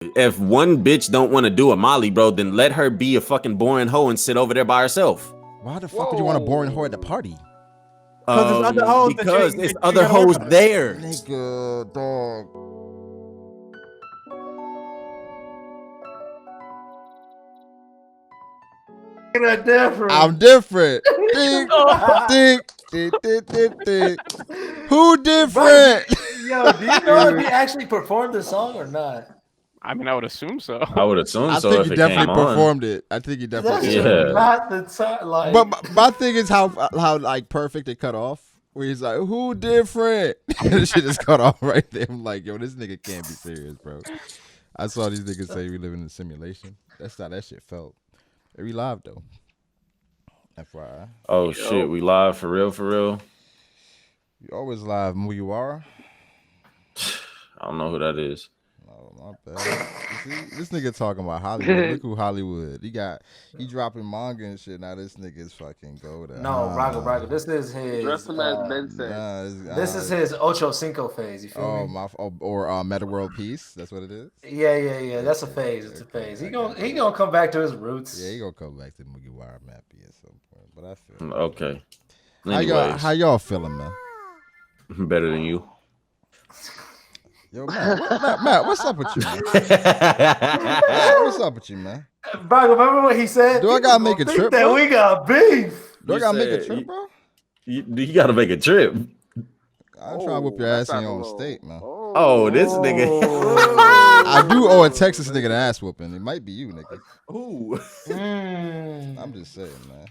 If one bitch don't want to do a Molly, bro, then let her be a fucking boring hoe and sit over there by herself. Why the fuck would you want a boring hoe at the party? Because there's other hoes. Because that there's you other gotta work hoes on. there. Nigga, dog. Different. I'm different. Ding, ding, ding, ding, ding, ding. Who different? Yo, do you know if he actually performed the song or not? I mean, I would assume so. I would assume I so think if he it definitely came on. performed it. I think he definitely That's performed Yeah. not the time. Like, But my thing is how like perfect it cut off. Where he's like, "Who different?" And shit just cut off right there. I'm like, "Yo, this nigga can't be serious, bro." I saw these niggas say we live in a simulation. That's how that shit felt. We live though. FYI. Oh shit, we live for real, for real. You always live. Who you are? I don't know who that is. Oh my bad. You see, this nigga talking about Hollywood. Look who Hollywood. He dropping manga and shit. Now this nigga's fucking gold. no, Brago. This is his. Dress him as Ben said. This is his Ocho Cinco phase. You feel me? Or Meta World Peace. That's what it is. Yeah. That's a phase. It's a phase. He gonna come back to his roots. Yeah, he gonna come back to Mugiwara MattB at some point. But I feel Okay. How y'all feeling, man? Better than you. Yo, Matt, what's up with you, man? What's up with you, man? Brago, remember what he said? Do I gotta make a trip, That bro? we got beef. Do I gotta make a trip, bro? You gotta make a trip. I'm trying to whip your ass in your own state, man. Oh, this nigga. I do owe a Texas nigga an ass whooping. It might be you, nigga. Ooh. I'm just saying, man.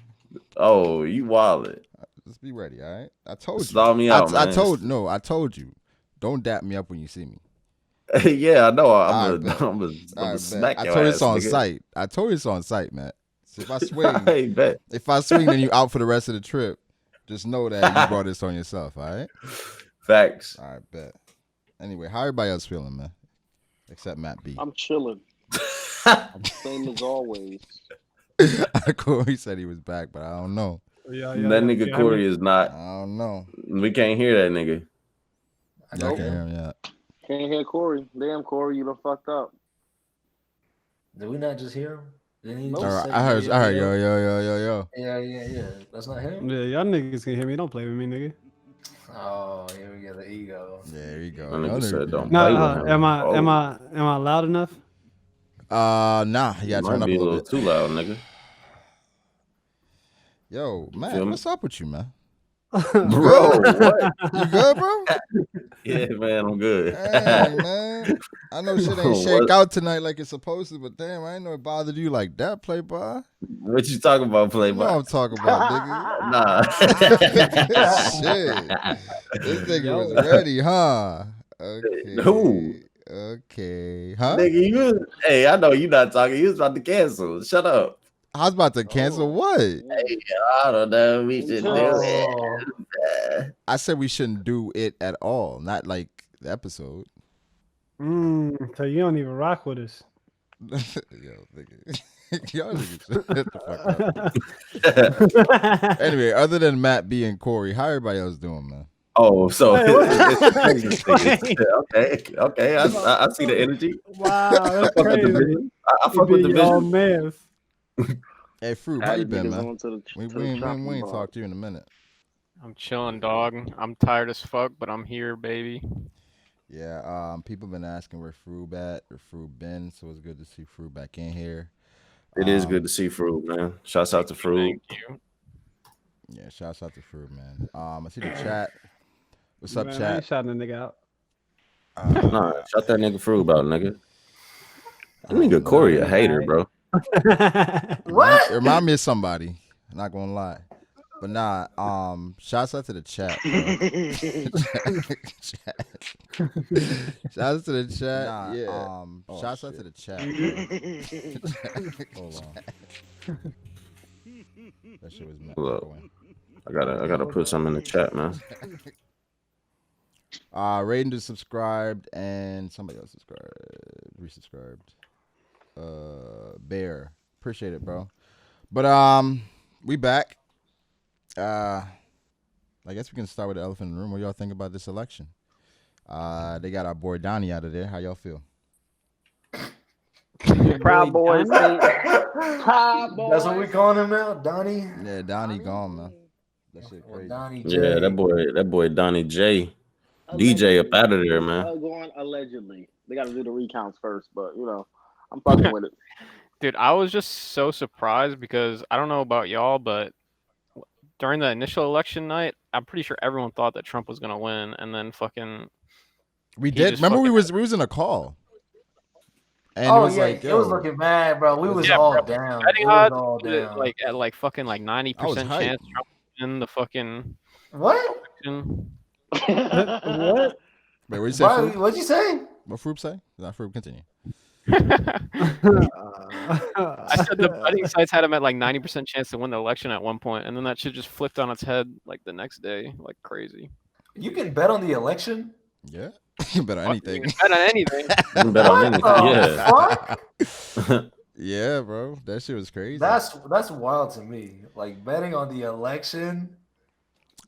Oh, you wildin'. Just be ready, all right? I told you. Stall me out, man. I told you. Don't dap me up when you see me. Yeah, I know. I'm bet. gonna smack your I told you ass, it's on nigga. sight. I told you it's on sight, man. So if I swing, I bet. then you out for the rest of the trip. Just know that you brought this on yourself, all right? Facts. All right, bet. Anyway, how everybody else feeling, man? Except MattB. I'm chilling. Same as always. Corey said he was back, but I don't know. That nigga Corey is not. I don't know. We can't hear that nigga. I can't hear him yet. Can't hear Corey. Damn, Corey, you done fucked up. Did we not just hear him? Didn't he All just right, say I heard, yo. Yeah. That's not him? Yeah, y'all niggas can hear me. Don't play with me, nigga. Oh, here we go, the ego. Yeah, there you go. That nigga said don't No, play with him. am I loud enough? Nah, you gotta turn Might up be a little bit. too loud, nigga. Yo, Feel man, me? what's up with you, man? Bro, what? You good, bro? Yeah, man, I'm good. Hey, man. I know shit ain't shake out tonight like it's supposed to, but damn, I ain't know it bothered you like that, Playboy. What you talking about, You know Playboy? what I'm talking about, nigga. Nah. Shit. This nigga was ready, huh? Okay. Who? Okay. Huh? Nigga, hey, I know you not talking. You was about to cancel. Shut up. I was about to cancel what? Hey, I don't know. We should do it. I said we shouldn't do it at all, not like the episode. So you don't even rock with us. Yo, nigga. Y'all niggas shut the fuck up. Anyway, other than MattB and Corey, how everybody else doing, man? Oh, so Hey, okay. I see the energy. Wow, that's fuck with the crazy. vision. I fuck with the Oh, vision. man. Hey, Froob, how you been, man? We ain't talked to you in a minute. I'm chilling, dog. I'm tired as fuck, but I'm here, baby. Yeah, people been asking where Froob at or Froob been, so it's good to see Froob back in here. It is good to see Froob, man. Shouts out to Froob. Thank you. Yeah, shouts out to Froob, man. I see the chat. What's up, Man, I chat? ain't shouting a nigga out. Nah, shut that nigga Froob out, nigga. That nigga Corey a hater, bro. What? Remind me of somebody. Not gonna lie. But nah, shouts out to the chat, bro. Shouts to the chat. Nah, yeah. Shouts out to the chat. Hold on. That shit was mad. Look, I gotta put something in the chat, man. Raiden just subscribed and somebody else resubscribed. Bear. Appreciate it, bro. But we back. I guess we can start with the elephant in the room. What y'all think about this election? They got our boy Donnie out of there. How y'all feel? your Proud boy Boys. Donnie. Proud Boys. That's what we calling him now, Donnie. Yeah, Donnie gone, man. That shit Or crazy. Donnie J. Yeah, that boy Donnie J. DJ up out of there, man. Going allegedly. They got to do the recounts first, but you know, I'm fucking with it. Dude, I was just so surprised because I don't know about y'all, but during the initial election night, I'm pretty sure everyone thought that Trump was gonna win, and then fucking We He did. just Remember, fucking- we was in a call. And Oh it was yeah, like, it was yo, looking bad, bro. We was Yeah, all bro. down. betting It was odds all was down. like at like fucking like 90% hyped. chance Trump would win the fucking What? election. What? wait, what you say? Why, Froob? what'd you say? What Froob say? Not Froob. Continue. I said the betting sites had him at like 90% chance to win the election at one point, and then that shit just flipped on its head like the next day, like crazy. You can bet on the election? Yeah, you bet on anything. You can bet on anything. You can bet on anything. What the Yeah. fuck? Yeah, bro, that shit was crazy. That's wild to me. Like betting on the election.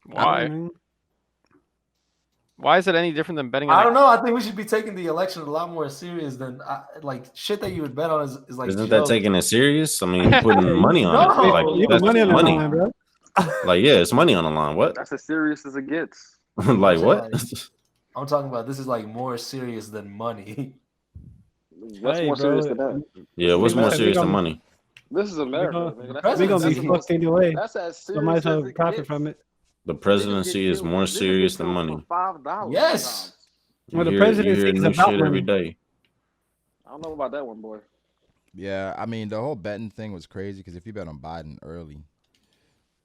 Why? Why is it any different than betting on? I don't know. I think we should be taking the election a lot more serious than like shit that you would bet on is like. Isn't jokes. that taking it serious? I mean, putting money on No. it. Like You put that's money on the money. line, bro. Like yeah, it's money on the line. What? That's as serious as it gets. Like what? I'm talking about this is like more serious than money. What's Hey, more bro. serious than that? Yeah, what's We more gonna- serious we than gonna- money? This is America. We nigga. We're gonna be That's the fucked most- either way. That's as serious Somebody as will it profit gets. from it. The Niggas get presidency is killed- more niggas get serious than killed money. for $5. Yes. sometimes. Well, the You presidency hear is new about shit every money. day. I don't know about that one, boy. Yeah, I mean, the whole betting thing was crazy because if you bet on Biden early,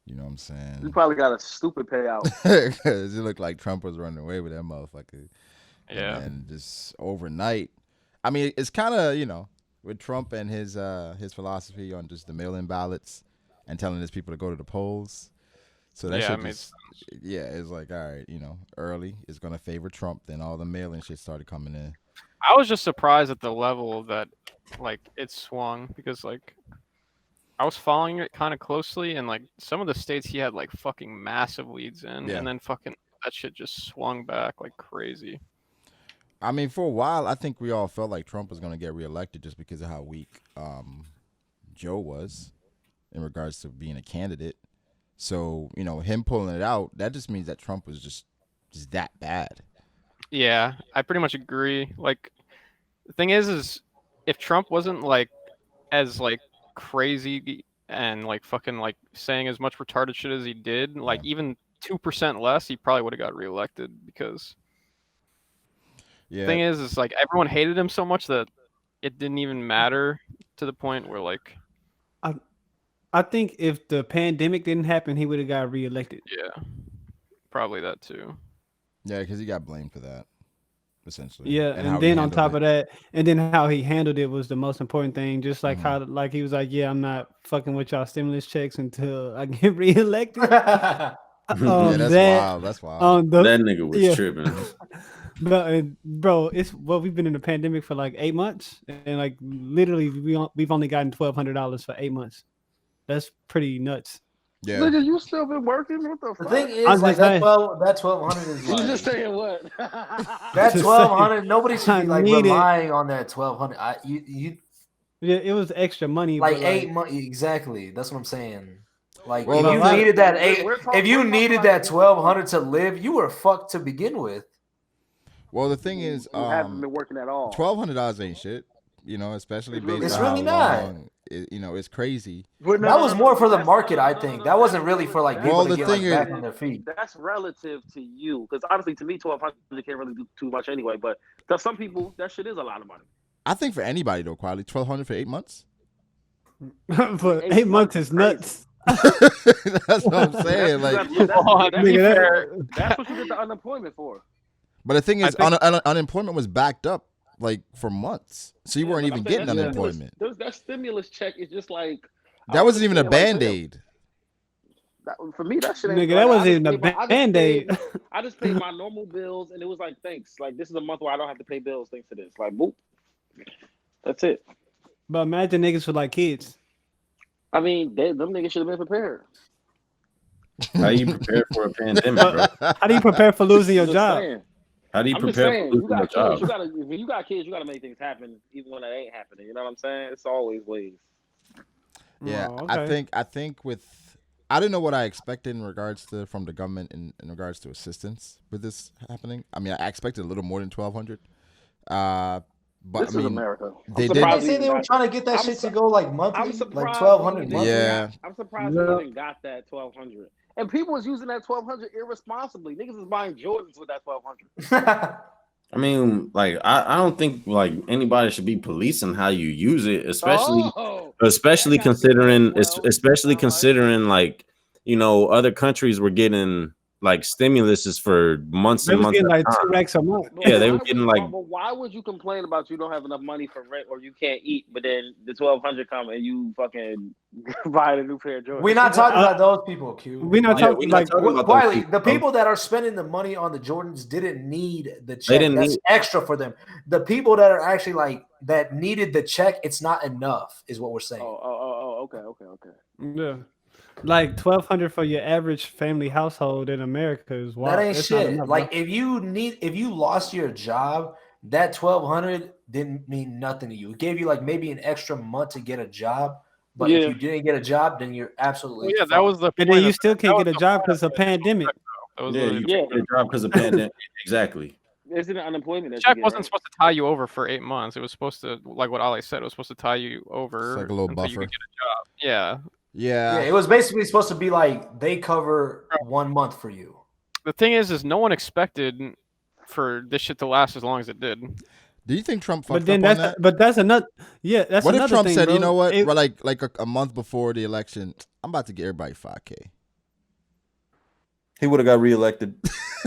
you know what I'm You saying? probably got a stupid payout. Because it looked like Trump was running away with that motherfucker. Yeah. And just overnight, I mean, it's kind of, you know, with Trump and his philosophy on just the mail-in ballots and telling his people to go to the polls. So that Yeah, shit it made just, yeah, it's like, all right, you know, early is going to favor Trump. Then all the mail-in shit started coming in. I was just surprised at the level that like it swung because like I was following it kind of closely and like some of the states he had like fucking massive leads in Yeah. and then fucking that shit just swung back like crazy. I mean, for a while, I think we all felt like Trump was going to get reelected just because of how weak Joe was in regards to being a candidate. So, you know, him pulling it out, that just means that Trump was just that bad. Yeah, I pretty much agree. Like the thing is if Trump wasn't like as like crazy and like fucking like saying as much retarded shit as he did, like even 2% less, he probably would have got reelected because Yeah. the thing is like everyone hated him so much that it didn't even matter to the point where like I think if the pandemic didn't happen, he would have got reelected. yeah, probably that too. Yeah, because he got blamed for that, essentially. Yeah, how and he then on handled top it. of that, and then how he handled it was the most important thing. Just like Mhm. how, like he was like, "Yeah, I'm not fucking with y'all stimulus checks until I get reelected." Yeah, that's wild. That's wild. That nigga was yeah. tripping. Bro, it's we've been in a pandemic for like 8 months, and like literally we've only gotten $1,200 for 8 months. That's pretty nuts. Yeah. Nigga, you still been working? What the The fuck? thing is, I'm like just saying. that 1,200 is You like just saying what? that Just 1,200. Nobody should I be like need it. relying on that 1,200. You Yeah, it was extra money. like but, 8 months exactly. That's what I'm saying. Like Well, if the you thing- needed that if you we're talking needed like- that 1,200 to live, you were fucked to begin with. Well, the thing is, you haven't been working at all. $1,200 ain't shit. You know, especially It's based really on not. how It's really not. long. You know, it's crazy. But That was more for the that's- market, I think. That wasn't really for like people Well, to the get like thing back is- on their feet. That's relative to you, because honestly, to me, 1,200 can't really do too much anyway. But to some people, that shit is a lot of money. I think for anybody though, quality 1,200 for 8 months. for 8 8 months is crazy. nuts. That's what I'm saying. Like, Nigga, that's what you get the unemployment for. but the thing I is, think- unemployment was backed up like for months, so you Yeah, weren't but even I'm saying getting that unemployment. That stimulus check is just like That wasn't even a understand, like, Band-Aid. for me, that shit ain't Nigga, like, that I wasn't just even a paid my- I just Band-Aid. paid- I just paid my normal bills, and it was like, thanks. Like, this is a month where I don't have to pay bills thanks to this. Like, boop. That's it. But imagine niggas with like kids. I mean, them niggas should have been prepared. How you prepare for a pandemic, bro? How do you prepare for losing your Just job? saying. How do you I'm just prepare saying, for you losing a got job? kids. When you got kids, you gotta make things happen, even when it ain't happening. You know what I'm saying? It's always ways. Yeah, Oh, okay. I think with I didn't know what I expected in regards to from the government in regards to assistance with this happening. I mean, I expected a little more than 1,200. But I This is mean, America. I'm they Didn't did. they surprised we say even they were got. trying to get that I'm shit su- to go like I'm monthly, like surprised we 1,200 even monthly? Yeah. got. I'm surprised we even got that 1,200. And people was using that 1,200 irresponsibly. Niggas is buying Jordans with that 1,200. I mean, like I don't think like anybody should be policing how you use it, especially That got to be considering as well. especially Sound like. considering like other countries were getting like stimuluses for months They and was months getting at like a time. 2 racks a month. But Yeah, they were getting like why would you complain about you don't have enough money for rent or you can't eat, but then the 1,200 come and you fucking buy a new pair of Jordans? We're not talking about those people, Q. We're not yeah, talking we're not like talking about those Wiley, people, the bro. people that are spending the money on the Jordans didn't need the They check. didn't That's need. extra for them. The people that are actually like that needed the check, it's not enough, is what we're saying. Okay. yeah, like 1,200 for your average family household in America is wild. That ain't It's not shit. enough, Like bro. if you lost your job, that 1,200 didn't mean nothing to you. It gave you like maybe an extra month to get a job. But if Yeah. you didn't get a job, then you're absolutely Well, yeah, that fucked. was the And point. then you still can't get a job because of of pandemic. that was Yeah, the you can't get a job because of pandemic. Exactly. Isn't it unemployment that check you get, wasn't right? supposed to tie you over for 8 months. It was supposed to, like what Alehh said, it was supposed to tie you over It's like a little until you buffer. could get a job. Yeah. Yeah, Yeah. it was basically supposed to be like they cover 1 month for you. The thing is no one expected for this shit to last as long as it did. Do you think Trump fucked But then up on that's that? that's another. Yeah, that's What if another Trump thing, said, bro. you know what? It- Well, like a month before the election, I'm about to get everybody 5K. He would have got reelected.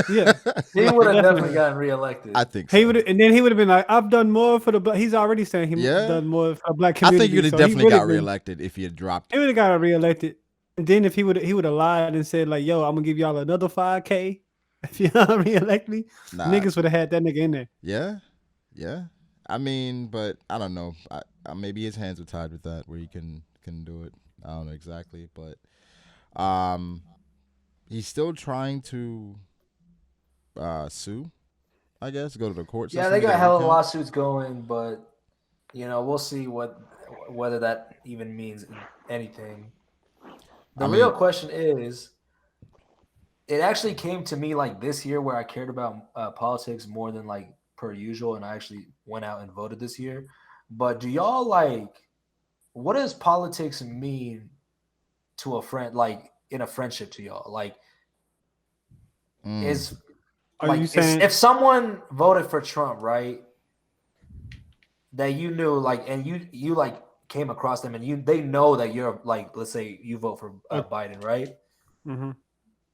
yeah, He would have definitely. definitely gotten reelected. I think so. he would, and then he would have been like, "I've done more for the black." He's already saying he Yeah. done more for the black I community. think you'd have so he definitely would've got been- reelected if he had dropped. He would have got reelected. And then if he would have lied and said like, "Yo, I'm gonna give y'all another 5K if you don't reelect me," Nah. niggas would have had that nigga in there. Yeah. I mean, but I don't know. Maybe his hands are tied with that, where he can do it. I don't know exactly, but he's still trying to sue. I guess go to the court system. Yeah, they to get got a hella recount. lawsuits going, but we'll see whether that even means anything. The real question is, it actually came to me like this year where I cared about politics more than like per usual, and I actually went out and voted this year. But do y'all what does politics mean to a friend, like in a friendship to y'all? Like, Are you saying if someone voted for Trump, right? That you knew, like, and you like came across them, and they know that you're like, let's say you vote for Biden, right? Mm-hmm.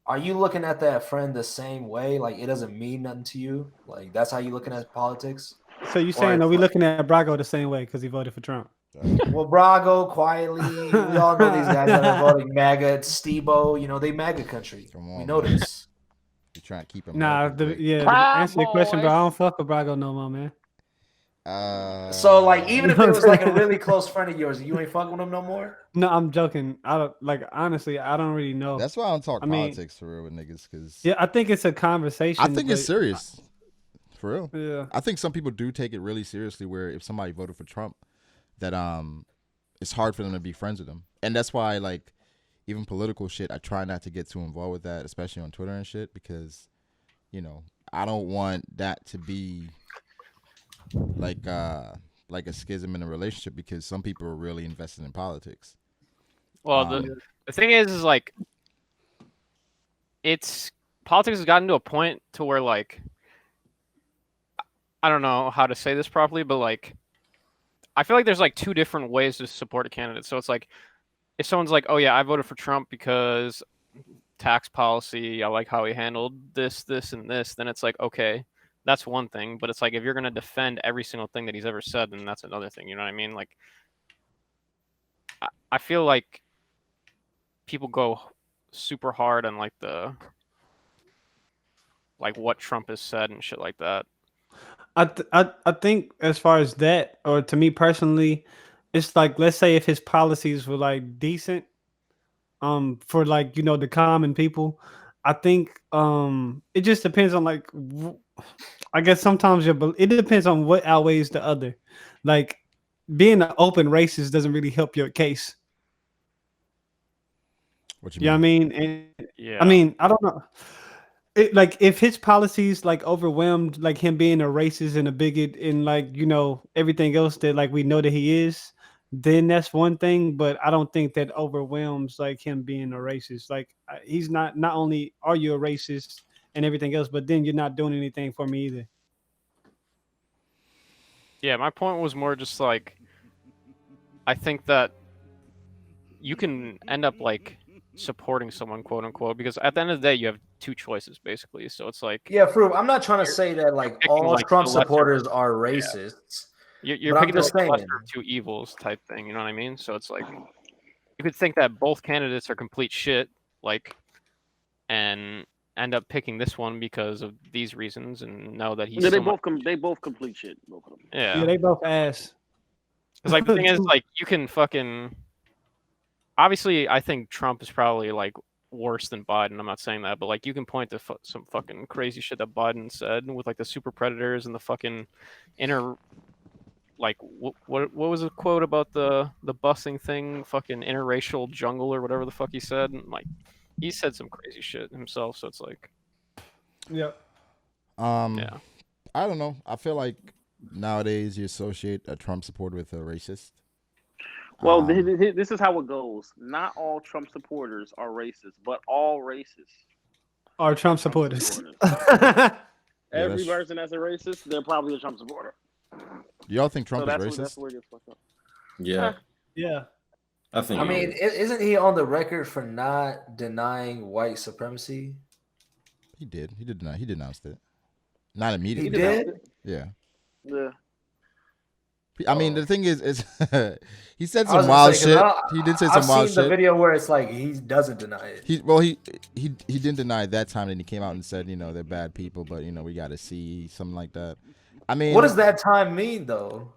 Are you looking at that friend the same way? Like, it doesn't mean nothing to you? Like, that's how you looking at politics? So you saying are we looking at Brago the same way because he voted for Trump? Well, Brago, quietly, we all know these guys that are voting MAGA. It's Steve-O, they MAGA country. Come on, we know man. this. You're trying to keep him. Nah, to answer your question, bro, I don't fuck with Brago no more, man. So, like, even if it was like a really close friend of yours, you ain't fucking with him no more? No, I'm joking. I don't honestly. I don't really know. That's why I don't talk politics for real with niggas. Cause yeah, I think it's a conversation. I think it's serious, for real. Yeah, I think some people do take it really seriously. Where if somebody voted for Trump, that it's hard for them to be friends with him, and that's why like even political shit, I try not to get too involved with that, especially on Twitter and shit, because I don't want that to be like a schism in a relationship, because some people are really invested in politics. Well, the thing is like politics has gotten to a point to where like I don't know how to say this properly, but like I feel like there's like two different ways to support a candidate. So it's like if someone's like, "Oh yeah, I voted for Trump because tax policy, I like how he handled this, and this," then it's like, okay, that's one thing. But it's like if you're gonna defend every single thing that he's ever said, then that's another thing. You know what I mean? Like I feel like people go super hard on like what Trump has said and shit like that. I think as far as that, or to me personally, it's like, let's say if his policies were like decent, for like the common people, I think it just depends on like I guess sometimes it depends on what outweighs the other. Like being an open racist doesn't really help your case. What you You know what I mean? mean? And Yeah. I mean, I don't know. Like if his policies like overwhelmed like him being a racist and a bigot and like everything else that like we know that he is, then that's one thing. But I don't think that overwhelms like him being a racist. Like he's not only are you a racist and everything else, but then you're not doing anything for me either. Yeah, my point was more just like I think that you can end up like supporting someone, quote unquote, because at the end of the day, you have two choices basically. So it's like Yeah, Froob, I'm not trying to say that like picking all like Trump the lesser, supporters are yeah, racists, you're but I'm picking just like the lesser saying. of two evils type thing. You know what I mean? So it's like you could think that both candidates are complete shit, like, and end up picking this one because of these reasons, and know that he's Yeah, so much. they both complete shit. Both of them. Yeah, Yeah, they both ass. because like the thing is, like, you can fucking. Obviously, I think Trump is probably like worse than Biden. I'm not saying that, but like you can point to some fucking crazy shit that Biden said with like the super predators and the fucking inner like what was the quote about the busing thing? Fucking interracial jungle or whatever the fuck he said. And like he said some crazy shit himself. So it's like, Yep. yeah, I don't know. I feel like nowadays you associate a Trump supporter with a racist. Well, this is how it goes. Not all Trump supporters are racist, but all racists Are Trump are supporters. Every person that's a racist, they're probably a Trump supporter. Do y'all think Trump So is that's racist? that's where it gets fucked up. Yeah, Yeah. I think. I he mean, is. isn't he on the record for not denying white supremacy? He did. He did not. He denounced it. Not He immediately. did. Yeah. Yeah. I mean, the thing is he said I was some gonna wild say, 'cause shit. He did say I've some wild seen the shit. video where it's like he doesn't deny it. He didn't deny it that time, and he came out and said, they're bad people, but we got to see something like that. I mean, What does that time mean though?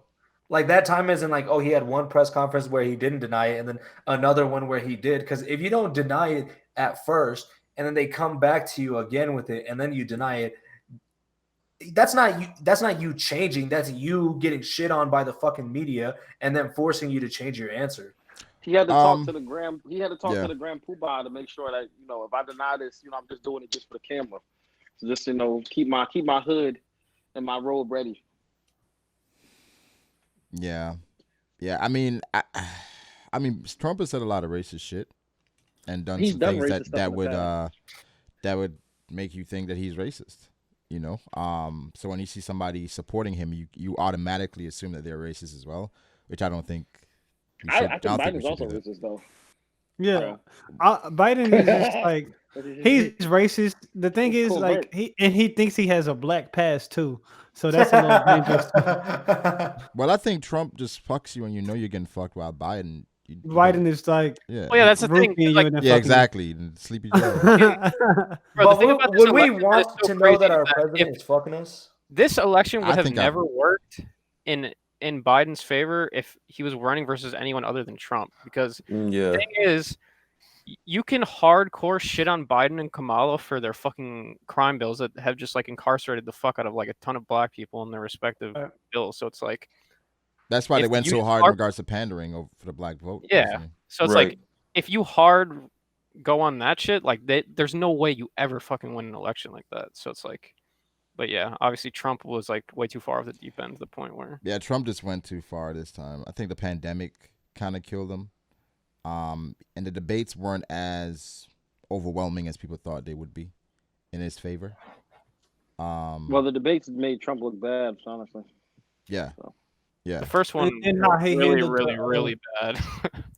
Like that time isn't like, oh, he had one press conference where he didn't deny it and then another one where he did. Because if you don't deny it at first and then they come back to you again with it and then you deny it, that's not you changing. That's you getting shit on by the fucking media and then forcing you to change your answer. He had to talk to the Grand. He had to talk yeah. to the Grand Poobah to make sure that if I deny this, I'm just doing it just for the camera. So just keep my hood and my robe ready. Yeah. I mean, Trump has said a lot of racist shit and done He's some done things racist stuff in the that would make you think that he's racist. So when you see somebody supporting him, you automatically assume that they're racist as well, which I don't think. I think Biden's also racist though. Yeah, Biden is just like he's racist. The thing is, like he thinks he has a black past too, so that's a little dangerous. Well, I think Trump just fucks you when you know you're getting fucked, while Biden. Biden is like, yeah, well, yeah, that's the thing. Like, yeah, exactly. Sleepy Joe. bro, the thing about this would we election want is so to know crazy that our that president is fucking us? this election would I have think never worked in Biden's favor if he was running versus anyone other than Trump. Because Yeah. the thing is, you can hardcore shit on Biden and Kamala for their fucking crime bills that have just like incarcerated the fuck out of like a ton of black people in their respective bills. So it's like that's why they went so hard in regards to pandering for the black vote. Yeah. Personally. So it's like if you hard go on that shit, like there's no way you ever fucking win an election like that. So it's like, but yeah, obviously Trump was like way too far off the deep end to the point where. Yeah, Trump just went too far this time. I think the pandemic kind of killed him. And the debates weren't as overwhelming as people thought they would be in his favor. Well, the debates made Trump look bad, honestly. Yeah. So. Yeah. The first one and how he handled really bad.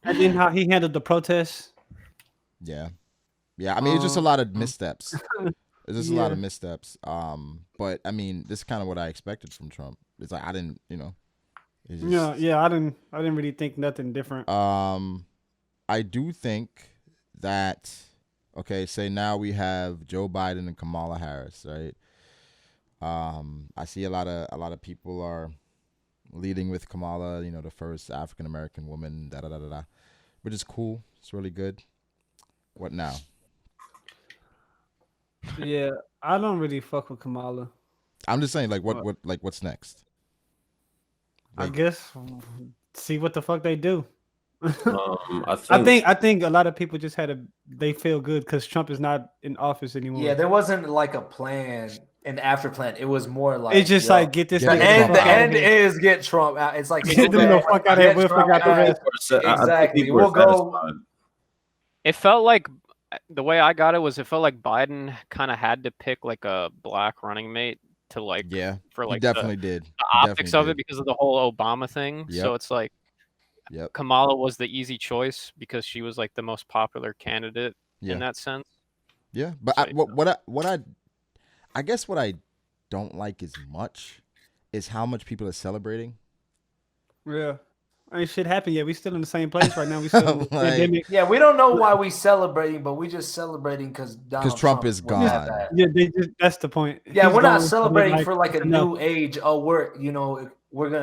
And then how he handled the protests. Yeah. I mean, it's just a lot of missteps. It's just a lot of missteps. But I mean, this is kind of what I expected from Trump. It's like I didn't, It's just, I didn't really think nothing different. I do think that say now we have Joe Biden and Kamala Harris, right? I see a lot of people are leading with Kamala, the first African American woman, which is cool. It's really good. What now? Yeah, I don't really fuck with Kamala. I'm just saying, like, what's next? I Like, guess see what the fuck they do. I I think think a lot of people just they feel good because Trump is not in office anymore. Yeah, there wasn't like a plan, an after plan. It was more like It's just like get this Get nigga the the Trump fuck the out out. of end here. is get Trump out. It's like Get them the fuck out of here. get We'll Trump figure out the out. rest. I think Exactly. people are We'll go. satisfied. It felt like the way I got it was it felt like Biden kind of had to pick like a black running mate to like Yeah, for he like definitely did. the He optics definitely of it did. because of the whole Obama thing. Yep. So it's like Yep. Kamala was the easy choice because she was like the most popular candidate Yeah. in that sense. Yeah, but So, I guess what I don't like as much is how much people are celebrating. Yeah. Ain't shit happened yet. We still in the same place right now. We still in the Like- pandemic. Yeah, we don't know why we celebrating, but we just celebrating because Trump is was that gone. bad. Yeah, that's the point. Yeah, He's we're not gone, so celebrating they're for like a it's enough. new age. Oh,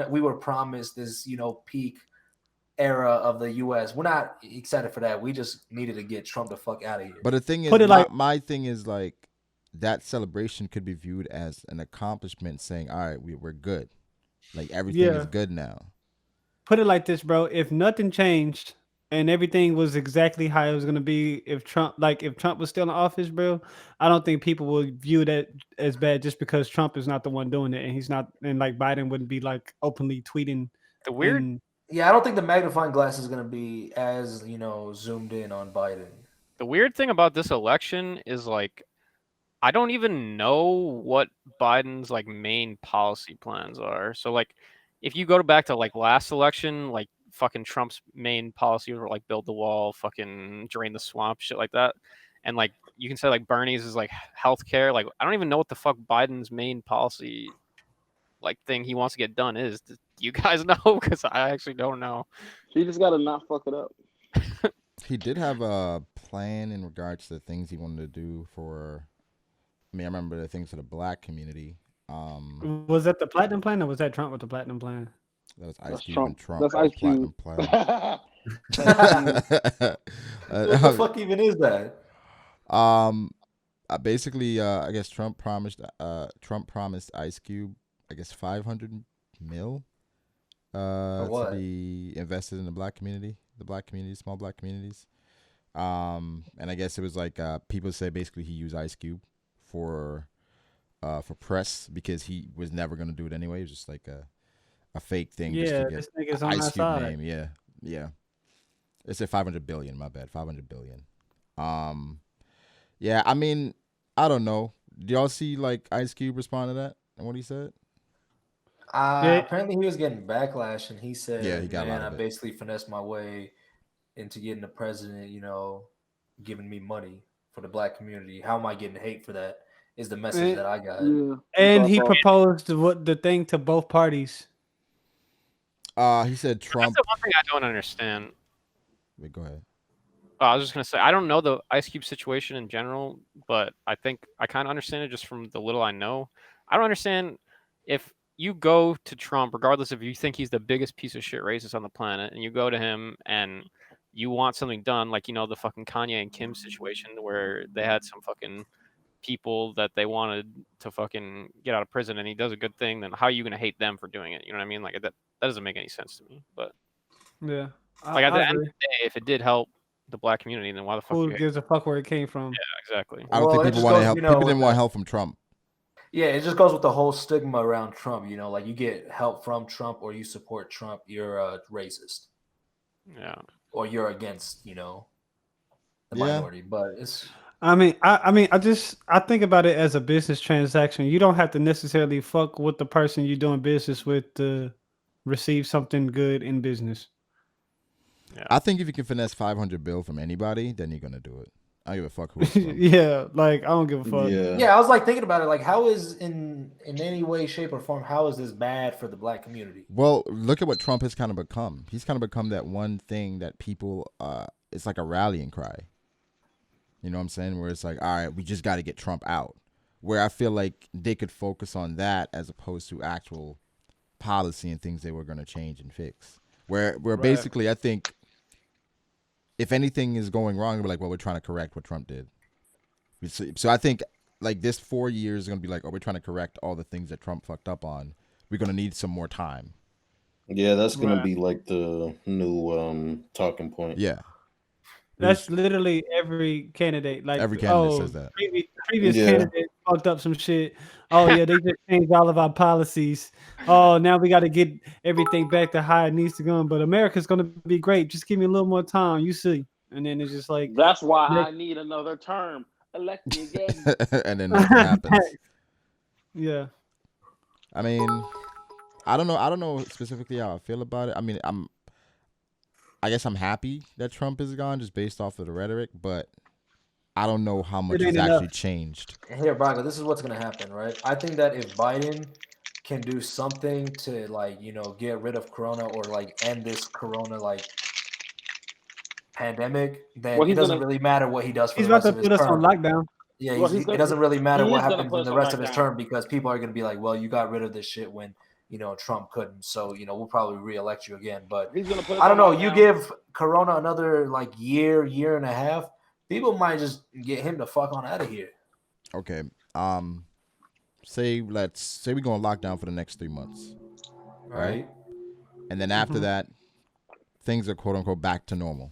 we were promised this, peak era of the U.S. We're not excited for that. We just needed to get Trump the fuck out of here. But the thing is, Put it like- my thing is like that celebration could be viewed as an accomplishment, saying, "All right, we're good. Like everything is Yeah. good now." Put it like this, bro. If nothing changed and everything was exactly how it was gonna be, if Trump was still in office, bro, I don't think people would view that as bad just because Trump is not the one doing it, and he's not, and like Biden wouldn't be like openly tweeting. the weird and- Yeah, I don't think the magnifying glass is going to be as, zoomed in on Biden. the weird thing about this election is like I don't even know what Biden's like main policy plans are. So like if you go back to like last election, like fucking Trump's main policy were like build the wall, fucking drain the swamp, shit like that. And like you can say like Bernie's is like healthcare. Like I don't even know what the fuck Biden's main policy like thing he wants to get done is. Do you guys know? Because I actually don't know. He just gotta not fuck it up. He did have a plan in regards to the things he wanted to do for. I mean, I remember the things for the black community. Was that the platinum plan, or was that Trump with the platinum plan? That was Ice That's Cube Trump. and Trump. That's Ice Platinum Cube. plan. What the fuck even is that? Basically, I guess Trump promised Ice Cube, I guess 500 mil, to what? be invested in the black community, small black communities. And I guess it was like people say basically he used Ice Cube for press because he was never gonna do it anyway. It was just like a fake thing just Yeah, to get this nigga's on Ice our Cube side. name. Yeah. It's a 500 billion. My bad, 500 billion. Yeah. I mean, I don't know. Do y'all see like Ice Cube respond to that and what he said? Yeah. Apparently he was getting backlash, and he said, Yeah, he got a lot "Man, I of it. basically finessed my way into getting the president. Giving me money for the black community. How am I getting hate for that?" Is the message that I got. Yeah. And That's he all. proposed the thing to both parties. He said That's Trump. the one thing I don't understand. Wait, go ahead. I was just gonna say I don't know the Ice Cube situation in general, but I think I kind of understand it just from the little I know. I don't understand if you go to Trump, regardless if you think he's the biggest piece of shit racist on the planet, and you go to him and you want something done, like the fucking Kanye and Kim situation where they had some fucking people that they wanted to fucking get out of prison, and he does a good thing. Then how are you gonna hate them for doing it? You know what I mean? Like that doesn't make any sense to me. But Yeah. like at the end of agree. the day, if it did help the black community, then why the fuck? Who you hate gives a fuck where it came from? Yeah, exactly. I don't Well, think it people just wanted goes, help. you know, People didn't with want the- help from Trump. Yeah, it just goes with the whole stigma around Trump. Like you get help from Trump or you support Trump, you're a racist Yeah. or you're against, the Yeah. minority. But it's I mean, I think about it as a business transaction. You don't have to necessarily fuck with the person you're doing business with to receive something good in business. I think if you can finesse 500 bill from anybody, then you're gonna do it. I don't give a fuck who it's from. Yeah, like I don't give a fuck. yeah, I was like thinking about it, like how is in any way, shape, or form, how is this bad for the black community? Well, look at what Trump has kind of become. He's kind of become that one thing that people, it's like a rallying cry. You know what I'm saying? Where it's like, all right, we just got to get Trump out. Where I feel like they could focus on that as opposed to actual policy and things they were going to change and fix. Where basically, I think if anything is going wrong, we're like, well, we're trying to correct what Trump did. So I think like this 4 years is gonna be like, oh, we're trying to correct all the things that Trump fucked up on. We're gonna need some more time. Yeah, that's gonna Right. be like the new talking point. Yeah, That's literally every candidate. Like, every candidate says that. Previous Yeah. candidate fucked up some shit. Oh yeah, they just changed all of our policies. Oh, now we got to get everything back to how it needs to go. But America's gonna be great. Just give me a little more time. You see. And then it's just like That's why I need another term. Elect me again. And then nothing happens. Yeah. I mean, I don't know specifically how I feel about it. I mean, I guess I'm happy that Trump is gone just based off of the rhetoric, but I don't know how much has actually changed. Here, Brago, this is what's gonna happen, right? I think that if Biden can do something to like, get rid of Corona or like end this Corona like pandemic, then it doesn't really matter what he does for He's the about rest to of his put us on term. lockdown. Yeah, Well, it doesn't really matter he what is gonna happens put in us the on rest of his lockdown. term because people are going to be like, well, you got rid of this shit when, Trump couldn't. So, we'll probably reelect you again. But He's gonna put us I don't on know. You lockdown. give Corona another like year and a half, people might just get him the fuck on out of here. Okay. Say we're going to lockdown for the next 3 months. Right. And then after that, things are quote unquote back to normal.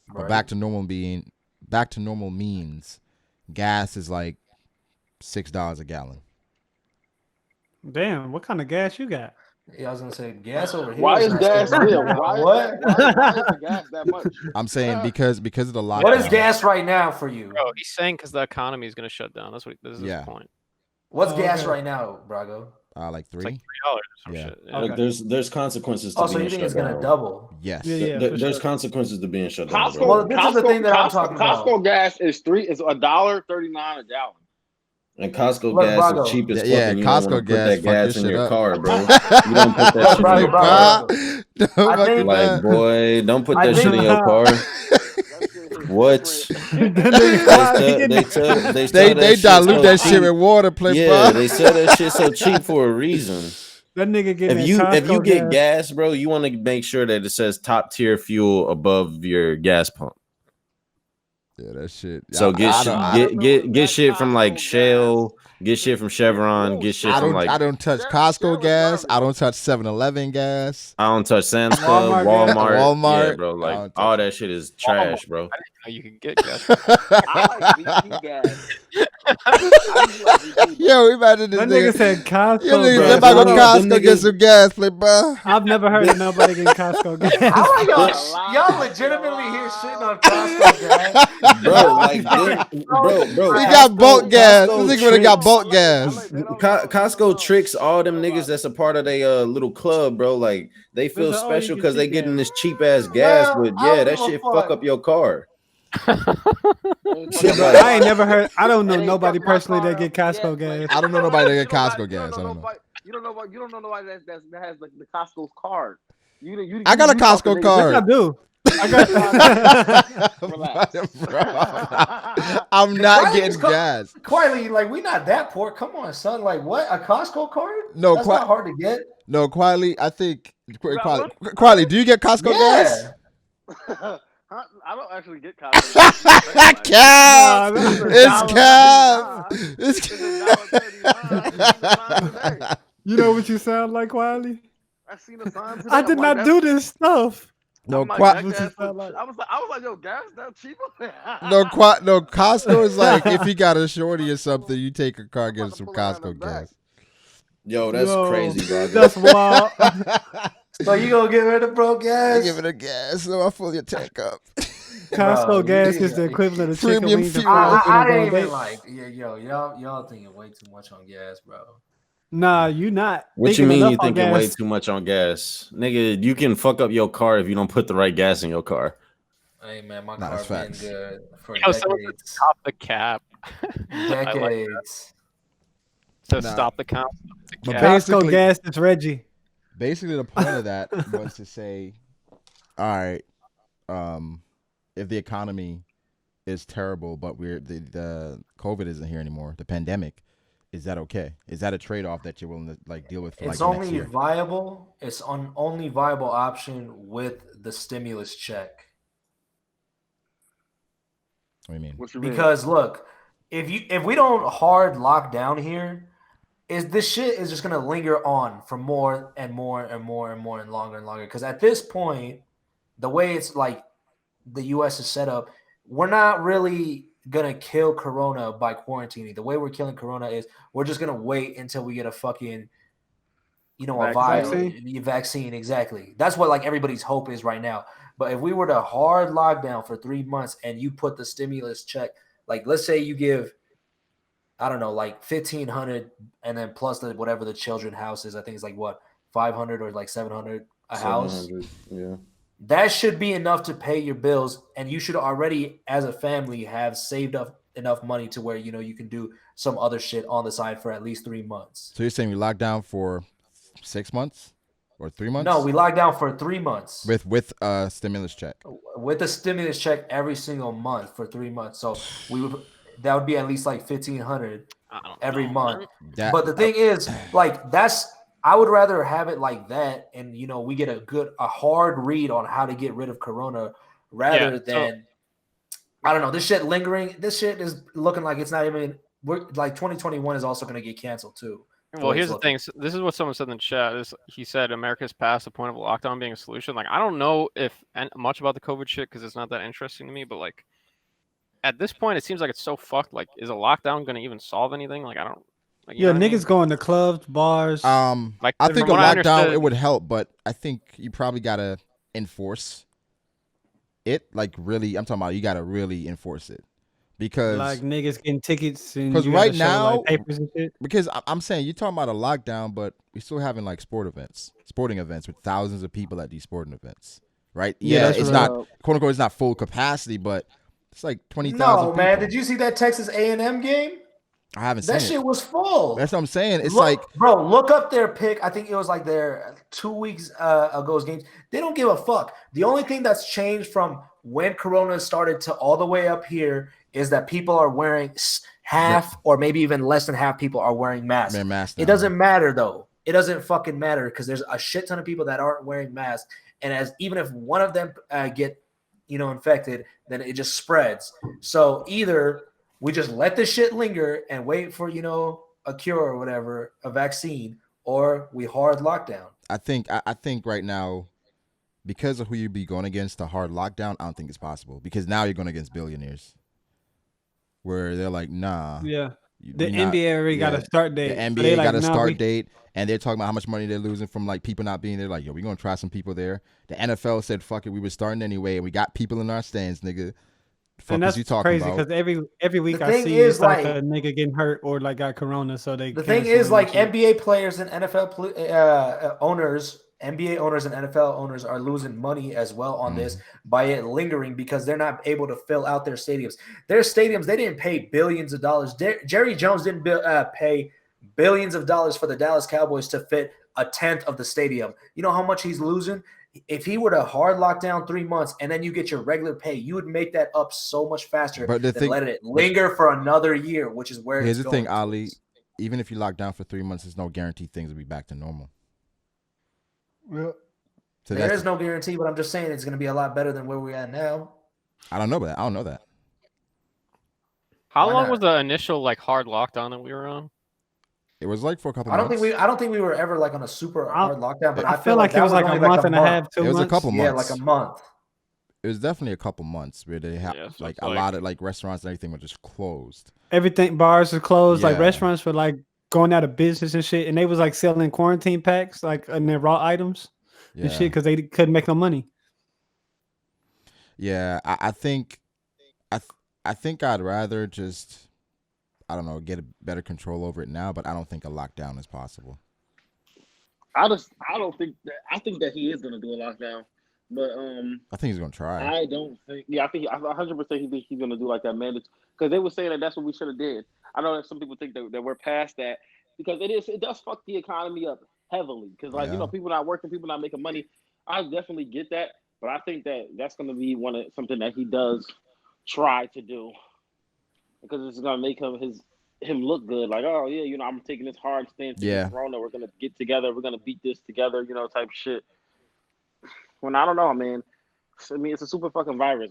But Right. back to normal means gas is like $6 a gallon. Damn, what kind of gas you got? Yeah, I was gonna say gas over here. Why is gas real? Why is the gas that much? I'm saying because of the lockdown. What is gas right now for you? Bro, he's saying because the economy is going to shut down. This is his point. What's gas right now, Brago? Like $3. It's like $3 or some shit. Yeah. Like there's consequences to Oh, so being you think shut it's gonna down. double? Yes. Yeah, There's sure. consequences to being shut down. Costco, Bro. Well, this is the thing that I'm talking about. Costco gas is $1.39 a gallon. And Costco Look, gas Brago. is cheap as fuck. Yeah, and you Costco don't want to put gas that fuck gas this in shit your up. car, bro. You don't put that shit in your car. I think Like, boy, don't put I that shit think- in your car. What? They They dilute that shit with water, play. Yeah, they sell that shit so cheap for a reason. That nigga getting If you get gas, bro, you want to make sure that it says top tier fuel above your gas pump. Yeah, that shit. So get shit from like Shell, get shit from Chevron, get shit from like. I don't touch Costco gas. I don't touch 7-Eleven gas. I don't touch Sam's Club, Walmart. Yeah, bro. Like all that shit is trash, bro. I didn't know you can get gas. I like VP gas. Yo, imagine this that nigga said Costco. Yo, nigga, gas. everybody go to Them Costco niggas- get some gas, play, bro. I've never heard of nobody getting Costco gas. How are y'all legitimately here shitting on Costco gas? Bro, like, bro. We got bulk gas. Costco This nigga would have got bulk gas. Costco tricks all them niggas that's a part of their little club, bro. Like they feel Listen, oh, you special can because they see getting gas. this cheap ass gas, Well, but I don't yeah, that give a shit fuck. fuck up your car. I ain't never heard. I don't know nobody personally that get Costco gas. I don't know nobody that get Costco gas. I don't know. You don't know nobody that has like the Costco's card. I got a Costco Yes, card. I do. I got. Relax. I'm not Right, getting it's called- gas. Quietly, like we not that poor. Come on, son. Like what? A Costco card? No, That's not hard to get. No, quietly, I think quietly. Do you get Costco gas? Yeah. I don't actually get Costco. Cap. Nah, It's cap. It's $1.39. You know what you sound like, Quietly? I seen the signs. I did not do this stuff. No, I'm like, quiet. that gas sound was- like? I was like, yo, gas that cheaper? No, Costco is like if you got a shorty or something, you take a car, get some Costco gas. Yo, that's Yo, crazy, bro. That's wild. So you gonna get rid of broke gas? Give it a gas, so I fill your tank up. Costco Bro, gas you- is the equivalent of chicken Premium wings. and fuel. fries I on a ain't even date. like, y'all thinking way too much on gas, bro. Nah, you not. What you thinking mean enough you on thinking way gas. too much on gas? Nigga, you can fuck up your car if you don't put the right gas in your car. Hey man, my Nah, car's that's been facts. good for Yo, someone said decades. stop the cap. I like that. Decades. So Nah. stop the count. But cap. basically- Costco gas is Reggie. Basically, the point of that was to say, all right, if the economy is terrible, but the COVID isn't here anymore, the pandemic, is that okay? Is that a trade off that you're willing to like deal with for like It's the next only year? viable. It's an only viable option with the stimulus check. What do you mean? What you mean? Because look, if we don't hard lock down here, this shit is just gonna linger on for more and more and more and more and longer and longer. Because at this point, the way it's like the U.S. is set up, we're not really gonna kill Corona by quarantining. The way we're killing Corona is we're just gonna wait until we get a fucking a vaccine. Exactly. That's what like everybody's hope is right now. But if we were to hard lockdown for 3 months and you put the stimulus check, like let's say you give, I don't know, like 1,500 and then plus whatever the children house is, I think it's like what 500 or like 700 a house. Yeah. That should be enough to pay your bills, and you should already, as a family, have saved up enough money to where you can do some other shit on the side for at least 3 months. So you're saying we locked down for 6 months or 3 months? No, we locked down for 3 months with a stimulus check. With a stimulus check every single month for 3 months. So that would be at least like 1,500 every month. But the thing is, like I would rather have it like that, and we get a hard read on how to get rid of Corona rather than I don't know, this shit lingering. This shit is looking like it's not even. We're like 2021 is also going to get canceled too. Well, here's the thing. So this is what someone said in the chat. He said America's past the point of a lockdown being a solution. Like I don't know if much about the COVID shit because it's not that interesting to me. But like at this point, it seems like it's so fucked. Like, is a lockdown going to even solve anything? Like I don't. Like, niggas going to clubs, bars. Like I think a lockdown it would help, but I think you probably gotta enforce it. Like really, I'm talking about you gotta really enforce it because like niggas getting tickets and because right now like, papers and shit. Because I'm saying you're talking about a lockdown, but we're still having like sporting events with thousands of people at these sporting events, right? Yeah, it's not quote unquote it's not full capacity, but it's like 20,000. No, man, did you see that Texas A&M game? I haven't seen that shit was full. That's what I'm saying. It's like, bro, look up their pick. I think it was like their 2 weeks ago's games. They don't give a fuck. The only thing that's changed from when Corona started to all the way up here is that people are wearing half or maybe even less than half people are wearing masks. It doesn't matter though. It doesn't fucking matter because there's a shit ton of people that aren't wearing masks, and even if one of them get infected, then it just spreads. So either we just let this shit linger and wait for, a cure or whatever, a vaccine, or we hard lockdown. I think right now, because of who you'd be going against, a hard lockdown, I don't think it's possible. Because now you're going against billionaires. Where they're like, nah. Yeah. The NBA already got a start date. The NBA got a start date, and they're talking about how much money they're losing from like people not being there. Like, yo, we're going to try some people there. The NFL said, fuck it, we were starting anyway, and we got people in our stands, nigga. And that's crazy because every week I see it's like a nigga getting hurt or like got Corona, so they. The thing is, like NBA players and NFL owners, NBA owners and NFL owners are losing money as well on this by it lingering because they're not able to fill out their stadiums. Their stadiums, they didn't pay billions of dollars. Jerry Jones didn't pay billions of dollars for the Dallas Cowboys to fit a tenth of the stadium. You know how much he's losing? If he were to hard lock down 3 months and then you get your regular pay, you would make that up so much faster than let it linger for another year, which is where here's the thing, Ali. Even if you lock down for 3 months, there's no guarantee things will be back to normal. Well, so there is no guarantee, but I'm just saying it's going to be a lot better than where we're at now. I don't know that. How long was the initial like hard lockdown that we were on? It was like for a couple months. I don't think we were ever like on a super hard lockdown, but I feel like it was like a month and a half, 2 months. It was a couple months. Yeah, like a month. It was definitely a couple months where they have like a lot of like restaurants and everything were just closed. Everything, bars are closed. Like restaurants were like going out of business and shit, and they was like selling quarantine packs like and their raw items and shit because they couldn't make no money. Yeah, I think I'd rather just. I don't know, get a better control over it now, but I don't think a lockdown is possible. I don't think that. I think that he is going to do a lockdown, but I think he's going to try. I don't think. Yeah, I think 100% he's going to do like that mandate because they were saying that that's what we should have did. I know that some people think that we're past that because it does fuck the economy up heavily because people not working, people not making money. I definitely get that, but I think that that's going to be something that he does try to do. Because it's gonna make him look good, like I'm taking this hard stance against Corona. We're gonna get together. We're gonna beat this together, type of shit. When I don't know, man. I mean, it's a super fucking virus.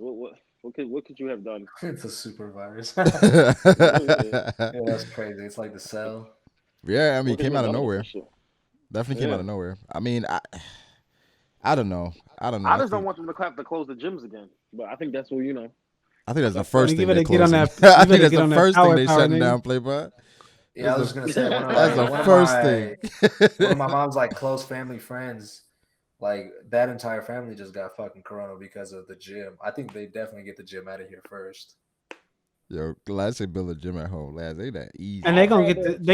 What could you have done? It's a super virus. Yeah. Yeah, that's crazy. It's like the cell. Yeah, I mean, What it could came you out have of done with nowhere. that shit? Definitely came out of nowhere. I mean, I don't know. I don't know. I just don't want them to have to close the gyms again. But I think that's what I think that's the That's first You thing better they're get on closing. that. I You think better that's get the on that first thing power, they shutting nigga. down, Playboy. Yeah, I was just gonna say one of That's my, the one of first my, thing. one of my mom's like close family friends, like that entire family just got fucking corona because of the gym. I think they definitely get the gym out of here first. Yo, Laz say build a gym at home. Laz, ain't that easy? And they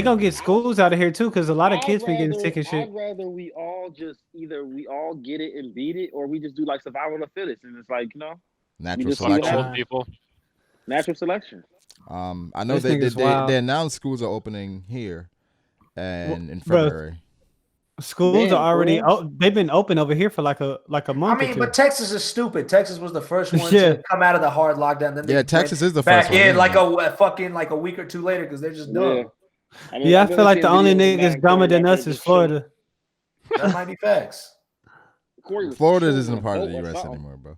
gonna get schools out of here too, because a lot of kids been getting sick and shit. I'd rather we all just either we all get it and beat it, or we just do like survival of the fittest, and it's like Natural just see what selection. Old people. natural selection. I know This they nigga's wild. announced schools are opening here, and in Bro, February. Schools Damn, are already. bro. They've been open over here for like a I month or mean, two. but Texas is stupid. Texas was the first one Yeah. to come out of the hard lockdown. Then they Yeah, Texas is the back first one. in isn't like it? a week or two later because they're just dumb. Yeah. I Yeah, I I've feel been like the seeing only videos of niggas Corey dumber than out there us is just chilling. Florida. That might be facts. Corey was Florida chilling isn't on a part of boat the or U.S. something. anymore, bro.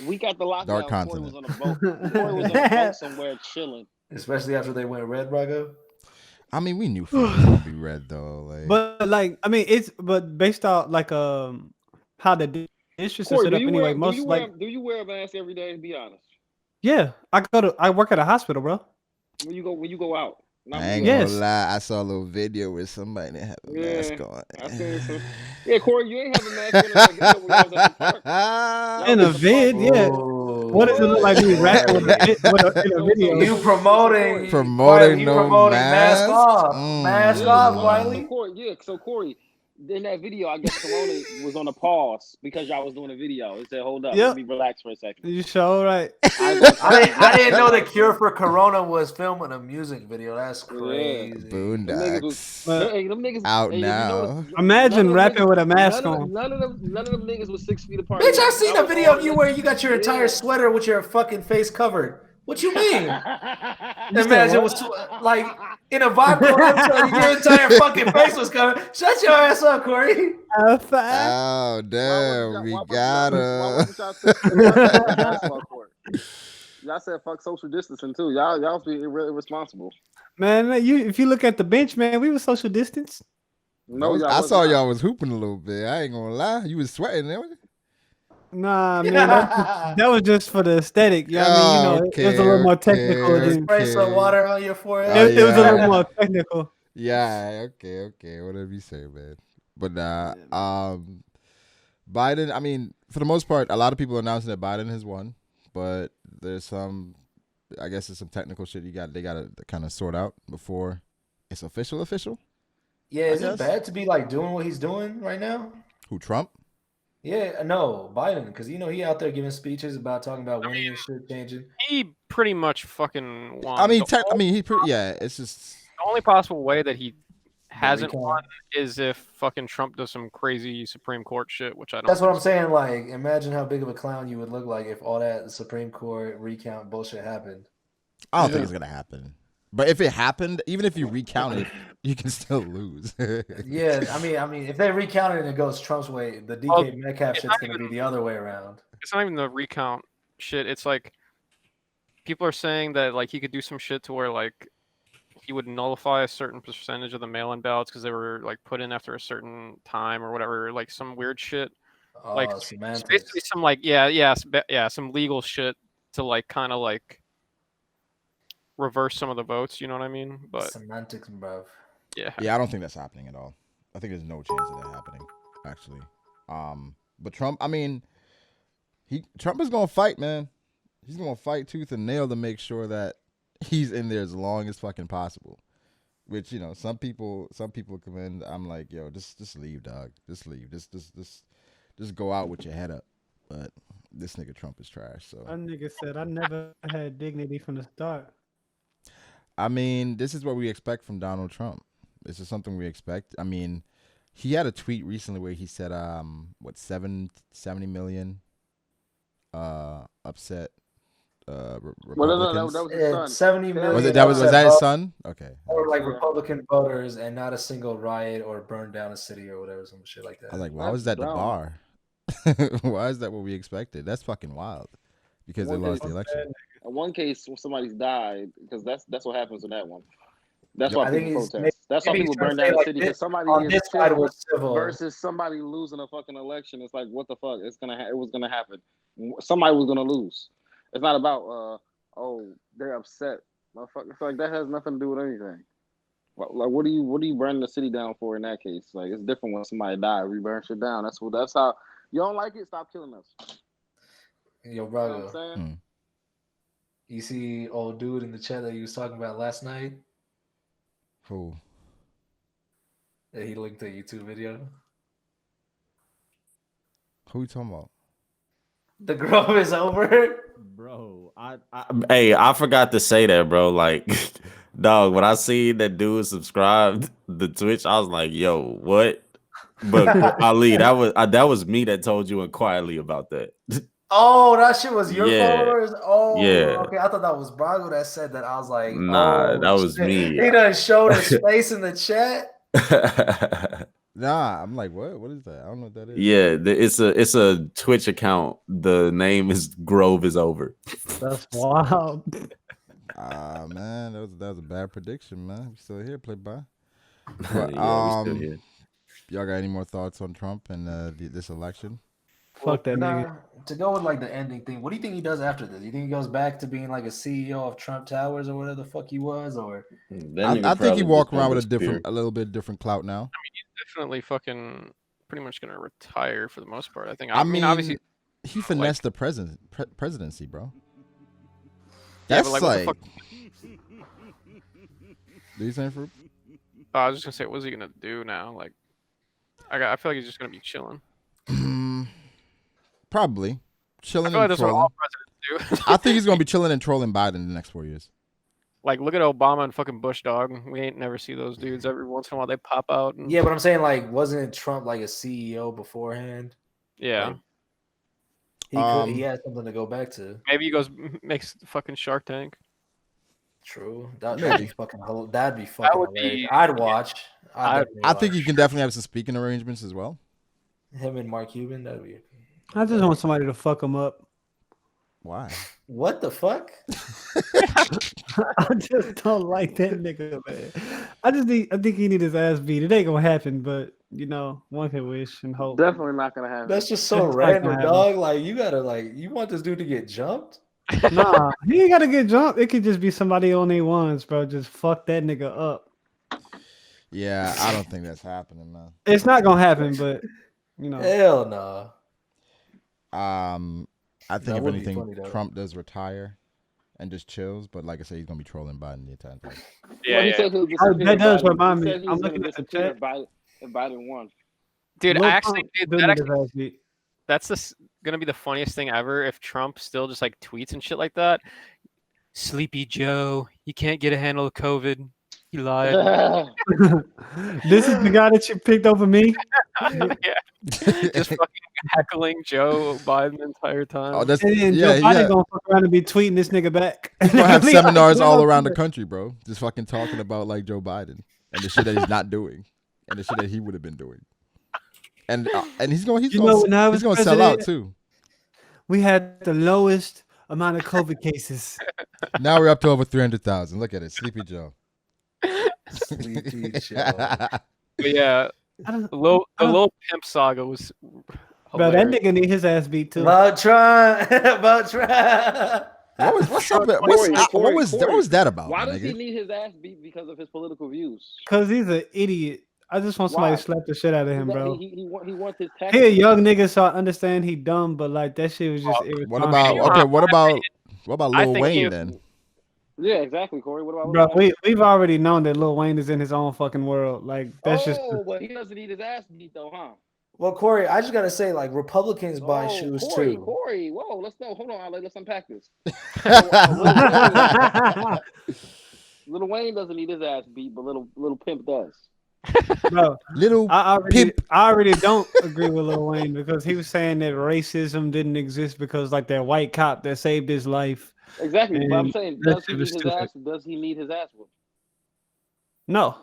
We got the lockdown. Dark Corey continent. was on a boat. Corey was on a boat somewhere chilling. Especially after they went red, Brago. I mean, we knew Florida was gonna be red though. Like, But like, I mean, but based out like how the districts are Corey, set up anyway. Most like, do you wear a mask every day? Be honest. yeah, I work at a hospital, bro. When you go out. Not I ain't when you gonna Yes. lie. I saw a little video where somebody that had a mask on. I seen some. Yeah, Corey, you ain't have a mask on in the video when y'all was at the park. Y'all In was a at the vid, park. yeah. What does it look like me rapping with in a video? You promoting Promoting you no promoting mask mask? off. Mm. Mask Yeah, off, so Wiley. Corey, in that video, I guess Corona was on a pause because y'all was doing a video. It said, "Hold up, Yep. let me relax for a second." You sure right. I didn't know the cure for Corona was filming a music video. That's crazy. Boondocks Them niggas out hey, now. Imagine rapping with a mask on. None of them niggas was 6 feet apart. Bitch, either. I seen That a was video all of you niggas- where you got your entire Yeah. sweater with your fucking face covered. What you mean? You said Imagine it what? was like in a vibe episode, your entire fucking face was covered. Shut your ass up, Corey. Oh damn, we got her. Y'all said fuck social distancing too. Y'all be irresponsible. Man, if you look at the bench, man, we were social distance. No, I saw y'all was hooping a little bit. I ain't gonna lie, you was sweating, didn't you? Nah, man, that was just for the aesthetic. Yeah, I mean, you know, it was a little more technical. Than, Spray some water on your forehead. it was a little more technical. Yeah, okay, whatever you say, man. But Biden. I mean, for the most part, a lot of people are announcing that Biden has won, but there's some. I guess there's some technical shit they gotta kind of sort out before it's official. Yeah, is it bad to be like doing what he's doing right now? Who, Trump? Yeah, no, Biden, because he out there giving speeches about talking about winning and shit changing. He pretty much fucking won. I mean, it's just the only possible way that he hasn't recount. won is if fucking Trump does some crazy Supreme Court shit, which I don't. That's what I'm saying. Like, imagine how big of a clown you would look like if all that Supreme Court recount bullshit happened. I don't think it's gonna happen. But if it happened, even if you recount it, you can still lose. Yeah, I mean, if they recount it and it goes Trump's way, the DK Metcalf shit's gonna be the other way around. It's not even the recount shit. It's like people are saying that like he could do some shit to where like he would nullify a certain percentage of the mail-in ballots because they were like put in after a certain time or whatever, like some weird shit. Like semantics. basically some like some legal shit to like kind of like reverse some of the votes. You know what I mean? But semantics, bro. Yeah, I don't think that's happening at all. I think there's no chance of that happening, actually. But Trump, I mean, Trump is gonna fight, man. He's gonna fight tooth and nail to make sure that he's in there as long as fucking possible. Which, you know, some people come in. I'm like, yo, just leave, dog. Just leave. Just go out with your head up. But this nigga Trump is trash. So That nigga said I never had dignity from the start. I mean, this is what we expect from Donald Trump. This is something we expect. I mean, he had a tweet recently where he said, 70 million upset Republicans. That was his son. 70 million. Was that his son? Okay. Or like Republican voters and not a single riot or burn down a city or whatever, some shit like that. I was like, why was that the bar? Why is that what we expected? That's fucking wild. because they lost the election. In one case, somebody's died because that's what happens in that one. That's why I think people he's protest. That's why maybe people he's trying burn to down say, the like, city this- because somebody on is this side killed was civil. versus somebody losing a fucking election. It's like, what the fuck? It was gonna happen. Somebody was gonna lose. It's not about they're upset, motherfucker. It's like that has nothing to do with anything. Like, what do you burn the city down for in that case? Like, it's different when somebody died. We burn shit down. That's how you don't like it. Stop killing us. Yo, You know Brago, what I'm saying? you see old dude in the chat that you was talking about last night? Who? That he linked a YouTube video. Who you talking about? The grove is over. Bro, I forgot to say that, bro. Like, dog, when I seen that dude subscribed the Twitch, I was like, yo, what? But Ali, that was me that told you quietly about that. Oh, that shit was your Yeah. followers? Oh, Yeah. okay. I thought that was Brago that said that. I was like, Nah, oh, that was shit. me. He done showed his face in the chat. Nah, I'm like, what? What is that? I don't know what that is. Yeah, it's a Twitch account. The name is Grove is Over. That's wild. Man, that was a bad prediction, man. You still here, Playboy? Yeah, we still here. Y'all got any more thoughts on Trump and this election? Fuck that nigga. To go with like the ending thing, what do you think he does after this? You think he goes back to being like a CEO of Trump Towers or whatever the fuck he was, or I think he walk around with a little bit different clout now. I mean, he's definitely fucking pretty much gonna retire for the most part. I think. I mean, obviously, he finessed the presidency, bro. Yeah, That's but like. what Do you saying, Froob? I was just gonna say, what's he gonna do now? Like, I feel like he's just gonna be chilling. Probably chilling I feel like and that's what trolling. all presidents do. I think he's gonna be chilling and trolling Biden in the next 4 years. Like, look at Obama and fucking Bush, dog. We ain't never see those dudes. Every once in a while, they pop out. And... yeah, but I'm saying like, wasn't Trump like a CEO beforehand? Yeah. Like, he had something to go back to. Maybe he goes makes fucking Shark Tank. True. That'd be fucking. That'd be fucking. That would hilarious. be. I'd watch. I think he can definitely have some speaking arrangements as well. Him and Mark Cuban. That'd be. I just want somebody to fuck him up. Why? What the fuck? I just don't like that nigga, man. I think he need his ass beat. It ain't gonna happen, but you know, one can wish and hope. Definitely not gonna happen. That's just so That's not random, gonna happen. dog. Like you gotta you want this dude to get jumped? Nah, he ain't gotta get jumped. It could just be somebody on their ones, bro. Just fuck that nigga up. Yeah, I don't think that's happening, man. It's not gonna happen, but you know. Hell no. I think That if would be anything, funny, though. Trump does retire and just chills. But like I said, he's gonna be trolling Biden the entire time. Yeah, he yeah. said he was That does Biden. remind He me. said he I'm was looking gonna at the disappear chat. if Biden won. Dude, Lil actually, Pump dude, do that need actually, his ass beat. that's gonna be the funniest thing ever if Trump still just like tweets and shit like that. Sleepy Joe, you can't get a handle of COVID. He lied. This is the guy that you picked over me. Yeah. Just fucking heckling Joe Biden the entire time. Oh, that's And then yeah, Joe Biden yeah. gonna fuck around and be tweeting this nigga back. He's gonna have seminars all around the country, bro. Just fucking talking about like Joe Biden and the shit that he's not doing and the shit that he would have been doing. And he's gonna when I was sell out president, too. We had the lowest amount of COVID cases. Now we're up to over 300,000. Look at it, Sleepy Joe. Sleepy Joe. But yeah, the little pimp saga was Bro, that hilarious. nigga need his ass beat too. About try. What's up? What was that about? Why my does he nigga? need his ass beat because of his political views? Cause he's an idiot. I just want somebody Why? to slap the shit out of him, bro. He wants his tax. He a young nigga, so I understand he dumb, but like that shit was just What irresponsible. about I Lil think Wayne he- then? Yeah, exactly, Corey. What about Bro, Lil Wayne? we've already known that Lil Wayne is in his own fucking world. Like that's just But he doesn't need his ass beat though, huh? Well, Corey, I just gotta say, like Republicans buy shoes Corey, too. Corey, whoa, let's go. Hold on, let's unpack this. Lil Wayne doesn't need his ass beat, but little pimp does. bro. Little I pimp. already don't agree with Lil Wayne because he was saying that racism didn't exist because like that white cop that saved his life. Exactly, but I'm And saying, that does he shit need was his stupid. ass? Does he need his ass whooped? No,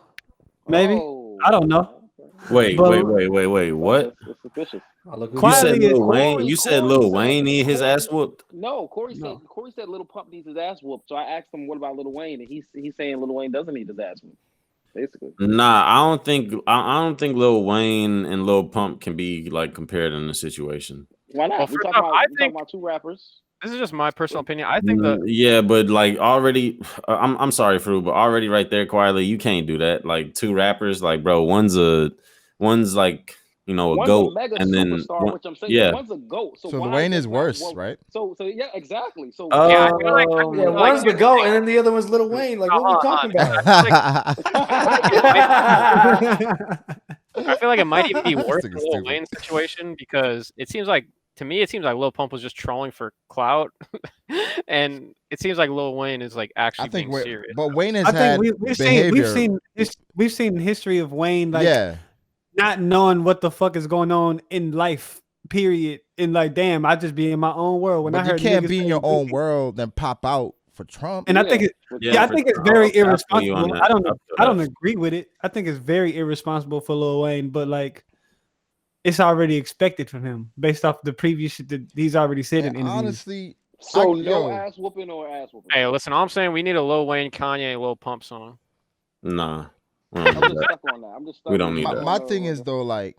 maybe Oh, I don't know. Wait. What? It's suspicious. Oh, look who You Quietly said is Lil Wayne? Corey- You said Corey Lil said- Wayne need his ass whooped? No, Corey No. said Little Pump needs his ass whooped. So I asked him, what about Lil Wayne? And he's saying Lil Wayne doesn't need his ass whooped. Basically. Nah, I don't think Lil Wayne and Lil Pump can be like compared in this situation. Why not? Well, we first talking off, about, I we think- talking about two rappers. This is just my personal opinion. I think that Yeah, but like already, I'm sorry, Froob, but already right there, quietly, you can't do that. Like two rappers, like bro, one's like a One's goat, a mega and then superstar, which I'm saying, yeah. one's a goat. So why Wayne is is not worse, one- right? So yeah, exactly. So Yeah, I feel like- Yeah, like one's the you're GOAT, and then the other one's Lil Wayne. Like, what are we talking about? I feel like it might even be This worse nigga's the Lil stupid. Wayne situation because it seems like Lil Pump was just trolling for clout, and it seems like Lil Wayne is like actually I think, being serious. but Wayne has I had think we've behavior. seen history of Wayne like yeah, not knowing what the fuck is going on in life. Period. And like, damn, I just be in my own world. When I but you heard can't niggas be in say your own Wayne- world then pop out for Trump. And I think it, Yeah, I for think it's sure. very I feel you on irresponsible. that. I don't feel I don't that. agree with it. I think it's very irresponsible for Lil Wayne, but like it's already expected from him based off the previous shit that he's already said in And interviews. honestly, So I- no yo. ass whooping or ass whooping. Hey, listen, all I'm saying we need a Lil Wayne, Kanye, Lil Pump song. Nah, we I'm don't just need that. stuck on that. I'm just stuck. We don't on need that. that. my thing is though, like,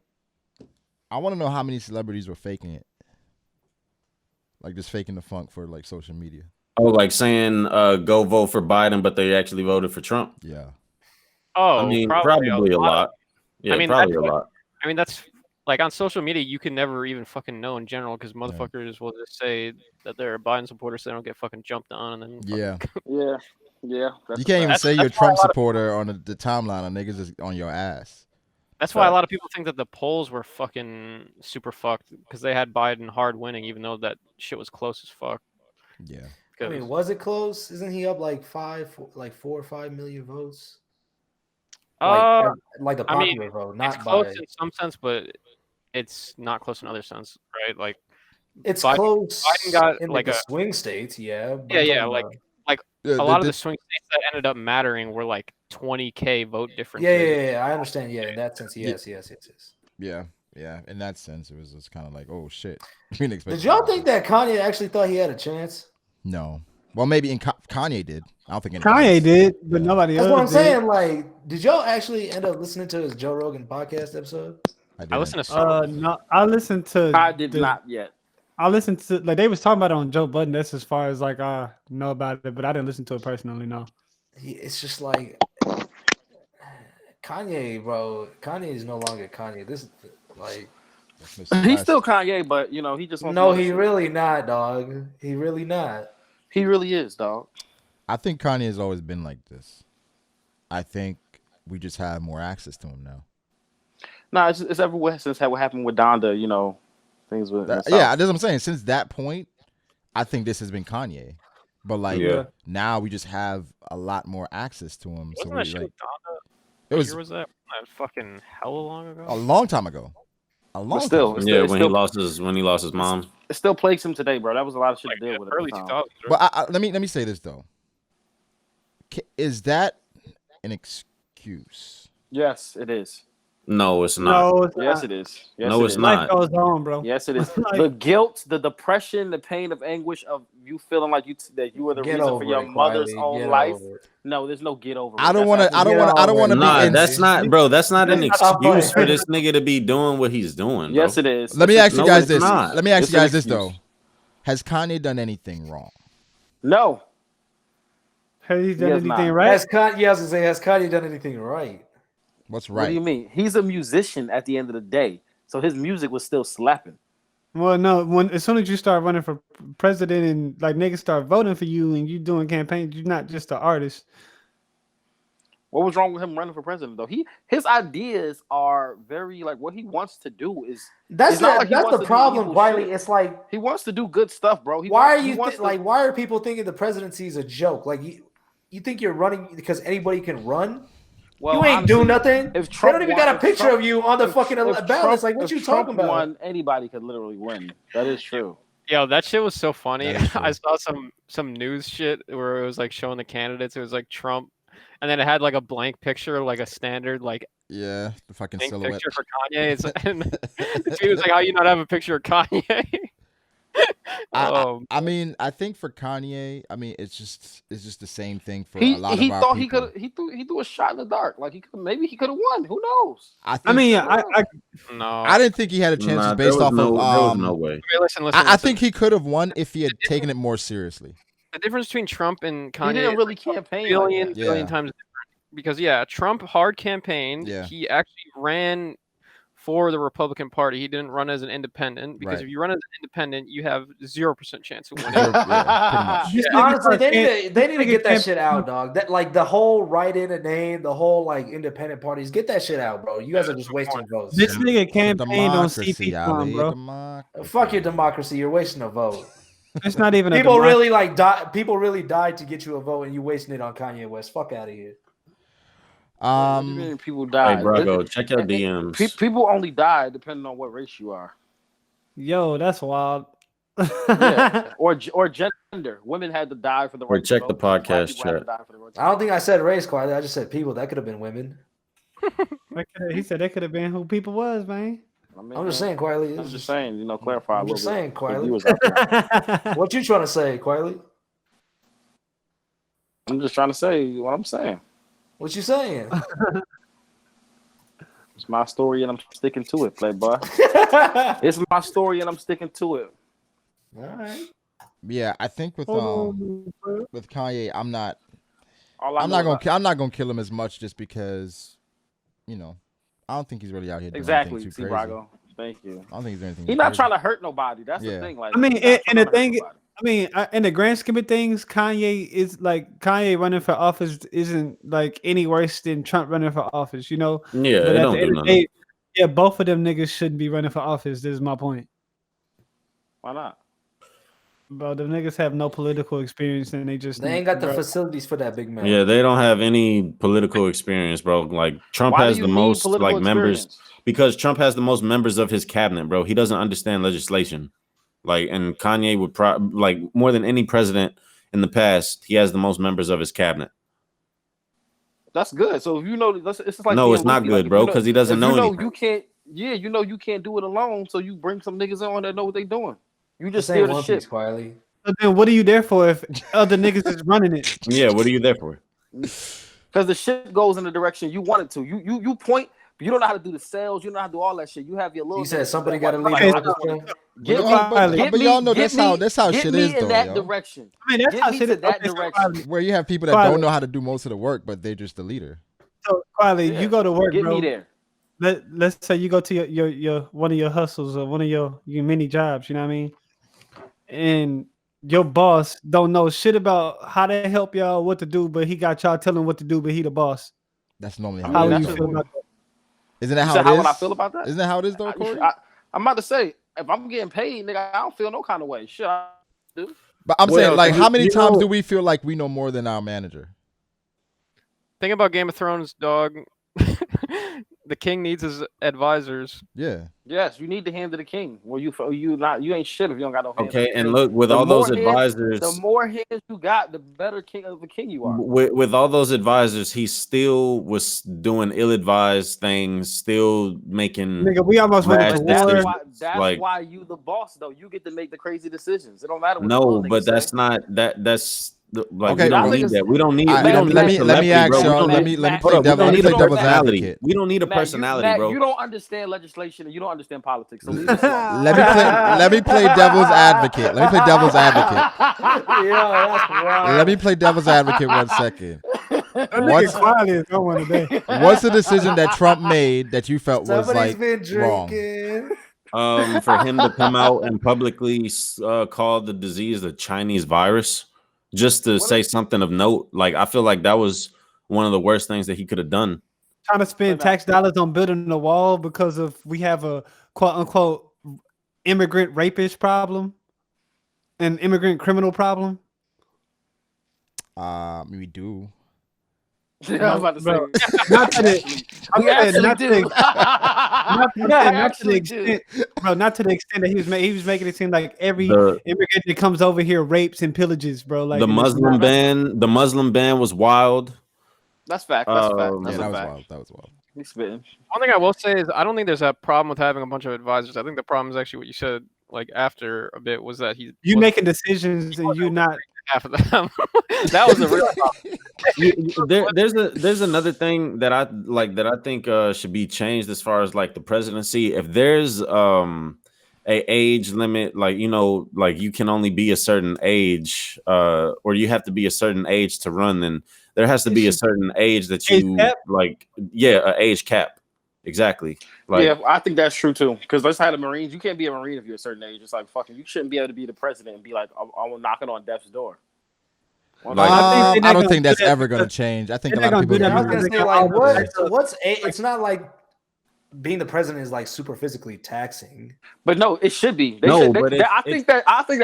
I want to know how many celebrities were faking it, like just faking the funk for like social media. Oh, like saying go vote for Biden, but they actually voted for Trump. Yeah, Oh, I mean, probably a lot. Yeah, I mean, probably a that's what- lot. I mean, that's like on social media, you can never even fucking know in general because motherfuckers will just say that they're a Biden supporter so they don't get fucking jumped on, and then yeah. Yeah. That's You can't even That's- say you're a that's why a Trump lot of- supporter on the timeline, and niggas just on your ass. That's why a lot of people think that the polls were fucking super fucked because they had Biden hard winning, even though that shit was close as fuck. Yeah, I mean, was it close? Isn't he up like 4 or 5 million votes? Like the I mean, popular vote, it's not close by. in some sense, but it's not close in other sense, right? Like, It's Biden- close Biden got, in like the a- swing states, yeah. but yeah, I'm yeah, talking like about- yeah a lot of the swing states that ended up mattering were like 20K vote differences. yeah, I understand. Yeah, in that sense, yes. yeah. In that sense, it was just kind of like, oh shit. We didn't expect Did y'all think that Kanye actually thought he had a chance? No. Well, maybe Kanye did. I don't think anybody Kanye else. did, but Yeah. nobody That's else what I'm did. saying. Like, did y'all actually end up listening to his Joe Rogan podcast episode? I listened to some. No, I listened to. I did not yet. I listened to like they was talking about it on Joe Budden. That's as far as like I know about it, but I didn't listen to it personally. No. It's just like Kanye, bro. Kanye is no longer Kanye. This is like He's still Kanye, but you know he just wants no, to- he really not, dog. He really not. He really is, dog. I think Kanye has always been like this. I think we just have more access to him now. No, it's everywhere since what happened with Donda. You know, things with Yeah, that's what I'm saying. Since that point, I think this has been Kanye. But like Yeah. now we just have a lot more access to him. So Wasn't that we, shit like, with Donda? it What was year was that? That fucking hella long ago. a long time ago. A long still, time ago. Yeah, it's when still- he lost his mom. It still plagues him today, bro. That was a lot of shit Like, to deal with. at early the time. 2000s. But let me say this though. Is that an excuse? Yes, it is. No, it's not. No, it's Yes, not. it is. Yes, No, it it's is. not. Life goes on, bro. Yes, it is. Like- The guilt, the depression, the pain of anguish of you feeling like that you were the Get reason over for your it, mother's Quietly. own Get life. over it. No, there's no get over it. I don't That's want to. not- I don't want to be. Nah, in, that's not, bro. That's not an Stop playing. excuse for this nigga to be doing what he's doing. Yes, bro. it is. Let me ask you No, guys it's this. not. Let me ask It's you an guys this excuse. though. Has Kanye done anything wrong? No. Has he done has anything not. right? Has Kanye done anything right? What's What do you right? mean? He's a musician at the end of the day, so his music was still slapping. Well, no. As soon as you start running for president and like niggas start voting for you and you doing campaigns, you're not just an artist. What was wrong with him running for president though? His ideas are very like what he wants to do is That's It's not like he that's wants the to do problem, evil Wiley. shit. It's like he wants to do good stuff, bro. why are he you wants to- like why are people thinking the presidency is a joke? Like you think you're running because anybody can run? Well, You ain't honestly, doing nothing. If They Trump don't even won- got a if picture Trump- of you on the if- fucking if ballots. Like Trump- what you if Trump talking about? won, anybody could literally win. That is true. Yo, that shit was so funny. That is true. I saw some news shit where it was like showing the candidates. It was like Trump and then it had like a blank picture, like a standard like Yeah, the fucking blank silhouette. picture for Kanye. It's, and the tweet was like, "How you not have a picture of Kanye?" I mean, I think for Kanye, I mean, it's just the same thing for a lot he of our thought people. he threw a shot in the dark. Like maybe he could have won. Who knows? I mean, I didn't think he had a chance Nah, based off there of. was no way. Okay, listen. I think he could have won if he had taken it more seriously. The difference between Trump and Kanye He didn't really campaign billion like Yeah. times different. Because Trump hard campaigned. Yeah. He actually ran for the Republican Party. He didn't run as an independent because Right. if you run as an independent, you have 0% chance of winning. Yeah, pretty much. Honestly, they need to get that shit out, dog. That like the whole write-in a name, the whole like independent parties, get that shit out, bro. You guys are just wasting votes. This nigga campaigned on Democracy, CP time, Alehh, bro. democracy. Fuck your democracy. You're wasting a vote. It's not even People a democracy. really like die. People really died to get you a vote, and you wasting it on Kanye West. Fuck out of here. people Hey, die. Brago, check your DMs. People only die depending on what race you are. Yo, that's wild. Yeah. or gender. Women had to die for the right. check to the vote. Black podcast people had to chat. die for the right to I don't think I said race quietly. I just said people. That could have been women. He said that could have been who people was, man. I mean, I'm just saying quietly. I'm just saying, clarify. I'm just saying quietly. quietly. What you trying to say, quietly? I'm just trying to say what I'm saying. What you saying? It's my story and I'm sticking to it, playboy. It's my story and I'm sticking to it. All right. Yeah, I think with Kanye, I'm not gonna kill him as much just because, I don't think he's really out here doing Exactly. anything too See, crazy. Brago. Thank you. I don't think he's doing anything. He's not trying to hurt nobody. That's the thing. Like, I mean, he's not and the trying to hurt thing, nobody. in the grand scheme of things, Kanye running for office isn't like any worse than Trump running for office, Yeah, But it at don't the do end of the nothing. day, both of them niggas shouldn't be running for office. This is my point. Why not? Bro, the niggas have no political experience and They ain't got the facilities for that, big man. Yeah, they don't have any political experience, bro. Like Trump Why has do you the need most political members experience? because Trump has the most members of his cabinet, bro. He doesn't understand legislation. Like, and Kanye would more than any president in the past, he has the most members of his cabinet. That's good. So if it's like No, being it's not Luffy. good, Like, bro, because he doesn't know anything. You can't. Yeah, you can't do it alone. So you bring some niggas on that know what they doing. You just Saying steer the One shit. Piece quietly. So then what are you there for if other niggas is running it? Yeah, what are you there for? Because the shit goes in the direction you want it to. You point, but you don't know how to do the sales. You don't know how to do all that shit. You have your little. You said niggas somebody that got to like, leave. like, But y'all know that's how shit is, in though, that yo. direction. I mean, that's Get how me shit to is. that Okay, so direction. Where you have people that don't know how to do most of the work, but they're just the leader. So quietly, you go to work, Get bro. me there. Let's say you go to your one of your hustles or one of your many jobs, you know what I mean? And your boss don't know shit about how to help y'all, what to do, but he got y'all telling what to do, but he the boss. That's normally How how do it you is. feel about that? Isn't that You how said it how is? would I feel about that? Isn't that how it is, though, Corey? I'm about to say, if I'm getting paid, nigga, I don't feel no kind of way. Shit, I do. But I'm Well, saying, like, how many you times know- do we feel like we know more than our manager? Thing about Game of Thrones, dog. The king needs his advisors. Yeah. Yes, you need the hand of the king. Well, you ain't shit if you don't got no hand. Okay, of the and king. look, with The all those more advisors, the more hands you got, the better king of the king you are. with all those advisors, he still was doing ill-advised things, still making Nigga, we almost went rash to That's war. decisions. why. Like, Why you the boss though. You get to make the crazy decisions. It don't matter. What the no, little but niggas that's say. not that's like Okay, we don't y'all need niggas- that. We don't need. All right, we don't let need me celebrity, ask bro. We y'all. don't Let need- me Matt, play Hold up, we devil. don't Let me need play a devil's personality. advocate. We don't need a Matt, personality, bro. You don't understand legislation and you don't understand politics. So leave this alone. Let me play devil's advocate. Let me play devil's advocate. Yeah, that's wild. Let me play devil's advocate 1 second. That nigga quietly is on one today. What's the decision that Trump made that you felt was Somebody's like been wrong? drinking. For him to come out and publicly call the disease the Chinese virus, just to say something of note, like I feel like that was one of the worst things that he could have done. Trying to spend tax dollars on building a wall because of we have a quote unquote immigrant rapist problem, an immigrant criminal problem. We do. I was about to say. Not to the, We actually not to do. the, not to the actually extent, bro. Not to the extent that he was making it seem like every The- immigrant that comes over here rapes and pillages, bro. Like the and it's Muslim not. ban was wild. That's fact. That's fact. Yeah, That's that a was fact. wild. That was wild. He's spitting. One thing I will say is I don't think there's a problem with having a bunch of advisors. I think the problem is actually what you said. Like after a bit was that you making decisions and you not half of them. That was a real problem. There's another thing that I like that I think should be changed as far as like the presidency. If there's a age limit, like like you can only be a certain age, or you have to be a certain age to run, then there has to be a certain age that you like. Yeah, an age cap. Exactly. Like, yeah, I think that's true too. Because let's have the Marines. You can't be a Marine if you're a certain age. It's like fucking. You shouldn't be able to be the president and be like, I'm knocking on death's door. I don't think that's ever gonna change. I think a lot of people. I was gonna say like, what's it's not like being the president is like super physically taxing. But no, it should be. I think that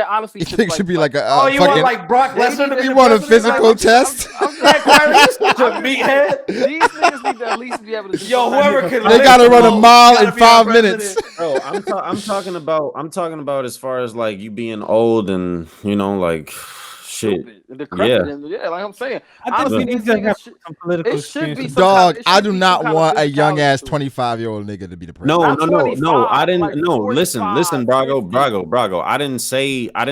honestly should be like a. You want like Brock Lesnar to be? You want a physical test? You're such a meathead. These niggas need to at least be able to. Yo, whoever can. They gotta run a mile in 5 minutes. Bro, I'm talking about as far as like you being old and like. Shit. Yeah, like I'm saying. I think we need to have some political experience. Dog, I do not want a young ass 25-year-old nigga to be the president. No. I didn't. No, listen, Brago. I didn't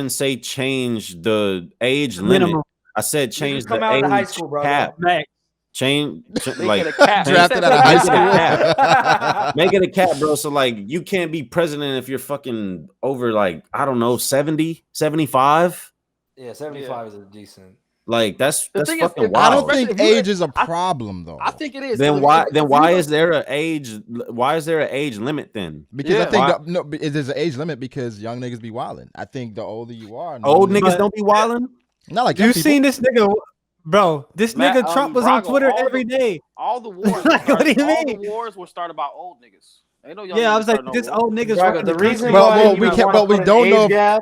say change the age limit. I said change the age high school, cap. Change like drafted out of high school. Make it a cap, bro. So like you can't be president if you're fucking over like I don't know 70, 75. Yeah, 75 is a decent. Like that's fucking wild. I don't think age is a problem though. I think it is. Then why is there an age? Why is there an age limit then? Because I think there's an age limit because young niggas be wilding. I think the older you are, old niggas don't be wilding. Not like you seen this nigga, bro. This nigga Trump was on Twitter every day. All the wars. What do you mean? All the wars were started by old niggas. Ain't no young I was like, this old niggas. The reason why we don't know.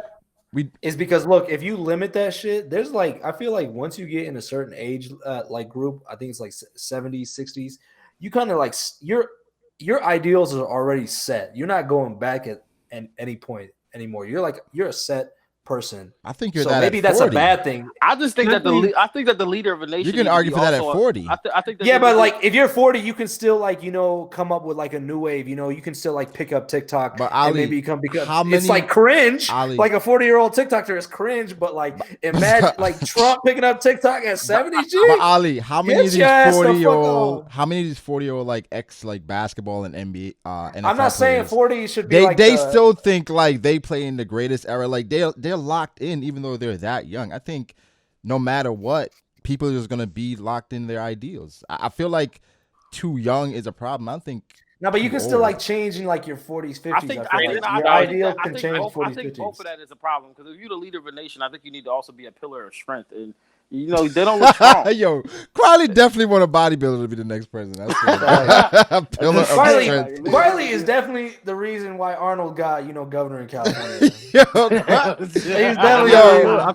Is because look, if you limit that shit, there's like I feel like once you get in a certain age like group, I think it's like 70s, 60s, you kind of like your ideals are already set. You're not going back at any point anymore. You're a set person. I think you're maybe that's a bad thing. I just think that the leader of a nation. You can argue for that at 40. I think that but like if you're 40, you can still like come up with like a new wave. You can still like pick up TikTok, but Ali, and maybe it's like cringe. Ali, like a 40-year-old TikToker is cringe, but like imagine like Trump picking up TikTok at 70. But Ali, how many of these 40-year-old like ex like basketball and NBA? NFL I'm not saying 40 should be. They still think like they play in the greatest era. Like they're locked in, even though they're that young. I think no matter what, people are just gonna be locked in their ideals. I feel like too young is a problem. I don't think. No, but you can still like change in like your 40s, 50s. I think your ideal can change 40s, 50s. I think both of that is a problem because if you're the leader of a nation, I think you need to also be a pillar of strength. And they don't look strong. Yo, Quiley definitely want a bodybuilder to be the next president. That's pillar of strength. Quiley is definitely the reason why Arnold got governor in California. I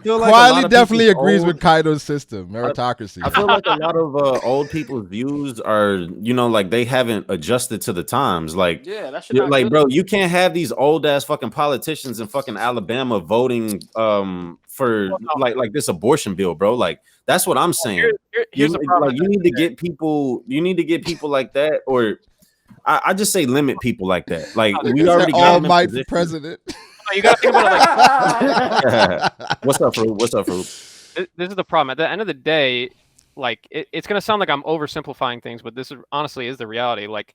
feel like Quiley definitely agrees with Kaido's system, meritocracy. I feel like a lot of old people's views are like they haven't adjusted to the times. Like that's like bro, you can't have these old ass fucking politicians in fucking Alabama voting for like this abortion bill, bro. Like that's what I'm saying. Here's the problem. Like, you need to get people. You need to get people like that, or I just say limit people like that. Like we already got all might president. You got to think about it. Like, what's up, Froob? This is the problem. At the end of the day, like it's gonna sound like I'm oversimplifying things, but this honestly is the reality. Like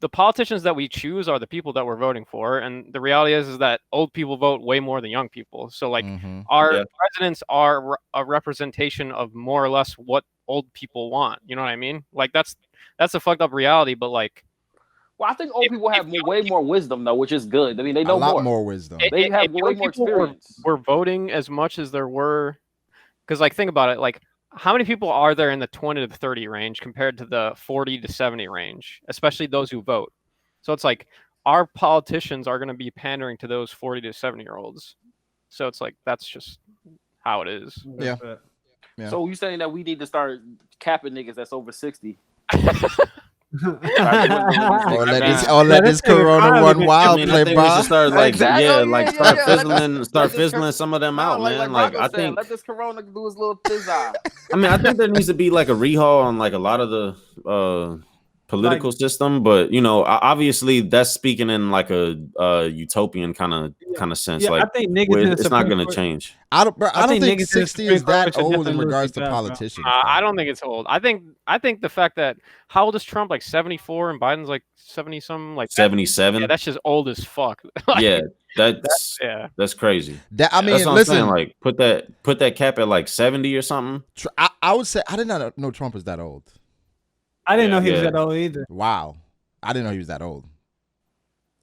the politicians that we choose are the people that we're voting for, and the reality is that old people vote way more than young people. So like our presidents are a representation of more or less what old people want. You know what I mean? Like that's a fucked up reality. But like, well, I think old people have way more wisdom though, which is good. I mean, they know a lot more wisdom. They have way more experience. We're voting as much as there were, because like think about it, like. How many people are there in the 20 to 30 range compared to the 40 to 70 range, especially those who vote? So it's like our politicians are going to be pandering to those 40 to 70-year-olds. So it's like that's just how it is. Yeah. So you saying that we need to start capping niggas that's over 60? Let this Corona run wild, I play, think we bro. should start like Exactly. yeah, Oh, like yeah, start yeah. fizzling, start Let this fizzling some of them No, out, man. Like Brago I said, think, let this Corona do his little fizz eye. I mean, I think there needs to be like a rehaul on like a lot of the political Like- system, but you know, obviously that's speaking in like a utopian kind of sense. Yeah, like I think niggas where in the it's not Supreme going to Court- change. I don't think think niggas in the 60 Supreme is Court that should old in definitely lose regards to their job, bro. politicians. I don't think it's old. I think the fact that how old is Trump? Like 74, and Biden's like 70 something. Like 77. Yeah, that's just old as fuck. Like, Yeah, that's crazy. That I mean, That's what I'm listen, saying. Like put that cap at like 70 or something. I would say I did not know Trump was that old. I didn't know he was Yeah. that old either. Wow, I didn't know he was that old.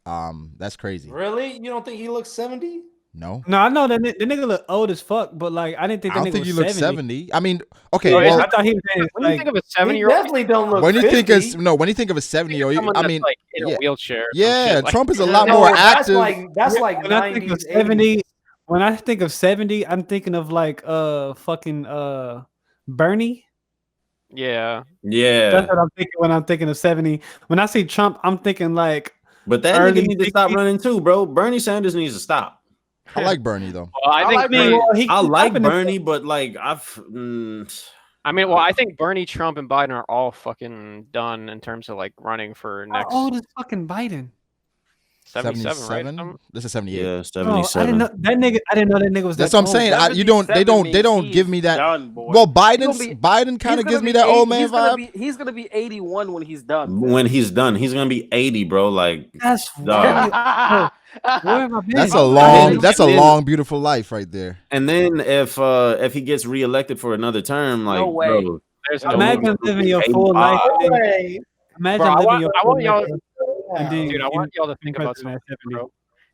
That's crazy. Really? You don't think he looks 70? No, No, I know that the nigga look old as fuck, but like I didn't think I that don't nigga think was you look 70. 70. I mean, okay, Oh, yeah, well, I thought he was in his, when you like, think of a He 7-year-old, definitely don't look when you 50. think of when you think of a 70-year-old, someone I that's, mean, like in yeah. a wheelchair. or some Yeah, shit, like- Trump is a lot No, more that's active. like when I think 90s, of 70, 80s. when I think of 70, I'm thinking of like fucking Bernie. Yeah, That's what I'm thinking when I'm thinking of 70. When I see Trump, I'm thinking like but that early nigga needs to stop 60s. running too, bro. Bernie Sanders needs to stop. I like Bernie though. Well, I think I like Bernie, but like well, I think Bernie, Trump, and Biden are all fucking done in terms of like running for How next old is fucking Biden? 77, right? Something? This is 78. yeah, Oh, I 77. didn't know that nigga. I didn't know that nigga was. That's that what I'm saying. old. They don't give me that. Done, boy. Well, Biden kind of gives me that old man vibe. He's gonna be 81 when he's done. When he's done, he's gonna be 80, bro. Like That's dog. where have I been? That's a long, beautiful life right there. And then if he gets reelected for another term, like No way. bro, There's no Imagine way. living your full 85. life. No way. Imagine Bro, I living want- your I full want y'all- life. And then Dude, I want y'all to think about president something, at 70. bro.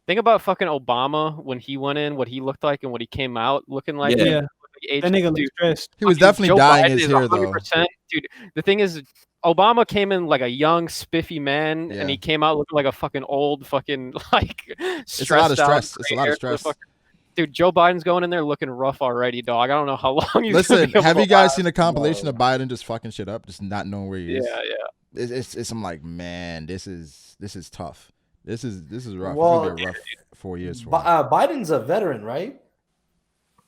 Think about fucking Obama when he went in, what he looked like, and what he came out looking like. Yeah. Yeah, Age, that nigga dude, looks stressed. He was fucking definitely Joe dyeing Biden his is hair though. 100%. Dude, the thing is, Obama came in like a young, spiffy man, Yeah. and he came out looking like a fucking old, fucking like It's a lot of stressed out, stress. It's a lot gray of hair, stress. Dude, Joe Biden's going in there looking rough already, dog. I don't know how long he's Listen, gonna be able have to you guys last. seen a compilation of Biden just fucking shit up, just not knowing where he is? Yeah. It's I'm like, man, this is tough. This is rough. Well, It's gonna be a rough 4 years for him. Biden's a veteran, right?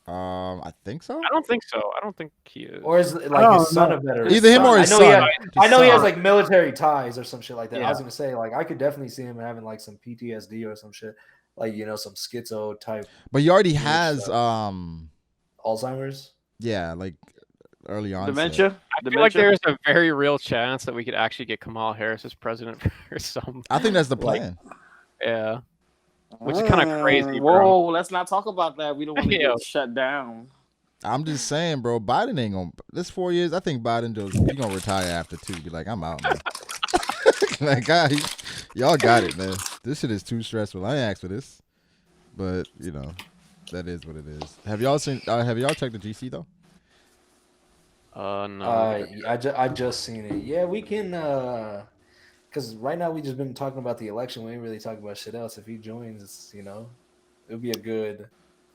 I think so. I don't think so. I don't think he is. Or is it I like don't his son know. a veteran? Either him or his I know he son. has- I know he has son. like military ties or some shit like that. I was Yeah. gonna say like I could definitely see him having like some PTSD or some shit, like some schizo type But he already Weird has stuff. Alzheimer's. yeah, like early on. Dementia. I feel like there's a very real chance that we could actually get Kamala Harris as president or something. I think that's the Like, plan. Yeah. Which is kind of crazy, Whoa, bro. let's not talk about that. We don't want to Yeah. get shut down. I'm just saying, bro. Biden ain't gonna. This 4 years, I think Biden he gonna retire after 2. Be like, I'm out, man. Like, God, y'all got it, man. This shit is too stressful. I ain't asked for this, but that is what it is. Have y'all seen? Have y'all checked the GC though? No. I just seen it. Yeah, we can. Because right now we just been talking about the election. We ain't really talking about shit else. If he joins, it's it'll be a good.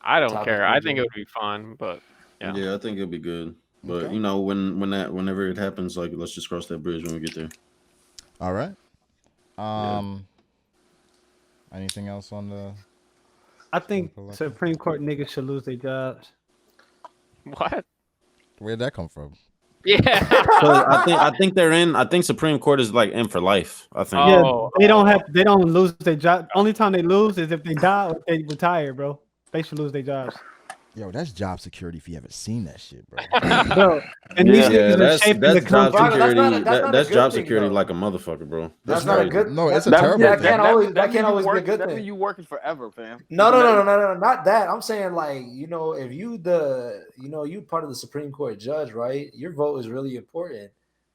I don't topic care. to I do. think it would be fun, but yeah. Yeah, I think it'll be good. But Okay. whenever it happens, like let's just cross that bridge when we get there. All right. Anything else on the? I think Supreme Court niggas should lose their jobs. What? Where'd that come from? Yeah. So I think they're in. I think Supreme Court is like in for life. I think. Oh. Yeah, they don't lose their job. Only time they lose is if they die or if they retire, bro. They should lose their jobs. Yo, that's job security if you haven't seen that shit, bro. Bro, and these Yeah, niggas are that's shaping the job country. Brago, that's security. not a That's good job thing, security though. like a motherfucker, bro. That's not a crazy. good. No, it's a that- terrible That thing. can't always. That mean can't you always be a work- good that mean thing. you working forever, fam. No, not that. I'm saying like if you part of the Supreme Court judge, right? Your vote is really important.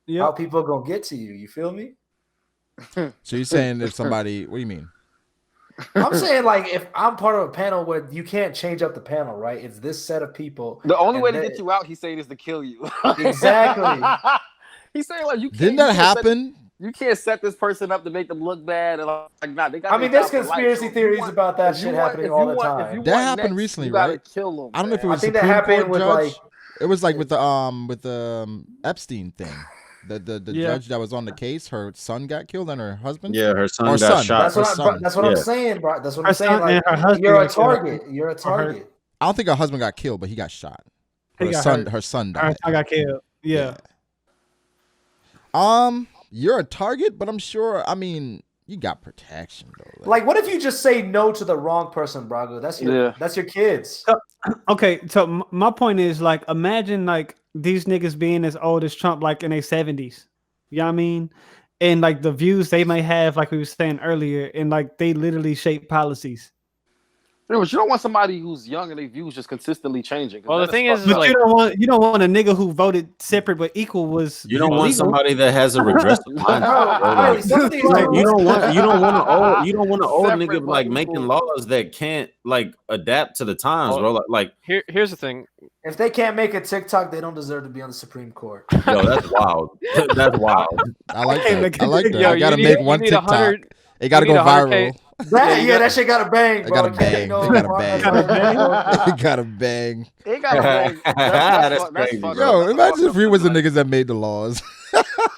Yep. How people gonna get to you? You feel me? So you're saying if somebody? What do you mean? I'm saying like if I'm part of a panel where you can't change up the panel, right? It's this set of people. The only and way to then- get you out, he's saying, is to kill you. Exactly. He's saying like you can't. Didn't you that can't set- happen? You can't set this person up to make them look bad and like nah, they got. I mean, their there's job for life. conspiracy So if you theories want- about that if you shit want- happening if all you the want- if time. you That want happened next, recently, you gotta right? kill them. I don't know if it I was think that Supreme happened Court with judge. like It was like with the Epstein thing. The Yeah. judge that was on the case, her son got killed and her husband. Yeah, her son Or got son. shot. That's what I'm Yeah. saying, bro. That's what Her I'm saying. son Like, and her husband you're a got killed. target. You're a target. I don't think her husband got killed, but he got shot. He Her got son, hurt. her son Her died. son got killed. Yeah. You're a target, but I'm sure. I mean, you got protection though. Like, what if you just say no to the wrong person, Brago? That's your kids. Okay, so my point is, like, imagine like these niggas being as old as Trump, like in their 70s. You know what I mean? And like the views they may have, like we were saying earlier, and like they literally shape policies. Yeah, but you don't want somebody who's young and their views just consistently changing. Well, the thing is, But like, you don't want a nigga who voted separate but equal was You don't want legal. somebody that has a regressive mindset. Bro. Alright, Like, some of these you don't dudes- want an old Separate nigga but like equal. making laws that can't like adapt to the times, bro. Like here's the thing. If they can't make a TikTok, they don't deserve to be on the Supreme Court. yo, that's wild. That's wild. I like can't that. make I it like big. that. Yo, I gotta make one you need TikTok. 100 It gotta you go need 100K. viral. That shit gotta bang, It bro. gotta bang. No, It gotta bang. Gotta It gotta bang. It got bang. That's That's crazy, fucked bro. up. Yo, imagine if we was the niggas that made the laws.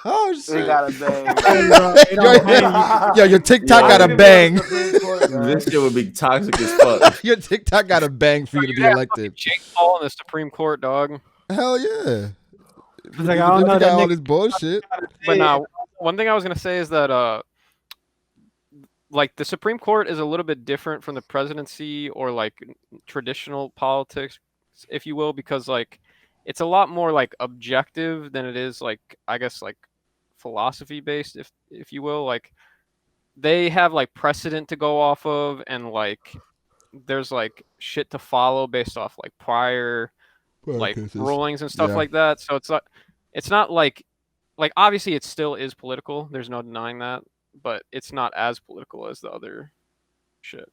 Oh It shit. got bang. Hey, bro, it don't hang. Yo, your TikTok Yo, gotta bang. This shit would be toxic as fuck. Your TikTok gotta bang for you to be Yeah, elected. Jake Paul in the Supreme Court, dog. Hell yeah. It's like, I don't know If you got that all nigga. this bullshit. But now, one thing I was gonna say is that like the Supreme Court is a little bit different from the presidency or like traditional politics, if you will, because like it's a lot more like objective than it is like, I guess, like philosophy based, if you will. Like they have like precedent to go off of, and like there's like shit to follow based off like prior like rulings and stuff Yeah. like that. So it's not like obviously it still is political. There's no denying that, but it's not as political as the other shit.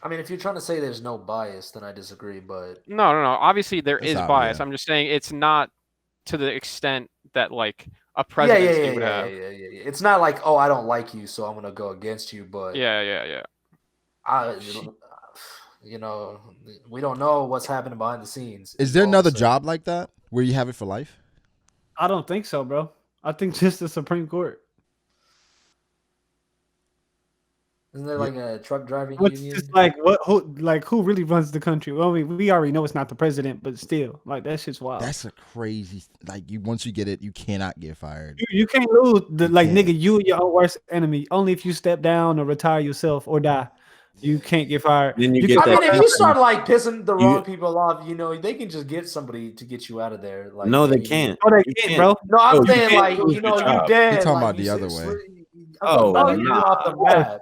I mean, if you're trying to say there's no bias, then I disagree. But No. Obviously there It's is out, bias. yeah. I'm just saying it's not to the extent that like a yeah. presidency would have. It's not like, oh, I don't like you, so I'm gonna go against you. But Yeah. you know, we don't know what's happening behind the scenes. Is there all I'm another saying. job like that where you have it for life? I don't think so, bro. I think just the Supreme Court. Isn't there like a truck driving Which union? is like who really runs the country? Well, I mean, we already know it's not the president, but still, like that shit's wild. That's a crazy. Like once you get it, you cannot get fired. You can't lose the like can't. nigga. You your own worst enemy. Only if you step down or retire yourself or die, you can't get fired. Then you You get can- I that mean, if you start like pissing the You- wrong people off, you know, they can just get somebody to get you out of there. Like, No, they you- can't. Oh, they You can't, can't. bro. No, I'm Oh, you saying can't like, lose you know, your you job. dead. You're talking like, about you the other sit- way. Oh, I'm nah. off the map.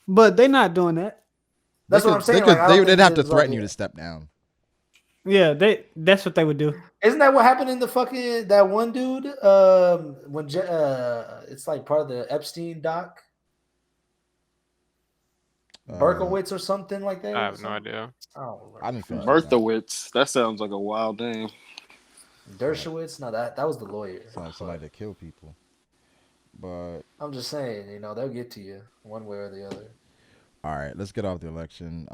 But they're not doing that. That's They what I'm could- saying. They like, could, I don't they'd think have to there's, threaten like, you to step down. Yeah, that's what they would do. Isn't that what happened in the fucking that one dude? When it's like part of the Epstein doc, Berkowitz or something like that. I have no idea. Oh, I didn't finish that. Berthowitz. That sounds like a wild name. Dershowitz. No, that was the lawyer. Sounds like somebody that kill people. But I'm just saying, you know, they'll get to you one way or the other. all right, let's get off the election.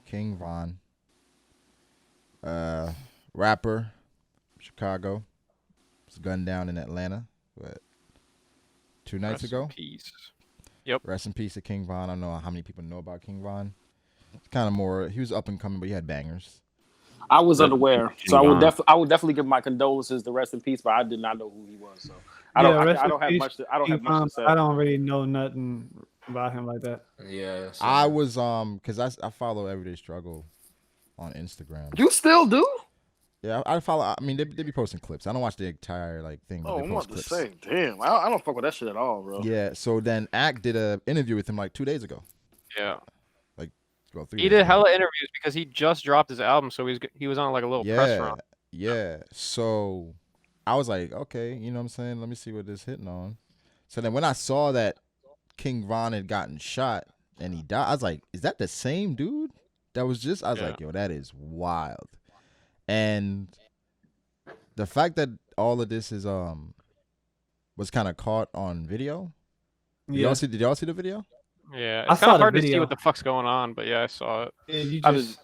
King Von, rapper, Chicago, was gunned down in Atlanta. What? 2 nights Rest in ago. peace. Rest in peace to King Von. I don't know how many people know about King Von. It's kind of more. He was up and coming, but he had bangers. I was unaware, so I King would definitely give my condolences to rest in peace, but I did not know who he was. So I don't have much to say. I don't really know nothing about him like that. Yeah, so- I was because I follow Everyday Struggle on Instagram. You still do? Yeah, I follow. I mean, they be posting clips. I don't watch the entire like thing. But Oh, they I'm post about to clips. say, damn, I don't fuck with that shit at all, bro. Yeah. So then Act did a interview with him like 2 days ago. Yeah. Well, 3 He days did ago. hella interviews because he just dropped his album, so he was on like a little press run. Yeah. So I was like, okay, you know what I'm saying? Let me see what this hitting on. So then when I saw that King Von had gotten shot and he died, I was like, is that the same dude that was just? I was like, yo, that is wild. And the fact that all of this is was kind of caught on video. Did y'all see the video? Yeah, I it's saw kind of the hard to see video. what the fuck's going on, but yeah, I saw it. Yeah, you I just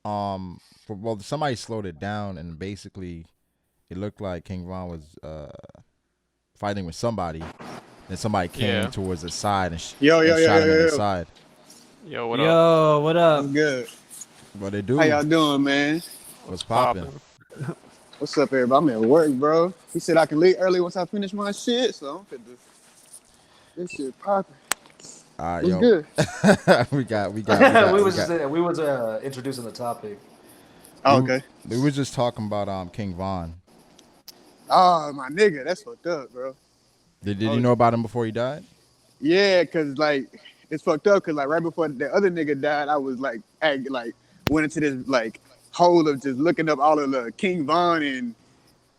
was- Well, somebody slowed it down and basically it looked like King Von was fighting with somebody, and somebody came towards the side and, Yo, and shot him in the side. Yo, what up? Yo, what up? What's good? What they do? How y'all doing, man? What's popping? What's up, everybody? I'm at work, bro. He said I can leave early once I finish my shit, so I'm fit to this shit popping. What's yo. Good? we was introducing the topic. Oh, okay. We was just talking about King Von. Oh, my nigga, that's fucked up, bro. Did you know about him before he died? Yeah, cause like it's fucked up. Cause like right before the other nigga died, I was like went into this like hole of just looking up all of the King Von and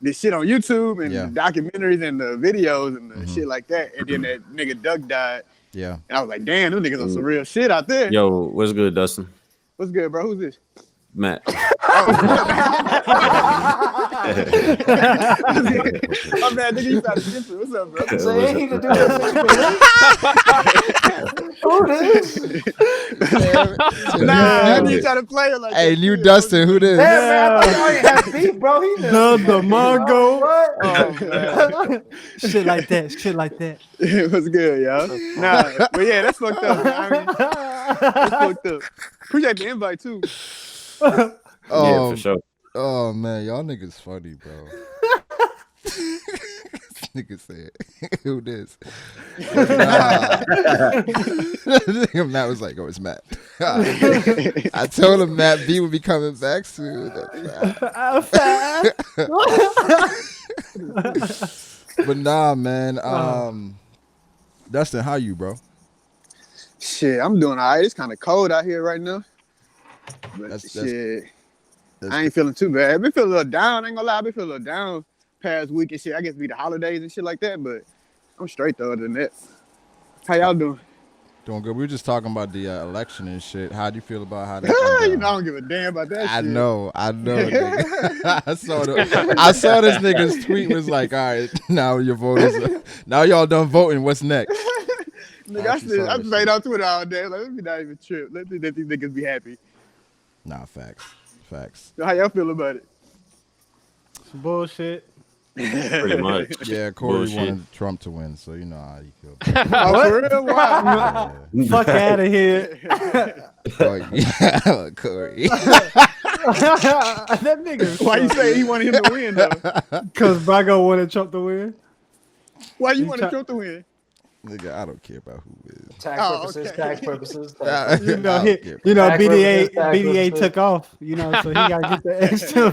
this shit on YouTube and the documentaries and the videos and the shit like that. And then that nigga Duck died. Yeah. And I was like, damn, them niggas on some real shit out there. Yo, what's good, Dustin? What's good, bro? Who's this? Matt. I'm mad, nigga. You started different. What's up, bro? So ain't he to do that? Who this? Nah, you trying to play it like hey, that. New Dustin, who this? Damn, man, I thought you ain't had beef, bro. He The Mongo. What? Oh, man. Shit like that. Shit like that. What's good, y'all? Nah, but yeah, that's fucked up. Man. I mean, that's fucked up. Appreciate the invite too. Yeah, for sure. Oh man, y'all niggas funny, bro. This nigga said, "Who this?" Matt was like, "Oh, it's Matt." I told him MattB would be coming back soon. But nah, man. Dustin, how you, bro? Shit, I'm doing all right. It's kind of cold out here right now. But shit, I ain't feeling too bad. I've been feeling a little down. I ain't gonna lie. I've been feeling a little down past week and shit. I guess be the holidays and shit like that. But I'm straight though other than that. How y'all doing? Doing good. We were just talking about the election and shit. How do you feel about how that you know, I don't give a damn about that shit. I know. Nigga. I saw this nigga's tweet was like, all right, now your vote is now y'all done voting. What's next? Nigga, I stayed on Twitter all day. Like, let me not even trip. Let these niggas be happy. Nah, facts. So how y'all feel about it? Bullshit. Pretty much. Yeah, Corey Bullshit. wanted Trump to win, so you know how he feels. Oh, for real? Wow. Fuck out of here. Oh, yeah, Corey. That nigga. Why you say he wanted him to win though? Because Brago wanted Trump to win. Why you wanted Trump to win? Nigga, I don't care about who is. Tax purposes. You know, Tax BDA purposes. took off. You know, so he got to get the extra.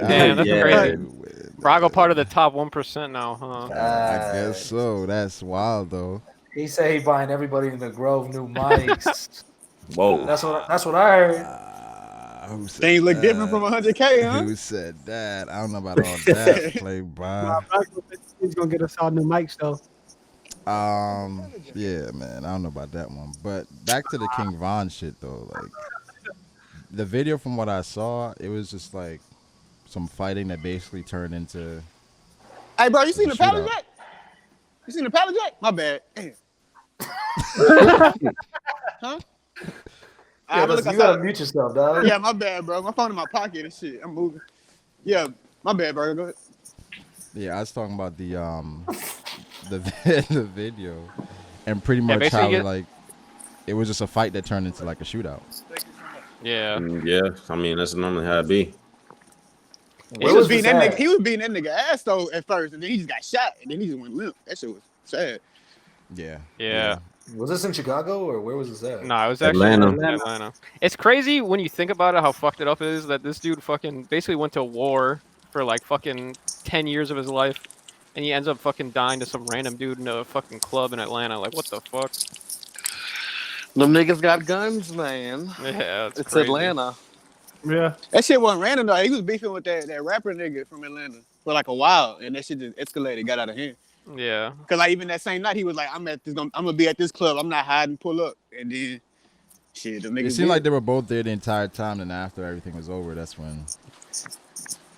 Damn, that's crazy. Win. Brago part of the top 1% now, huh? I guess so. That's wild though. He said he buying everybody in the Grove new mics. Whoa. That's what I heard. Who said Things look that? different from 100K, huh? Who said that? I don't know about all that. Play by. He's gonna get us all new mics though. Yeah, man. I don't know about that one. But back to the King Von shit though. Like the video from what I saw, it was just like some fighting that basically turned into. Hey, bro, you seen the pallet jack? You seen the pallet jack? My bad. Damn. Huh? Yeah, you gotta mute yourself, dog. Yeah, my bad, bro. My phone in my pocket and shit. I'm moving. Yeah, my bad, bro. Go ahead. Yeah, I was talking about the video, and pretty much how like it was just a fight that turned into like a shootout. Yeah. Yeah, I mean that's normally how it be. He was beating that nigga ass though at first, and then he just got shot, and then he just went limp. That shit was sad. Yeah. Was this in Chicago or where was this at? No, it was actually Atlanta. in Atlanta. It's crazy when you think about it, how fucked it up is that this dude fucking basically went to war for like fucking 10 years of his life, and he ends up fucking dying to some random dude in a fucking club in Atlanta. Like, what the fuck? Them niggas got guns, man. Yeah, It's crazy. Atlanta. Yeah. That shit wasn't random though. He was beefing with that rapper nigga from Atlanta for like a while, and that shit just escalated, got out of hand. Yeah. Cause like even that same night, he was like, I'm gonna be at this club. I'm not hiding. Pull up, and then shit, the niggas. It seemed like they were both there the entire time, and after everything was over, that's when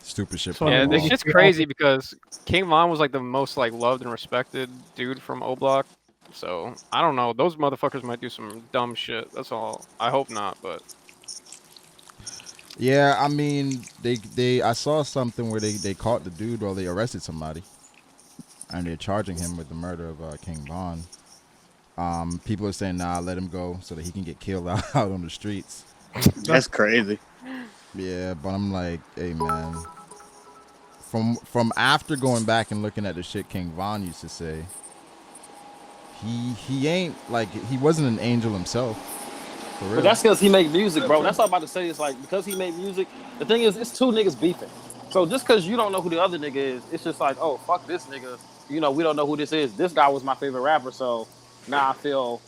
stupid shit. Yeah, popped this off. shit's crazy because King Von was like the most like loved and respected dude from O Block. So I don't know. Those motherfuckers might do some dumb shit. That's all. I hope not, but Yeah, I mean, I saw something where they caught the dude or they arrested somebody, and they're charging him with the murder of King Von. People are saying, nah, let him go so that he can get killed out on the streets. That's crazy. Yeah, but I'm like, hey man, from after going back and looking at the shit King Von used to say, he ain't like he wasn't an angel himself. For real. But that's because he make music, bro. That's all I'm about to say. It's like because he made music. The thing is, it's two niggas beefing. So just because you don't know who the other nigga is, it's just like, oh fuck this nigga. You know, we don't know who this is. This guy was my favorite rapper, so now I feel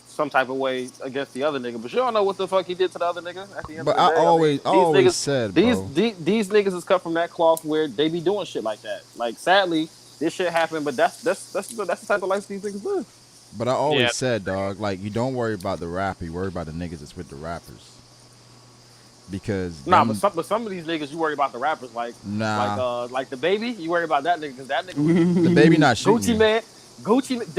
some type of way against the other nigga. But you don't know what the fuck he did to the other nigga at the end But of the day. I always said, these bro. these niggas is cut from that cloth where they be doing shit like that. Like sadly, this shit happened, but that's the type of life these niggas live. But I always said, dog, like you don't worry about the rapper, you worry about the niggas that's with the rappers. Because but some of these niggas you worry about the rappers like the baby, you worry about that nigga because that nigga the baby not shooting. Gucci you. man,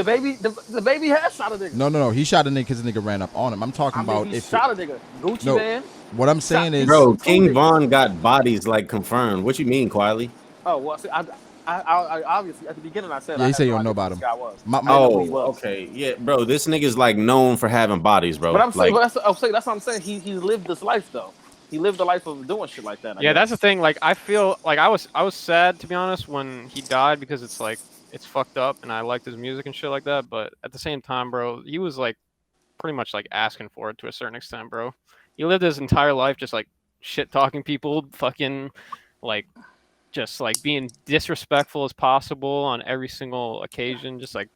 the baby has shot a nigga. No, he shot a nigga because the nigga ran up on him. I'm talking about he if shot a nigga. Gucci man. What I'm saying is, bro, King Von got bodies like confirmed. What you mean, Quiley? Oh well, see, I obviously at the beginning I said yeah, I he said you no don't know idea about who him. this guy was. Okay, yeah, bro, this nigga's like known for having bodies, bro. But I'm saying, like, that's what I'm saying. He lived this life though. He lived the life of doing shit like that. I guess. That's the thing. Like, I feel like I was sad, to be honest, when he died because it's like it's fucked up, and I liked his music and shit like that. But at the same time, bro, he was like pretty much like asking for it to a certain extent, bro. He lived his entire life just like shit talking people, fucking like just like being disrespectful as possible on every single occasion, just like.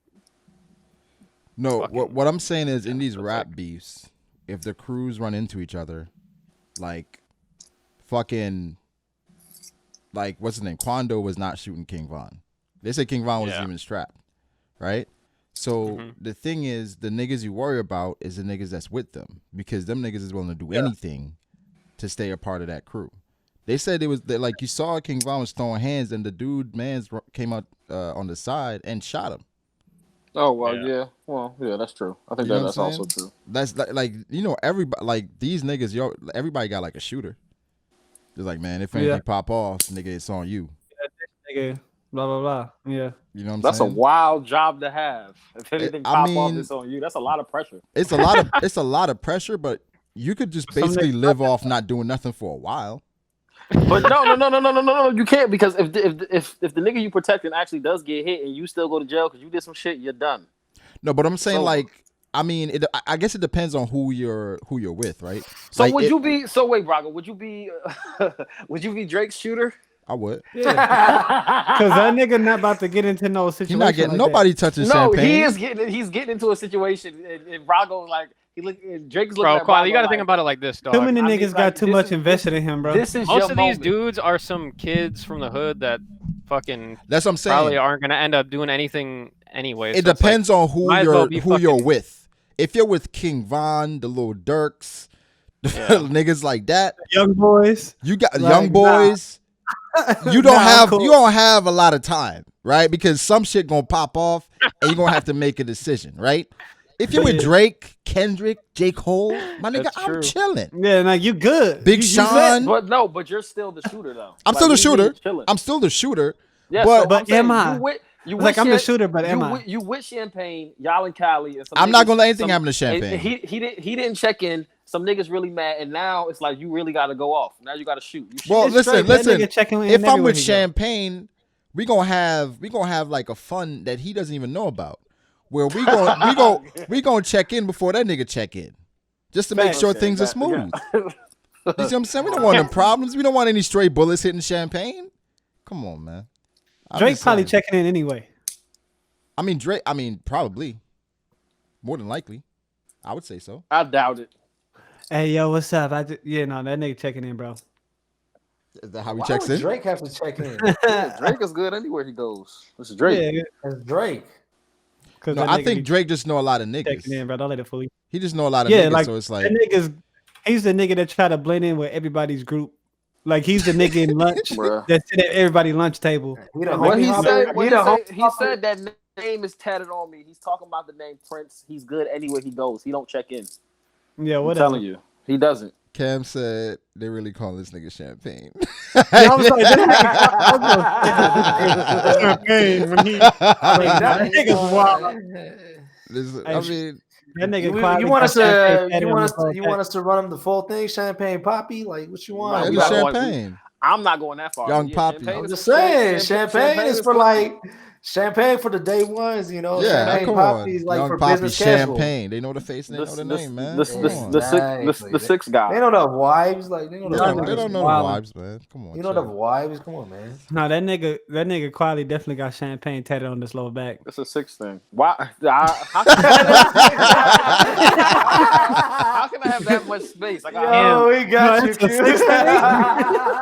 No, what I'm saying is in these rap beefs, if the crews run into each other, like fucking like what's his name? Quando was not shooting King Von. They said King Von was even strapped, right? So the thing is, the niggas you worry about is the niggas that's with them because them niggas is willing to do anything to stay a part of that crew. They said it was like you saw King Von was throwing hands and the dude mans came out on the side and shot him. Oh well, yeah. Well, yeah, that's true. I think that's also true. That's like you know everybody like these niggas. Everybody got like a shooter. It's like man, if anything pop off, nigga, it's on you. Nigga, blah blah blah. Yeah, you know what I'm that's saying? A wild job to have. If anything pop off, it's on you. That's a lot of pressure. It's a lot of pressure, but you could just basically live off not doing nothing for a while. But no, you can't because if the nigga you protecting actually does get hit and you still go to jail because you did some shit, you're done. No, but I'm saying I mean, I guess it depends on who you're with, right? So like wait, Brago, would you be Drake's shooter? I would. Yeah. Because that nigga not about to get into no situation. He's not getting nobody touching champagne. He's getting into a situation and Brago like Drake's looking at Quiley, you got to think about it like this, dog. Too many niggas got too much invested in him, bro. This is most of these dudes are some kids from the hood that fucking. That's what I'm saying. Probably aren't gonna end up doing anything anyway. It depends on who you're with. If you're with King Von, the little Dirks, niggas like that, young boys, you got young boys. You don't have a lot of time, right? Because some shit gonna pop off, and you're gonna have to make a decision, right? If you're with Drake, Kendrick, J. Cole, my nigga, I'm chilling. Yeah, like you good. Big Sean. But you're still the shooter though. I'm still the shooter. I'm still the shooter. Yeah, but am I? I'm the shooter, but am I? You with Champagne, y'all in Cali. And I'm not gonna let anything happen to Champagne. He didn't check in. Some niggas really mad, and now it's like you really got to go off. Now you got to shoot. Well, listen. If I'm with Champagne, we gonna have like a fun that he doesn't even know about. Where we gonna check in before that nigga check in, just to make sure things are smooth. You see what I'm saying? We don't want them problems. We don't want any stray bullets hitting Champagne. Come on, man. Drake probably checking in anyway. I mean, Drake. I mean, probably. More than likely, I would say so. I doubt it. Hey, yo, what's up? That nigga checking in, bro. Is that how he checks in? Drake have to check in. Drake is good anywhere he goes. This is Drake. Yeah, it's Drake. No, I think Drake just know a lot of niggas. In, bro. Don't let it fool you. He just know a lot of niggas, so it's like he's the nigga that try to blend in with everybody's group. Like he's the nigga in lunch that sit at everybody's lunch table. He said that name is tatted on me. He's talking about the name Prince. He's good anywhere he goes. He don't check in. Yeah, whatever. I'm telling you, he doesn't. Cam said they really call this nigga champagne. I was like, that champagne when he. That nigga's wild. I mean, That nigga. You want us to? You want us to run him the full thing? Champagne Poppy? Like what you want? it's champagne. I'm not going that far. Young Poppy. I'm just saying, champagne is for like champagne for the day ones, you know. Yeah, champagne come Poppy is on. like Young for Poppy business casual. champagne. They know the face and they know the name, man. The six guy. They know the wives, like they know They the don't know the vibes, man. Come on. You know the wives. Come on, man. No, that nigga quietly definitely got champagne tatted on his lower back. It's a six thing. Why? How can I have that much space? Like, we got you.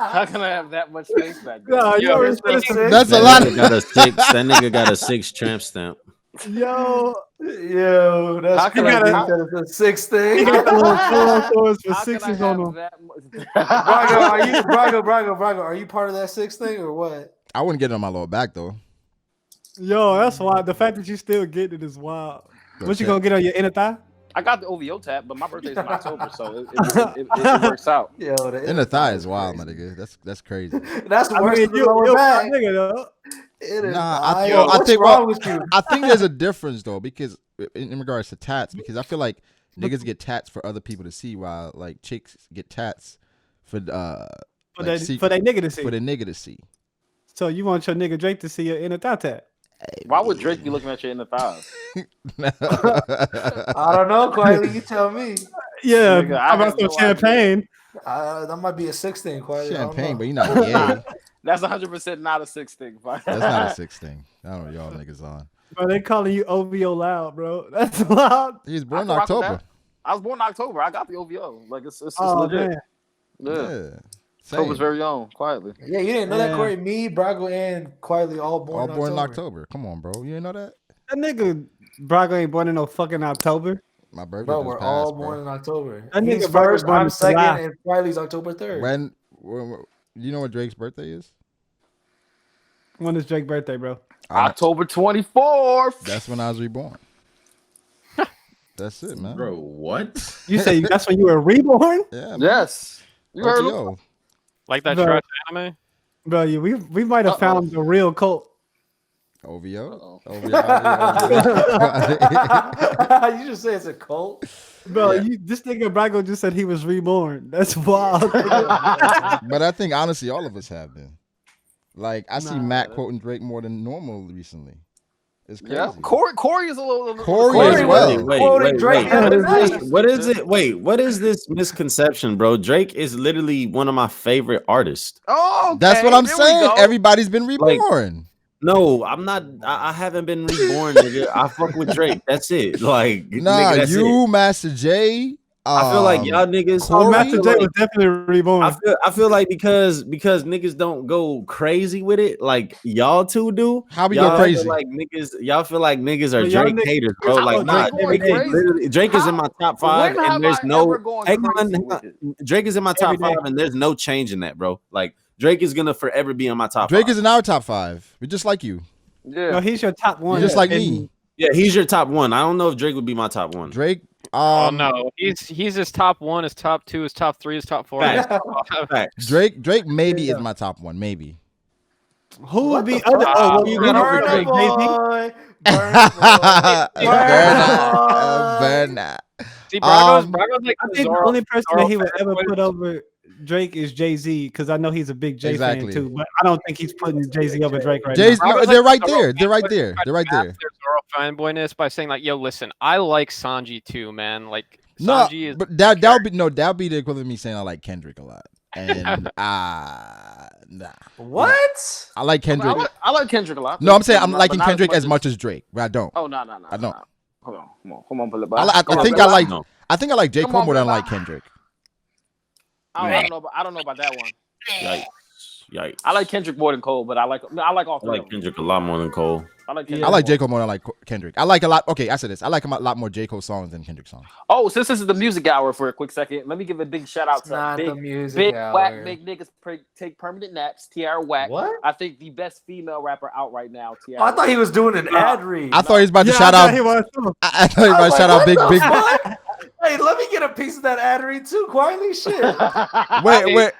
How can I have that much space back there? That's a lot. That nigga got a 6 tramp stamp. Yo, that's a six thing. He got the little stores for How can I sixes on have them. that much? Brago, are you part of that six thing or what? I wouldn't get it on my lower back though. Yo, that's wild. The fact that you still get it is wild. What you gonna get on your inner thigh? I got the OVO tap, but my birthday's in October, so it works out. Yo, In the thigh is wild, my nigga. That's crazy. That's worse than the lower back. Nigga, though. I think there's a difference though, because in regards to tats, because I feel like niggas get tats for other people to see, while like chicks get tats for that nigga to see. For the nigga to see. So you want your nigga Drake to see your inner thigh tat? Why would Drake be looking at your inner thighs? I don't know, Quietly. You tell me. Yeah, Nigga, how about some champagne? That might be a six thing, Quietly. Champagne, but you're not gay. That's 100% not a six thing. That's not a six thing. I don't know what y'all niggas on. Bro, they calling you OVO loud, bro. That's loud. He was born in October. I was born in October. I got the OVO. Like it's legit. Man. Yeah. Same. October's very own, Quietly. Yeah, you didn't know that, Corey. Me, Brago, and Quietly all born in October. Come on, bro. You didn't know that? That nigga Brago ain't born in no fucking October. My birthday. Bro, we're all born in October. That He's nigga first, born I'm in second, July. and Quietly's October 3rd. When you know what Drake's birthday is? When is Drake's birthday, bro? October 24th. That's when I was reborn. That's it, man. Bro, what? You say that's when you were reborn? Yeah. Man. Yes. You heard him. Like that Bro. trash anime? Bro, we might have found the real cult. OVO? You just say it's a cult? Bro, this nigga Brago just said he was reborn. That's wild. But I think honestly all of us have been. Like I see Matt quoting Drake more than normal recently. It's crazy. Yeah. Corey is a little. Corey as well. Wait. What is it? Wait, what is this misconception, bro? Drake is literally one of my favorite artists. Oh, okay. That's what I'm saying. Everybody's been reborn. No, I'm not. I haven't been reborn, nigga. I fuck with Drake. That's it. Like, nah, nigga, you, it. Master J. I feel like y'all niggas. Master J was definitely reborn. I feel like because niggas don't go crazy with it, like y'all two do. How we y'all go crazy? Y'all feel like niggas are Drake haters, bro. Like, nah, Drake is in my top 5, and there's no. Drake is in my top 5, and there's no change in that, bro. Like, Drake is gonna forever be in my top 5. Drake is in our top 5. We're just like you. Yeah, no, he's your top 1. You're just like me. Yeah, he's your top 1. I don't know if Drake would be my top 1. Drake. Oh no, he's his top 1, his top 2, his top 3, his top 4. Facts. Drake maybe is my top 1, maybe. Who would be other? Oh, well, you Burn Drake, boy. Burn. See, Brago's like I think the only person that he would ever put over Drake is Jay-Z, because I know he's a big Jay fan too, but I don't think he's putting Jay-Z over Drake right now. No, they're right there. They're right there. They're right there. Their Zoro fanboyness by saying like, "Yo, listen, I like Sanji too, man. Like No, Sanji is." but that'll be the equivalent of me saying I like Kendrick a lot, and nah. What? I like Kendrick. I like Kendrick a lot. No, I'm saying I'm liking Kendrick as much as Drake, but I don't. Oh no. I don't. Hold on, pull it I think I like J. Cole more than I like Kendrick. I don't know about that one. Yikes. I like Kendrick more than Cole, but I like all three. I like Kendrick a lot more than Cole. I like Kendrick. I like J. Cole more than I like Kendrick. I like a lot. Okay, I said this. I like a lot more J. Cole songs than Kendrick songs. Oh, since this is the music hour for a quick second, let me give a big shout out to big whack big niggas take permanent naps. Tiara Whack. What? I think the best female rapper out right now. Tiara. I thought he was doing an ad read. I thought he was about to shout out. I thought he was about to shout out big. Hey, let me get a piece of that ad read too, quietly. Shit. Wait,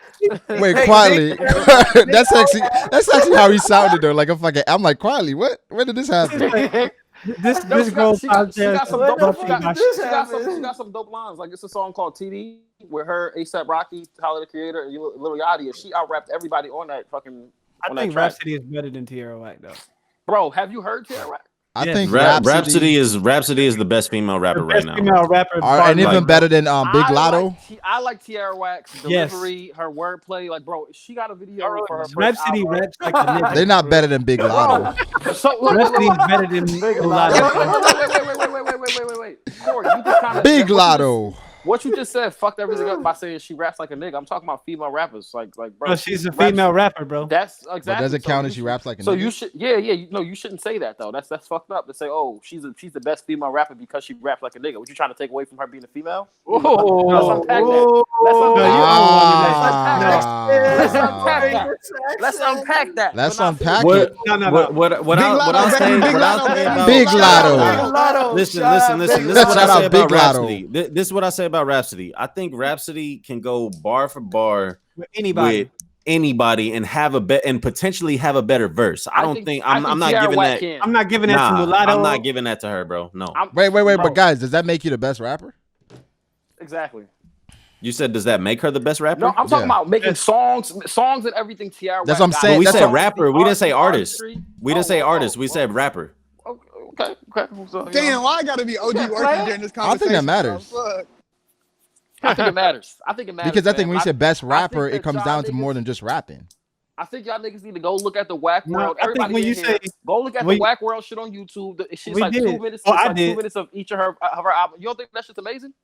quietly. That's actually how he sounded though. Like I'm like quietly. What? When did this happen? This She girl got some dope. podcast. She got some dope lines. Like it's a song called TD with her, ASAP Rocky, Tyler the Creator, and Lil Yachty. And she out-rapped everybody on that fucking. I think Rhapsody is better than Tierra Whack though. Bro, have you heard Tierra Whack? I think Rhapsody is the best female rapper right now. Female rapper, and even better than Big Lotto. I like Tierra Whack's delivery, her wordplay. Like, bro, she got a video for her. Rhapsody raps like a nigga. They're not better than Big Lotto. Rhapsody is better than Big Lotto. Wait. Corey, you just kind of Big Lotto. What you just said fucked everything up by saying she raps like a nigga. I'm talking about female rappers, like bro. She's a female rapper, bro. That's exactly. But does it count as she raps like a nigga? So you should, you shouldn't say that though. That's fucked up to say, oh, she's the best female rapper because she raps like a nigga. What you trying to take away from her being a female? Let's unpack that. Let's unpack that. Let's unpack it. What I say about Big Lotto. Listen. This is what I say about Rhapsody. This is what I say about Rhapsody. I think Rhapsody can go bar for bar with anybody and have and potentially have a better verse. I'm not giving that. I'm not giving that to Mulatto. I'm not giving that to her, bro. No. Wait. But guys, does that make you the best rapper? Exactly. You said, does that make her the best rapper? No, I'm talking about making songs and everything. Tierra. That's what I'm saying. We said rapper. We didn't say artist. We didn't say artist. We said rapper. Okay. So, damn, why I gotta be OG working during this conversation? I think that matters. I think it matters. Because I think when you say best rapper, it comes down to more than just rapping. I think y'all niggas need to go look at the Whack World. Everybody when you say go look at the Whack World shit on YouTube. She's like 2 minutes. Oh, I did. 2 minutes of each of her album. You don't think that shit's amazing?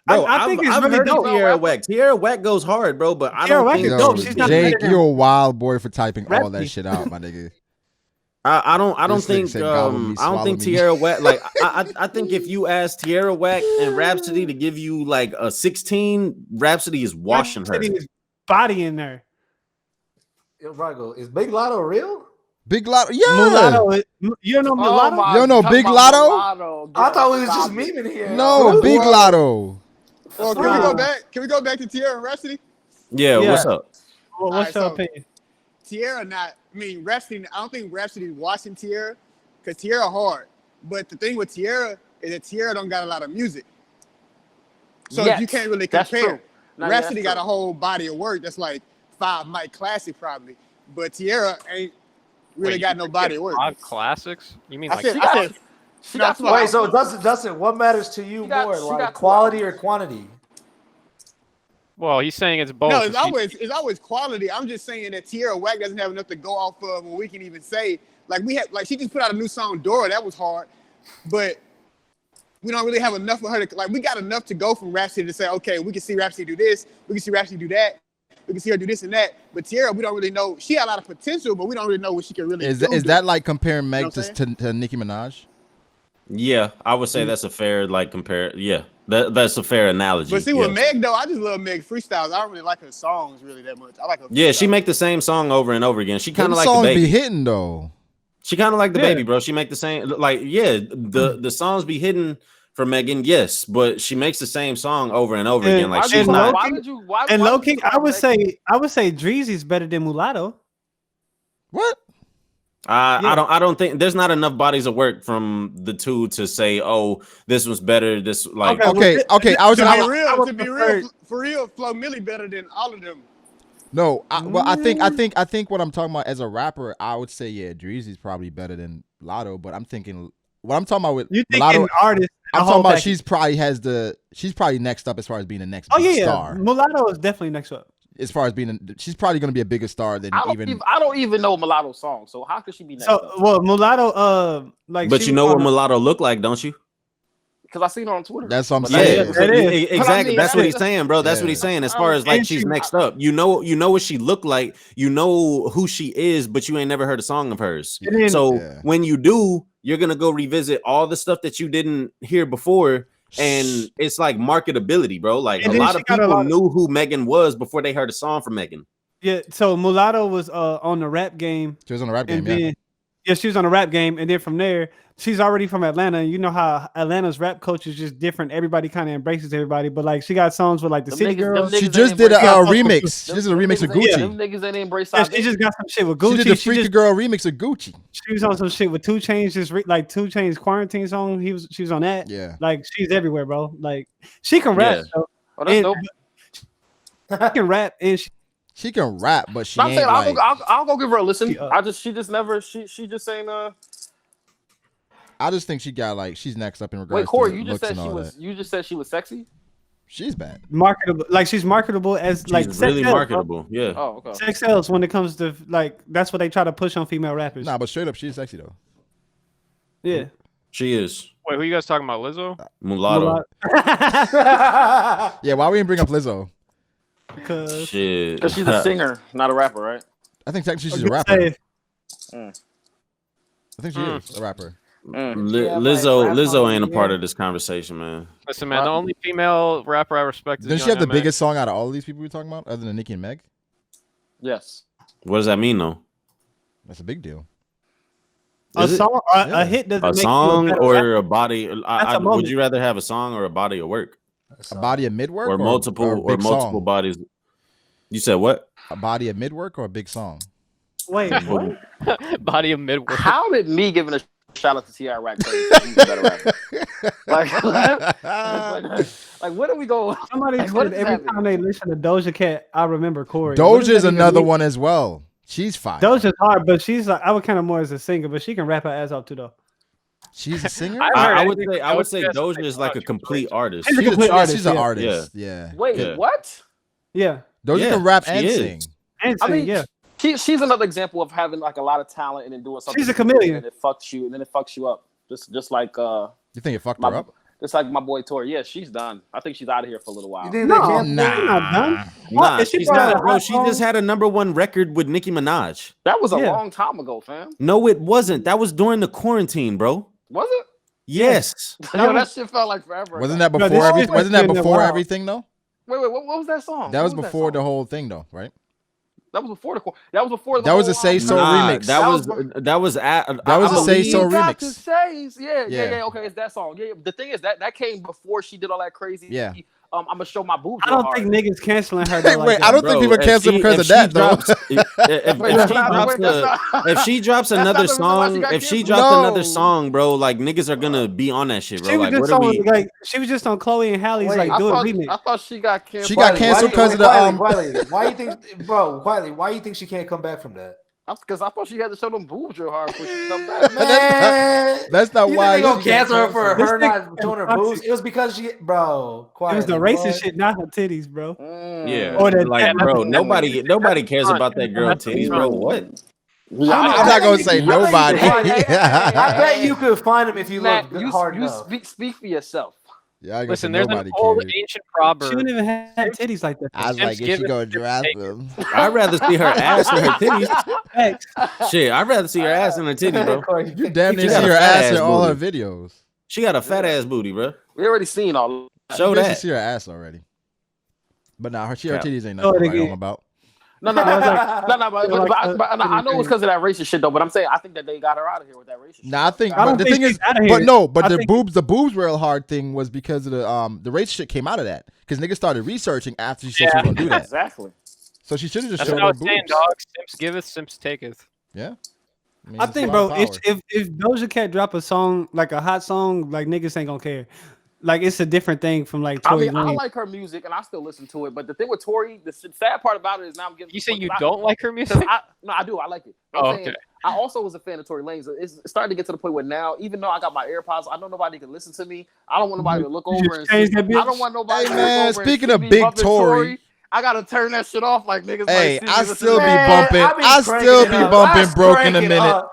Bro, I think it's really dope. Tierra Whack. Tierra Whack goes hard, bro. But I don't think dope. Jake, you're a wild boy for typing all that shit out, my nigga. I don't think Tierra Whack, like I think if you ask Tierra Whack and Rhapsody to give you like a 16, Rhapsody is washing her. Is body in there. Yo, Brago, is Big Lotto real? Big Lotto, yeah. Mulatto, you don't know Mulatto? You don't know Big Lotto? I thought we was just memeing here. No, Big Lotto. Well, can we go back? Can we go back to Tierra and Rhapsody? Yeah. What's up? Well, what's your opinion? Tierra Rhapsody, I don't think Rhapsody watching Tierra because Tierra hard. But the thing with Tierra is that Tierra don't got a lot of music. So you can't really compare. Rhapsody got a whole body of work that's like 5 mic classic probably. But Tierra ain't really got no body of work. 5 classics? You mean so Dustin, what matters to you more, like quality or quantity? Well, he's saying it's both. No, it's always quality. I'm just saying that Tierra Whack doesn't have enough to go off of when we can even say she just put out a new song, Dora. That was hard, but we don't really have enough for her to we got enough to go from Rhapsody to say, okay, we can see Rhapsody do this, we can see Rhapsody do that, we can see her do this and that. But Tierra, we don't really know. She had a lot of potential, but we don't really know what she can really do. Is that like comparing Meg to Nicki Minaj? Yeah, I would say that's a fair compare. Yeah, that's a fair analogy. But see, with Meg though, I just love Meg freestyles. I don't really like her songs really that much. I like her. Yeah, she make the same song over and over again. She kind of like the baby. Be hitting though. She kind of like the baby, bro. She make the same the songs be hidden for Megan, yes, but she makes the same song over and over again. Like she's not. And low key, I would say Dreezy's better than Mulatto. What? I don't think there's not enough bodies of work from the two to say, oh, this was better. This like okay. To be real, for real, Flo Milli better than all of them. No, I think what I'm talking about as a rapper, I would say Dreezy's probably better than Lotto, but I'm thinking what I'm talking about with Lotto, artist. I'm talking about she's probably next up as far as being the next star. Mulatto is definitely next up. As far as she's probably going to be a bigger star than I don't even know Mulatto's song, so how could she be next up? Well, Mulatto, but you know what Mulatto look like, don't you? Because I seen her on Twitter. That's what I'm saying. Exactly. That's what he's saying, bro. That's what he's saying. As far as like she's next up, you know what she look like, you know who she is, but you ain't never heard a song of hers. So when you do, you're gonna go revisit all the stuff that you didn't hear before. And it's like marketability, bro. Like a lot of people knew who Megan was before they heard a song from Megan. Yeah, so Mulatto was on the rap game. She was on the rap game, Yeah, she was on a rap game, and then from there, she's already from Atlanta. And you know how Atlanta's rap culture is just different. Everybody kind of embraces everybody, but like she got songs with like the City Girls. She just did a remix. She just did a remix of Gucci. Them niggas ain't embrace. Yeah, she just got some shit with Gucci. She did the Freaky Girl remix of Gucci. She was on some shit with 2 Chainz, just like 2 Chainz quarantine song. She was on that. Yeah, like she's everywhere, bro. Like she can rap. Yeah. Oh, that's dope. She can rap, and she can rap, but she I'm ain't saying like. I'll go give her a listen. She She just ain't I just think she got like she's next up in regards. Wait, Corey, to you just looks said and she all was. that. You just said she was sexy. She's bad. marketable. Like she's marketable as She's like really sex marketable. Yeah. Oh, okay. Sex sells when it comes to like that's what they try to push on female rappers. Nah, but straight up, she's sexy though. Yeah. She is. Wait, who you guys talking about? Lizzo? Mulatto. Yeah, why we didn't bring up Lizzo? Because Shit. Because she's a singer, not a rapper, right? I think technically she's a rapper. I think she is a rapper. Lizzo ain't a part of this conversation, man. Listen, man, the only female rapper I respect is Doesn't she have the Young M.A. biggest song out of all of these people we're talking about, other than Nicki and Meg? Yes. What does that mean, though? That's a big deal. a song, a hit doesn't A make song you a or a body? Would moment. you rather have a song or a body of work, A body of mid work or multiple big multiple song? bodies? You said what? A body of mid work or a big song? Wait, what? Body of midwork. How did me giving a shout out to T.I. Rack he's a better rapper? like where do we go? Somebody Like, what said is every happening? time they listen to Doja Cat, I remember Corey. Doja is another one as well. She's fine. Doja's hard, but she's like I would kind of more as a singer, but she can rap her ass off too though. She's a singer. I would say Doja is like a complete artist. She's a complete artist. She's an yeah. artist. Yeah. Wait, Yeah. what? Yeah, Doja Yeah, can rap she and is. sing. and I sing, mean, yeah. she's another example of having like a lot of talent and then doing something. She's a chameleon. And it fucks you, and then it fucks you up. Just like You think it fucked her up? just like my boy Tori. Yeah, she's done. I think she's out of here for a little while. You think No, they can't? she's not done. Nah, If she she's brought not, out a bro. hot She song- just had a #1 record with Nicki Minaj. That was a Yeah. long time ago, fam. No, it wasn't. That was during the quarantine, bro. Was it? Yes. Yo, that shit felt like forever. Wasn't ago. that No, before this everything? shit Wasn't that been a before while. everything though? Wait, what was that song? That was What before the song? whole thing though, right? That was before the. That was before the. That was whole a Say album. So remix. That was That was a a Say So You got to remix. say, yeah. Yeah. Okay, it's that song. Yeah, the thing is that came before she did all that crazy. Yeah. I'm gonna show my boobs. I real don't think hard. niggas canceling her. Hey, though, wait, like I don't that. think people cancel because of that though. If she drops another That's not the reason why she song, got if she canceled. drops No. another song, bro, like niggas are gonna be on that shit, bro. She was Like, just what are we? on like she was just on Chloe and Halle's Wait, like do a remix. I thought she got canceled. She got canceled because of the Wiley, why you think, bro? Wiley, why you think she can't come back from that? Because I thought she had to show them boobs real hard before she come back. Man, That's not you why think they gonna she cancel her for This her nigga not showing her toxic. boobs? It was because she, bro. It was the racist shit, not her titties, bro. Yeah, Or that- like, bro, nobody cares about that girl titties, bro. What? I'm not gonna say nobody. I bet you could find them if you Matt, look you hard enough. speak for yourself. Yeah, I guess Listen, there's nobody an old cares. ancient proverb. She wouldn't even have titties like that. I was Sims like, if give she it, gonna Sims drop take them. I'd rather see her ass than her titties. Facts. Shit, I'd rather see her ass than her titties, bro. You damn near She got see a her fat ass in ass all her booty. videos. She got a fat ass booty, bro. We already seen all. Show You that. see her ass already. But nah, her Cap. titties ain't Show nothing it to write home again. about. No, but I know it's because of that racist shit though. But I'm saying I think that they got her out of here with that racist shit. Nah, I think. I don't But the think thing she's is, outta but here. no, but I the think- boobs real hard thing was because of the race shit came out of that because niggas started researching after she said she was gonna do that. Exactly. So she should have just That's showed what I her was saying, boobs. dog. Simps giveth, Simps taketh. Yeah. mean, I it's a think, lot bro, of if, power. if Doja Cat drop a song like a hot song, like niggas ain't gonna care. Like it's a different thing from like I Tory mean, I Lanez. like her music and I still listen to it. But the thing with Tori, the sad part about it is now I'm getting. You say you I- don't like her music? No, I do. I like it. But Oh, I'm saying, okay. I also was a fan of Tory Lanez. It's starting to get to the point where now, even though I got my AirPods, I know nobody can listen to me. I don't want nobody to look You over just and change see. that I bitch? don't want nobody Hey, to man, look over speaking and of see me Big bumping Tory, I gotta turn that shit off. Like niggas. Hey, might see I me still be listening. bumping. I still be bumping Broken a Minute.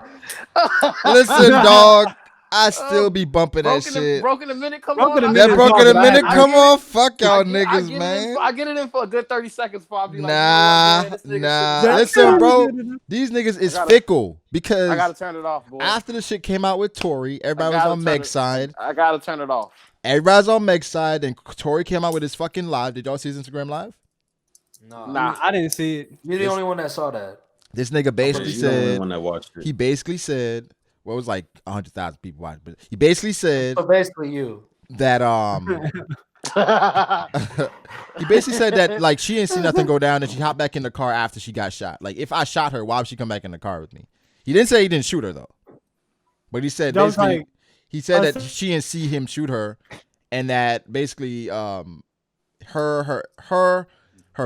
Listen, dog. I still be bumping that shit. Broken a minute, come Broken on. a I Minute That is Broken a all Minute, right. come on. Fuck y'all I get niggas, it in man. for- I get it in for a good 30 seconds before I be like, Nah, you know what, man, this nigga nah. shit is- Listen, bro. These niggas is gotta- fickle I because gotta turn it off, boy. after the shit came out with Tory, everybody was gotta on turn Meg's it- side. I gotta turn it off. Everybody's on Meg's side, and Tory came out with his fucking live. Did y'all see his Instagram live? No, Nah. I didn't see it. you're the only one that saw that. This nigga basically You the only said one that watched it. he basically said well, it was like 100,000 people watched, but he basically said So basically, you. that he basically said that like she didn't see nothing go down and she hopped back in the car after she got shot. Like if I shot her, why would she come back in the car with me? He didn't say he didn't shoot her though, but he said That was basically like- he said that she didn't see him shoot her, and that basically her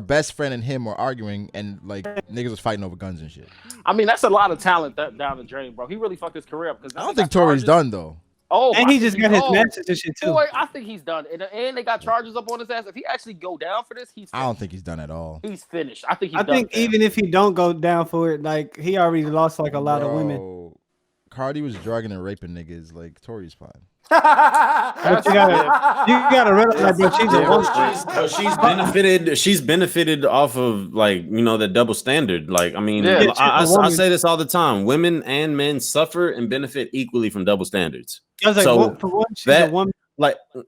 best friend and him were arguing and like niggas was fighting over guns and shit. I mean, that's a lot of talent down the drain, bro. He really fucked his career up because I don't think Tory's done though. Oh, And I he think just got his oh, masters and shit too. Boy, I think he's done. And they got charges up on his ass. If he actually go down for this, he's. I don't think he's done at all. He's finished. I think he's. I think done, even if he don't go down for it, like he already lost like a lot of women. Bro, Cardi was drugging and raping niggas. Like Tory's fine. But you gotta realize that she's a woman. She's benefited off of like the double standard. Like I mean, Yeah. I say this all the time. Women and men suffer and benefit equally from double standards. I was like, So for one, she's that- a woman. Like, Go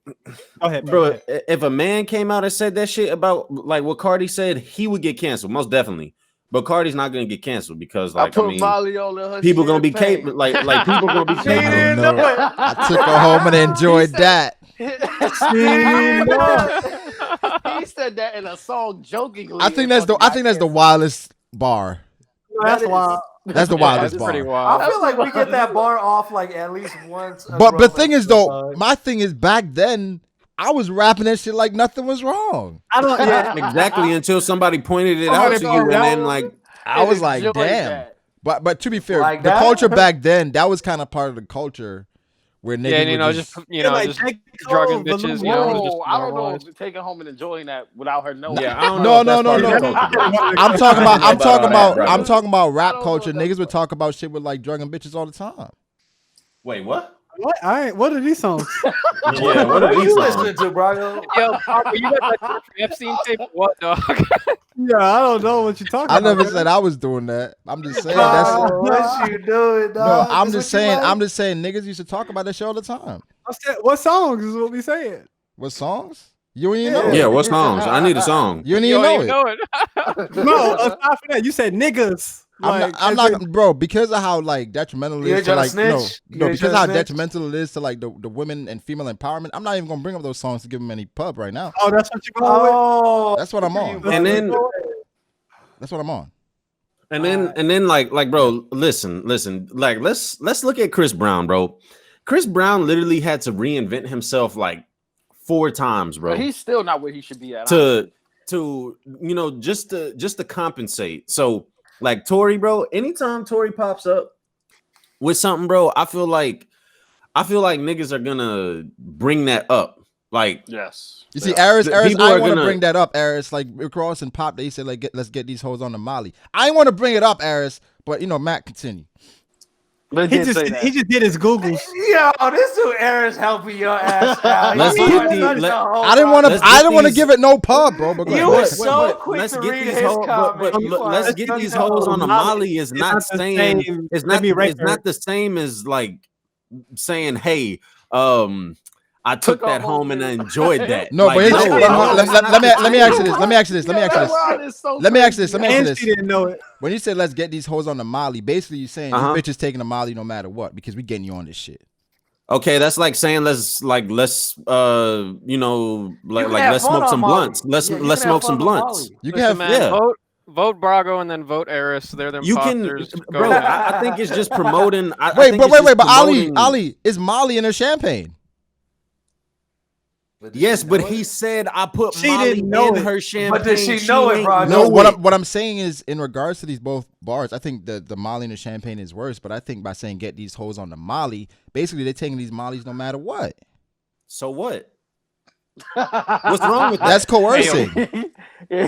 ahead, bro, if a man came out and said that shit about like what Cardi said, he would get canceled, most definitely. But Cardi's not gonna get canceled because like I mean, Molly on her people gonna be champagne. capable. Like people gonna be She capable. didn't No. know it. I took her home and enjoyed that. He said that in a song jokingly. I think that's the wildest bar. That's wild. That's the Yeah, wildest that's pretty bar. wild. I feel like we get that bar off like at least once. But the thing is though, my thing is back then I was rapping that shit like nothing was wrong. I don't. Yeah, Exactly until somebody pointed it Somebody out to you, pointed and it then out. like I was like, enjoyed damn. that. But to be fair, Like the that? culture back then, that was kind of part of the culture where niggas Yeah, and, would just like just J. drugging Cole, bitches. Lil You know, Wayne. just Whoa, I don't know normalized. if taking home and enjoying that without her knowing. yeah, I don't No, know. if no, that's no, part of no. the culture. I'm talking about I'm talking about I rap don't culture. know if Niggas that's would talk about shit with like drugging bitches all the time. Wait, what? What? All right. What are these songs? Yeah, what are What are these you songs? listening to, Brago? Yo, Papa, you got that Epstein tape? What, dog? Yeah, I don't know what you're talking I about. never said I was doing that. I'm just saying that's What you doing, no. dog? I'm This just what you saying. like? I'm just saying. Niggas used to talk about that shit all the time. What songs is what we saying? What songs? You ain't know Yeah, it. what songs? I need a song. You ain't You even don't know even it. know it. No, aside from that, you said niggas. I'm not, bro, because of how like detrimental You it ain't is to tryna like snitch? You ain't because of tryna how snitch? detrimental it is to like the women and female empowerment. I'm not even gonna bring up those songs to give them any pub right now. Oh, that's what you're going with. Oh, That's what I'm on. And then That's what I'm on. and then like bro, listen, like let's look at Chris Brown, bro. Chris Brown literally had to reinvent himself like 4 times, bro. But he's still not where he should be at. to just to compensate. So like Tory, bro, anytime Tory pops up with something, bro, I feel like niggas are gonna bring that up. Like Yes. You see, Aris, People I are want to gonna- bring that up, Aris. Like Rick Ross and Pop, they said like let's get these hoes on the Molly. I ain't want to bring it up, Aris, but Matt, continue. They He did just say that. he just did his Googles. Yo, this dude Aaron's helping your ass out. Let's You get fucking the- such let- a hoe, I didn't bro. want to. Let's I get didn't want to these- give it no pub, bro. But go You ahead. were so quick let's to get read these his hoes, comment. You are let's get such these a hoes on hoe. the Molly is It's not not the saying same. it's Let not me rate it's not the same as like saying, hey, I took Took that a home and I home. enjoyed that. No, Like, but no, let me ask you this. Let me ask you this. Let me ask you this. That is so Let me ask you this. Let me ask you And this. she didn't know it. When you said let's get these hoes on the Molly, basically you're saying Uh-huh. this bitch is taking the Molly no matter what because we getting you on this shit. Okay, that's like saying let's like have let's fun smoke on some Molly. blunts. Yeah, you Let's can have smoke some fun on blunts. Molly. You can Listen, have man, yeah. vote Brago and then vote Eris. They're the You can, imposters. Go bro. ahead. I think it's just promoting. I wait, think but it's wait, just but promoting- Ali is Molly in her champagne. But did Yes, she but know he it? said I put She Molly didn't know in it. her champagne. But did she know it, ain't bro? know No, it. what I'm saying is in regards to these both bars, I think the Molly and the champagne is worse. But I think by saying get these hoes on the Molly, basically they're taking these Mollies no matter what. So what? What's wrong with that? That's coercing.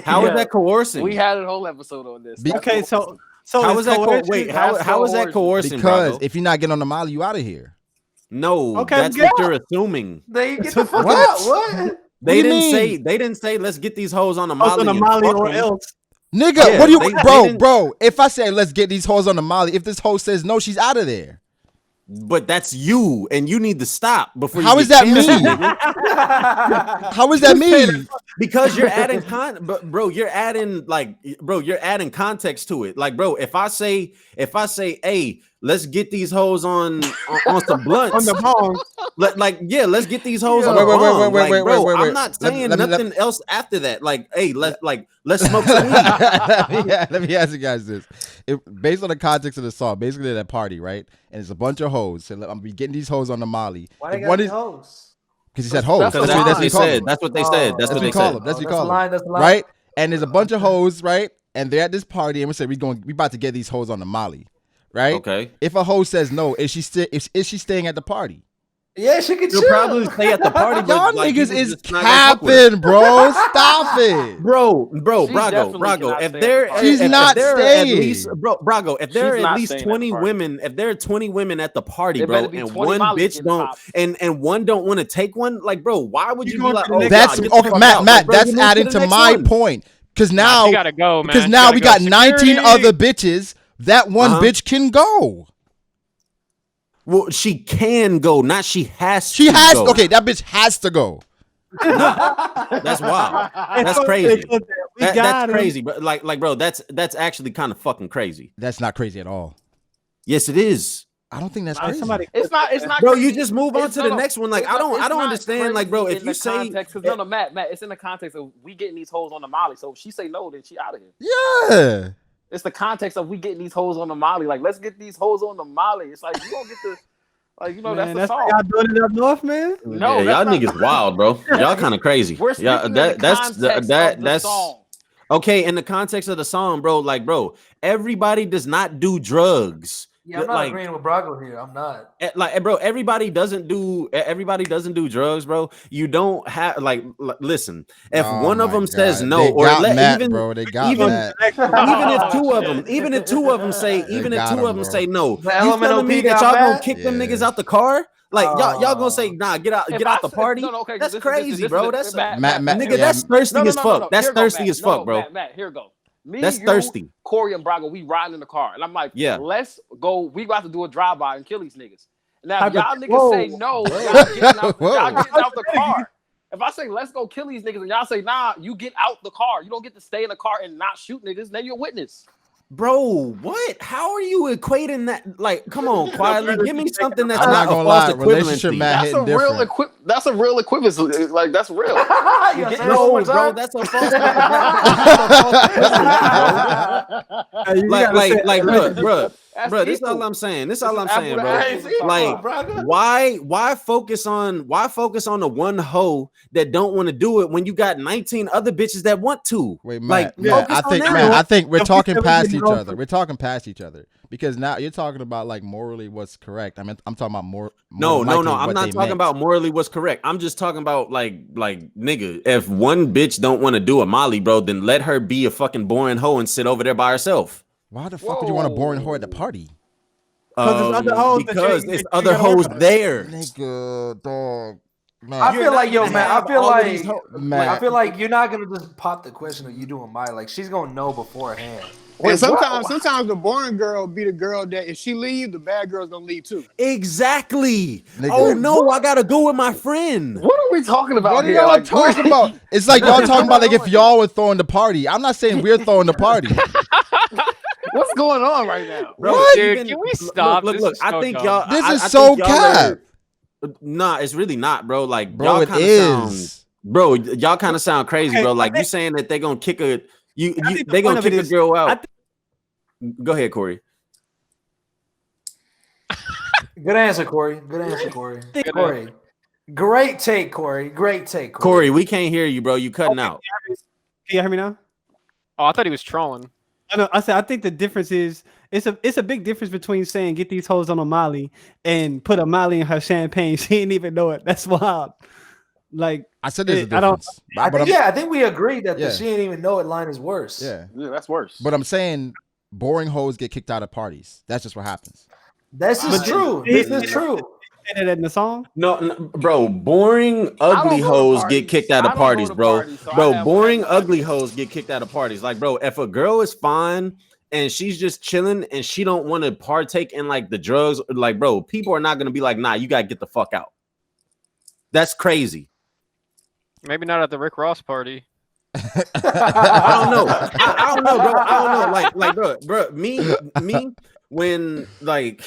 How is that coercing? We had a whole episode on this. That's Okay, cool. so how it's is that? coercion? Wait, That's how is that coercing? Because Brago? if you're not getting on the Molly, you out of here. No, Okay, that's get what you're assuming. They get the fuck What? out. What? They you didn't mean? say let's get these hoes on the Hoes Molly. on the and Molly fuck or 'em. else. Nigga, Yeah, what do you, they bro, didn't- bro? If I say let's get these hoes on the Molly, if this hoe says no, she's out of there. But that's you, and you need to stop before you How get is that canceled, me? nigga. How is that me? Because you're adding bro, you're adding context to it. Like, bro, if I say, hey, let's get these hoes on some blunts On the bong. let's get these hoes on Wait, the wait, wait, bong. wait, Like, wait, bro, wait, wait. I'm not Let me- saying let me- nothing else after that. Like, hey, let's smoke some weed. Let me ask you guys this. Based on the context of the song, basically at that party, right? And it's a bunch of hoes. So I'm be getting these hoes on the Molly. Why they If got one any is hoes? because he said hoes. Because That's what they he called said. them. That's what they said. That's That's what what they you call said. them. That's what you That's call the them. line. That's the line. Right? And there's a bunch of hoes, right? And they're at this party, and we say we about to get these hoes on the Molly, right? Okay. If a hoe says no, is she staying at the party? Yeah, she can You'll chill. probably stay at the party, but Y'all like, niggas people is just not gonna fuck with her. capping, bro. Stop it. Bro, She Brago, definitely cannot if stay at there, the party. She's if not there are at least, staying. bro, Brago, if there She's are at not least staying at the 20 party. women, if there are 20 women at the party, There bro, better be and 20 one Molly's bitch getting don't, popped. and one don't want to take one, like, bro, why would You you be going like, to the oh, next- That's nah, get the okay, fuck Matt. out. Matt, Like, bro, that's you move to adding the to next my one. point. Because Nah, now, she gotta go, man. because She now gotta we go. got 19 Security. other bitches. That one bitch can go. Well, she can go, not she has She to has. go. Okay, that bitch has to go. That's wild. That's So- crazy. so we got That's him. crazy, but like, bro, that's actually kind of fucking crazy. That's not crazy at all. Yes, it is. I don't think that's Nah, crazy. somebody- It's not. Bro, crazy. you just move on It's- to no, the no. next one. Like, It's I not- don't it's not understand. Like, bro, crazy if in you the say, context, because no, Matt, it's in the context of we getting these hoes on the Molly. So if she say no, then she out of here. Yeah. It's the context of we getting these hoes on the Molly. Like, let's get these hoes on the Molly. It's like you don't get the, like, you know, Man, that's the how song. y'all doing it up north, man. No, yeah, that's y'all not- niggas wild, bro. Y'all kind of crazy. We're speaking Yeah, in the context of the song. okay. In the context of the song, bro. Like, bro, everybody does not do drugs. Yeah, I'm not like, agreeing with Brago here. I'm not. bro, everybody doesn't do drugs, bro. You don't have listen. If Oh one of my them says God. no, They or got let Matt, even bro. They got even Matt. even if two of them say got him, bro. say no, The you elemental telling me P that got y'all gonna Matt? kick them Yeah. niggas out the car? Like, y'all gonna say nah, get out If the I say- party? no, okay, That's this is- crazy, bro. That's Matt, nigga, yeah. that's thirsty as fuck. That's Here go, thirsty Matt. as fuck, bro. Matt, here go. Me, That's you, thirsty. Corey, and Brago, we riding in the car, and I'm like, Yeah. let's go. We about to do a drive-by and kill these niggas. Now, if y'all niggas Whoa. say no, Whoa. y'all getting out, Whoa. y'all getting out the car. If I say let's go kill these niggas, and y'all say nah, you get out the car. You don't get to stay in the car and not shoot niggas. Then you're a witness. Bro, what? How are you equating that? Like, come on, quietly. Give me something that's I'm not not a gonna false lie, relationship equivalency. Matt That's a hitting real different. That's a real equivalency. Like that's real. You gotta say it one more No, bro, time? that's a false. That's a false equivalency, bro. Hey, you gotta say it. Look, bro. That's Bro, this is equal. all I'm saying. This is It's all I'm an saying, apple to bro. apple. Hey, Like, Brago. why focus on the one hoe that don't want to do it when you got 19 other bitches that want to? Wait, Like, Matt, focus on that. I think we're If we talking said we past didn't each know- other. We're talking past each other because now you're talking about like morally what's correct. I mean, I'm talking about more. No. than likely I'm what not they talking meant. about morally what's correct. I'm just talking about like nigga. If one bitch don't want to do a Molly, bro, then let her be a fucking boring hoe and sit over there by herself. Why the fuck would you want a boring whore at the party? 'Cause there's other hoes that Because you- it's you other gotta work hoes on. there. Nigga, dog. I feel like, yo, man, I feel like, Matt. I feel like you're not gonna just pop the question of you doing my, like, she's gonna know beforehand. And sometimes the boring girl be the girl that if she leave, the bad girl's gonna leave too. Exactly. Nigga. Oh no, I gotta go with my friend. What are we talking about What are here? y'all Like, talking about? It's like y'all talking about like if y'all were throwing the party. I'm not saying we're throwing the party. What's going on right now? Bro, What? Dude, can we stop? Look, This is I so think dumb. y'all. This I is think so y'all cap. Nah, it's really not, bro. Like, Bro, y'all it kind of sound, is. bro. Y'all kind of sound crazy, Okay, bro. I Like you think- saying that they gonna kick a you I think the they point gonna of it kick a is- girl I out. Go ahead, Corey. Good answer, Corey. Good answer, Corey. Corey. Great take, Corey. Great take, Corey, we can't hear you, bro. You cutting Okay. out. Can you hear me now? Oh, I thought he was trolling. I know. I said I think the difference is it's a big difference between saying get these hoes on a Molly and put a Molly in her champagne. She didn't even know it. That's wild. Like I said there's a I don't- difference. I But think, I'm- I think we agree that Yeah. the she didn't even know it line is worse. yeah. Yeah, that's worse. But I'm saying boring hoes get kicked out of parties. That's just what happens. This is true. This is true. say that in the song. No, bro. Boring, I don't ugly go to hoes parties. get kicked out I of don't go parties, to bro. parties, so I Bro, have- boring, I have no ugly idea. hoes get kicked out of parties. Like, bro, if a girl is fine and she's just chilling and she don't want to partake in like the drugs, like bro, people are not gonna be like, nah, you gotta get the fuck out. That's crazy. Maybe not at the Rick Ross party. I don't know. I don't know, bro. I don't know. Like, bro, me, when like,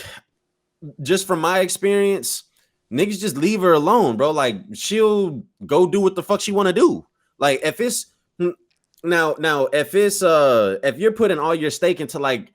just from my experience, niggas just leave her alone, bro. Like, she'll go do what the fuck she want to do. Like, if it's now, if you're putting all your stake into like,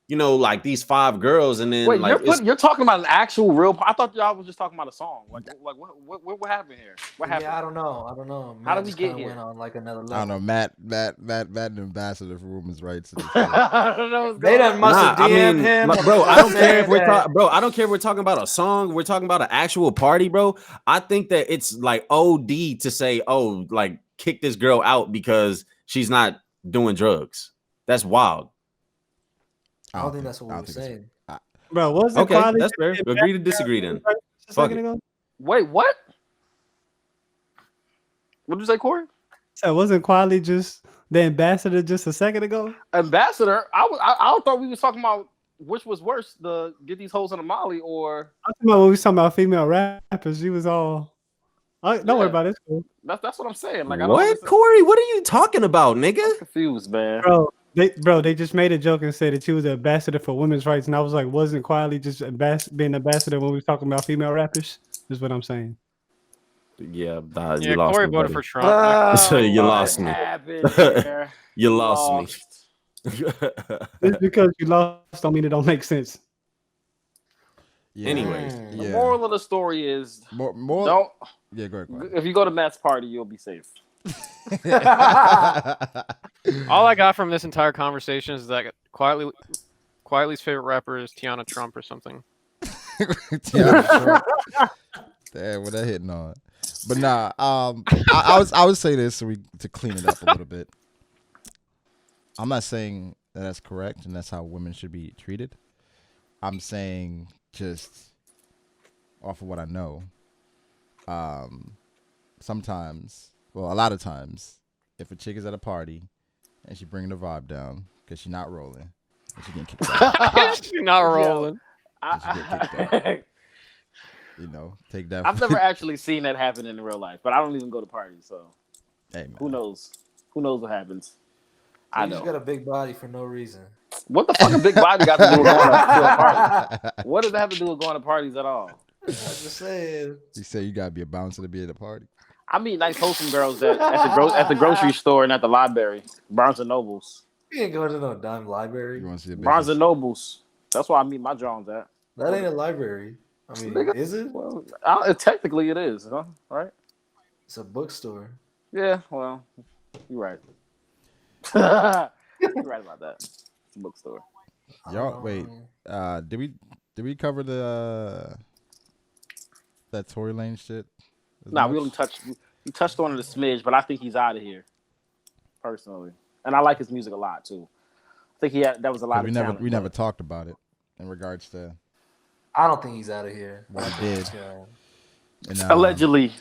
you know, like these 5 girls, and then wait, like you're talking about an actual real. I thought y'all was just talking about a song. Like what happened here? What happened? Yeah, I don't know. How Matt did we just get kinda here? went on like another level. I don't know. Matt, the ambassador for women's rights. I don't know what's They going done on. must have DM'd him. like, bro, I don't care if we're saying talking, bro. I don't care if we're talking about a song. We're talking about an actual party, bro. I think that it's like OD to say, oh, like kick this girl out because she's not doing drugs. That's wild. I don't think that's what we were saying. Bro, what's the Okay, quality? that's fair. Agree to disagree then. Fuck it. Wait, what? What did you say, Corey? So wasn't Quali just the ambassador just a second ago? Ambassador? I thought we was talking about which was worse, the get these hoes in a molly or. I'm talking about when we was talking about female rappers. She was all. Don't worry about it. It's cool. That's what I'm saying. Like, What, Corey? What are you talking about, nigga? I'm confused, man. They just made a joke and said that she was an ambassador for women's rights, and I was like, wasn't Quali just being ambassador when we was talking about female rappers? Is what I'm saying. Yeah, Yeah, lost Corey me, voted buddy. for Trump. So you lost me. You lost me. Just because you lost don't mean it don't make sense. Yeah. Anyways, The moral of the story is more. Don't. Yeah, go ahead. If you go to Matt's party, you'll be safe. All I got from this entire conversation is that Quietly's favorite rapper is Tiana Trump or something. Damn, what that hitting on? But nah, I would say this to clean it up a little bit. I'm not saying that that's correct and that's how women should be treated. I'm saying just off of what I know. Sometimes, well, a lot of times, if a chick is at a party and she bringing the vibe down because she's not rolling, and she getting kicked out. She's not rolling. You know, take that. I've never actually seen that happen in real life, but I don't even go to parties, so Hey, man. who knows? Who knows what happens? You I just know. got a big body for no reason. What the fuck a big body got to do with going to a party? What does that have to do with going to parties at all? I'm just saying. You say you gotta be a bouncer to be at a party. I meet nice wholesome girls that at the grocery store and at the library, Barnes and Nobles. You ain't going to no dime library. You want to see a Barnes and Nobles. That's where I meet my Johns at. That ain't a library. I mean, Nigga, is it? Well, technically it is, huh? Right? It's a bookstore. Yeah. Well, you're right. You're right about that. It's a bookstore. Y'all wait. Did we cover the that Tory Lane shit? Nah, we only touched on it a smidge, but I think he's out of here, personally. And I like his music a lot too. I think that was a lot of talent. We never talked about it in regards to I don't think he's out of here. what he did. And, Allegedly.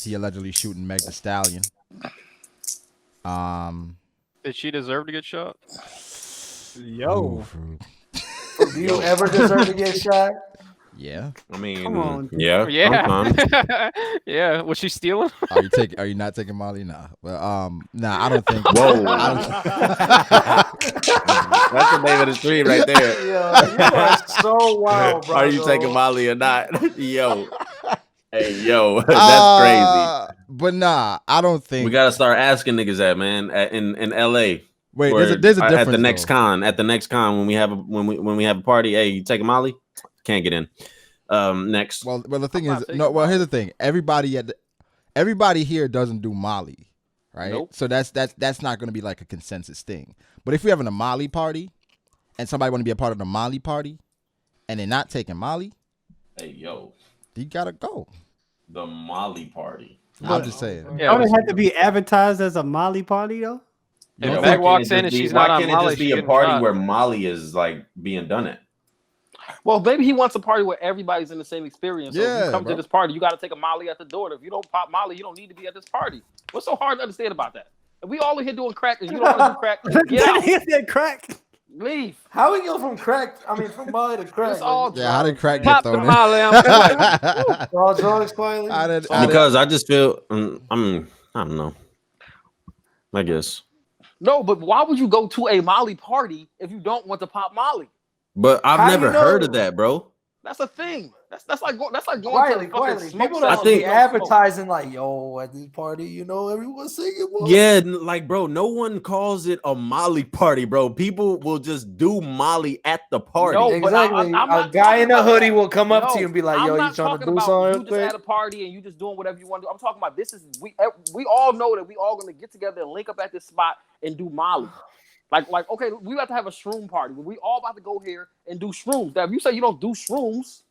he allegedly shooting Meg Thee Stallion. Did she deserve to get shot? Yo, Do you ever deserve to get shot? Yeah. I mean, Come on. yeah. Yeah. Yeah. Was she stealing? Are you not taking Molly? Nah. But nah, I don't think. Whoa. I don't, That's the name of the stream right there. Yo, you are so wild, bro. Are you taking Molly or not? Yo. Hey, yo. That's crazy. But nah, I don't think We gotta start asking niggas that, man. In LA. Wait, Or there's a difference at the next though. con. At the next con, when we have a party, hey, you taking Molly? Can't get in. Next. Well, the thing I'm is, not taking no. Well, here's Molly. the thing. Everybody here doesn't do Molly, right? Nope. So that's not going to be like a consensus thing. But if we're having a Molly party, and somebody want to be a part of the Molly party, and they're not taking Molly, Hey, yo, you gotta go. the Molly party. I'm just saying. Yeah. don't it have to be advertised as a Molly party though? If Yeah, Meg Why walks can't in it and just she's be- not why on can't Molly, it just she be a getting party shot. where Molly is like being done at? Well, maybe he wants a party where everybody's in the same experience. So if Yeah, you come bro. to this party, you got to take a Molly at the door. If you don't pop Molly, you don't need to be at this party. What's so hard to understand about that? If we all in here doing crack and you don't want to do crack, get out. He said crack. Leave. How we go from from Molly to crack? It's all Yeah, how did crack Pop get the thrown Molly. I'm like, all drugs quietly. Because I just feel I don't know. I guess. No, but why would you go to a Molly party if you don't want to pop Molly? But I've How do never you know? heard of that, bro. That's a thing. That's like going Quietly, to quietly. smoke People shop don't and be you don't advertising like, yo, at this party, you know, everyone's singing. Boy. Yeah, like, bro, no one calls it a Molly party, bro. People will just do Molly at the party. No, but Exactly. I'm A not guy in a talking hoodie about will come up to No, you and be like, I'm yo, you not trying to talking do about something you real just quick? at a party and you just doing whatever you want to do. I'm talking about we all know that we all gonna get together and link up at this spot and do Molly. Like okay, we about to have a shroom party. We all about to go here and do shrooms. Now, if you say you don't do shrooms,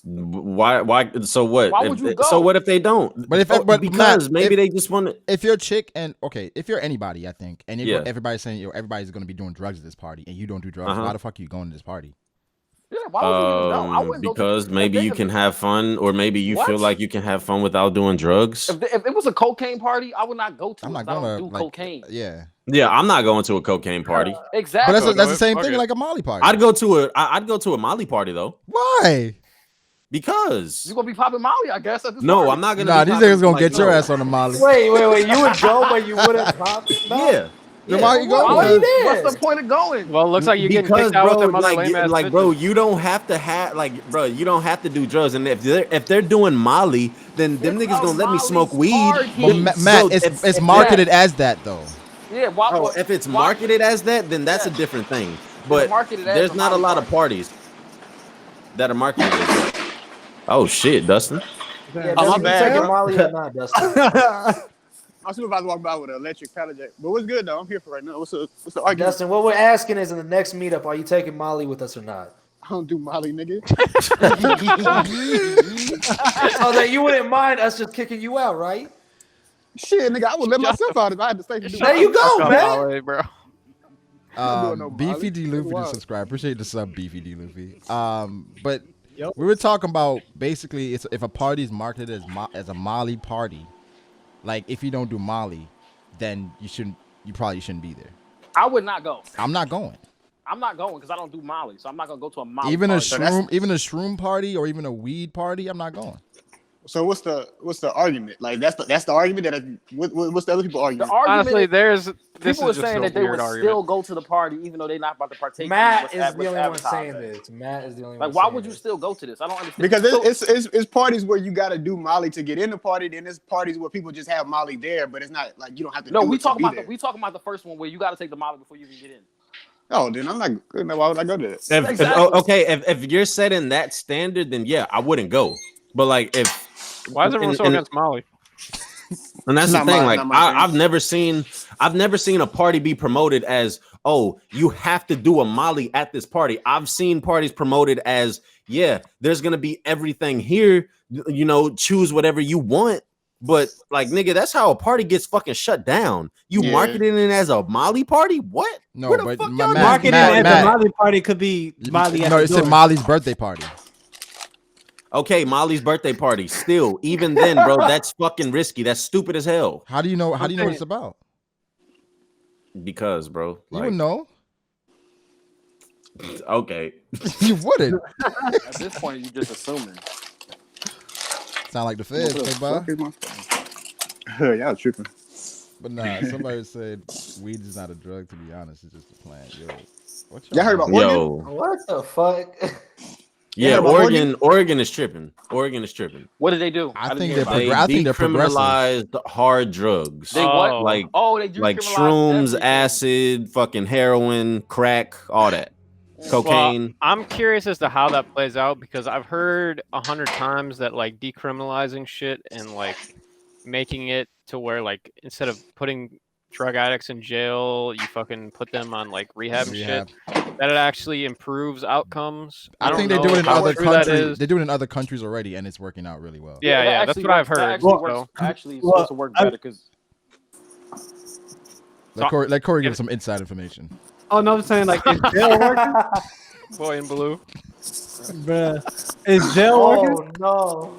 Why? So what? Why would you go? So what if they don't? But because Matt, maybe they just want to. If you're a chick and if you're anybody, I think, and Yeah. everybody's saying everybody's going to be doing drugs at this party, and you don't do drugs, why the fuck are you going to this party? yeah, why would you even know? I wouldn't Because go maybe you can have fun, or maybe you feel What? like you can have fun without doing drugs. If it was a cocaine party, I would not go to. I'm it not 'cause I going don't to do cocaine. Yeah, Yeah, I'm not going to a cocaine party. Exactly. but that's the same Fuck thing it. like a Molly party. I'd go to a Molly party though. Why? Because You're gonna be popping Molly, I guess. At this no, party. I'm not gonna. Nah, be these popping, niggas gonna like, get your no. ass on the Molly. Wait. You would go, but you wouldn't pop? No. Yeah. Then why you Why going? would you Because- there? What's the point of going? well, it looks like you're getting Because, kicked out with bro, them other like, lame ass like, bitches. bro, you don't have to have, like, bro, you don't have to do drugs. And if they're doing Molly, then them It's niggas a gonna let me Molly smoke weed. party. But Matt, it's marketed as that though. Yeah, why? Oh, if it's marketed as that, then that's a Yeah. different thing. But marketed as there's a not a Molly lot of parties that are marketed as that. Oh shit, Dustin. Yeah, Oh, my Dustin, you bad, taking bro. Molly or not, Dustin? My supervisor walked by with an electric pallet jack. But what's good though? I'm here for right now. What's the argument? Dustin, what we're asking is in the next meetup, are you taking Molly with us or not? I don't do Molly, nigga. So that you wouldn't mind us just kicking you out, right? Shit, nigga, I would let myself out if I had to stay to do There you go, Fuck man. Molly, bro. doing no Beefy Molly. D Luffy to Wow. subscribe. Appreciate the sub, Beefy D Luffy. But we were talking about basically if a party is marketed as a Molly party, like if you don't do Molly, then you probably shouldn't be there. I would not go. I'm not going. I'm not going because I don't do Molly, so I'm not gonna go to a Molly Even a party. shroom party or even a weed party, I'm not going. So what's the argument? Like that's the argument that what's the other people The arguing? argument Honestly, is, this people is are just saying a that they weird would argument. still go to the party even though they're not about to partake. Matt in is what's the only one saying advertised. this. Matt is the only one. Like, why saying would you this. still go to this? I don't understand. Because So- it's parties where you got to do Molly to get in the party. Then there's parties where people just have Molly there, but it's not like you don't have to. no, do we it to talking be about there. we talking about the first one where you got to take the Molly before you even get in. Oh, then I'm not. Why would I go to that? If you're setting that standard, then yeah, I wouldn't go. But like if Why is everyone so against Molly? and that's It's the not thing, my- like not my thing. I've never seen a party be promoted as, oh, you have to do a Molly at this party. I've seen parties promoted as, yeah, there's gonna be everything here, you know, choose whatever you want. But like, nigga, that's how a party gets fucking shut down. You Yeah. marketing it as a Molly party? What? No, Where the but fuck Ma- y'all Matt- Marketing Matt- at the Molly party could be Molly. No, it's a Molly's birthday party. Okay, Molly's birthday party. Still, even then, bro, that's fucking risky. That's stupid as hell. How do you know? How do you know what it's about? Because, bro, You like, wouldn't know. okay. You wouldn't. At this point, you just assuming. Sound like the feds, What the hey, fuck bro. is my phone? Y'all tripping. But nah, somebody said weed is not a drug. To be honest, it's just a plant. Yo, what Y'all heard about Yo, What the fuck? yeah, about Oregon is tripping. Oregon is tripping. What did they do? I didn't think hear they're about it. They I think they're progressive. decriminalized hard drugs. They what? Oh. Like Oh, they like decriminalized shrooms, everything. acid, fucking heroin, crack, all that. Cocaine. Well, I'm curious as to how that plays out because I've heard 100 times that like decriminalizing shit and like making it to where like instead of putting drug addicts in jail, you fucking put them on like rehab and Rehab. shit. That it actually improves outcomes. I think they don't do know it in how other true that countries. is. They do it in other countries already, and it's working out really well. Yeah, that that's actually what I've works- that heard. Actually, so- works, actually well, supposed to work better because Let Corey give us some inside information. Oh no, I'm saying like is jail working? Boy in blue. Bruh. Is jail working? Oh no!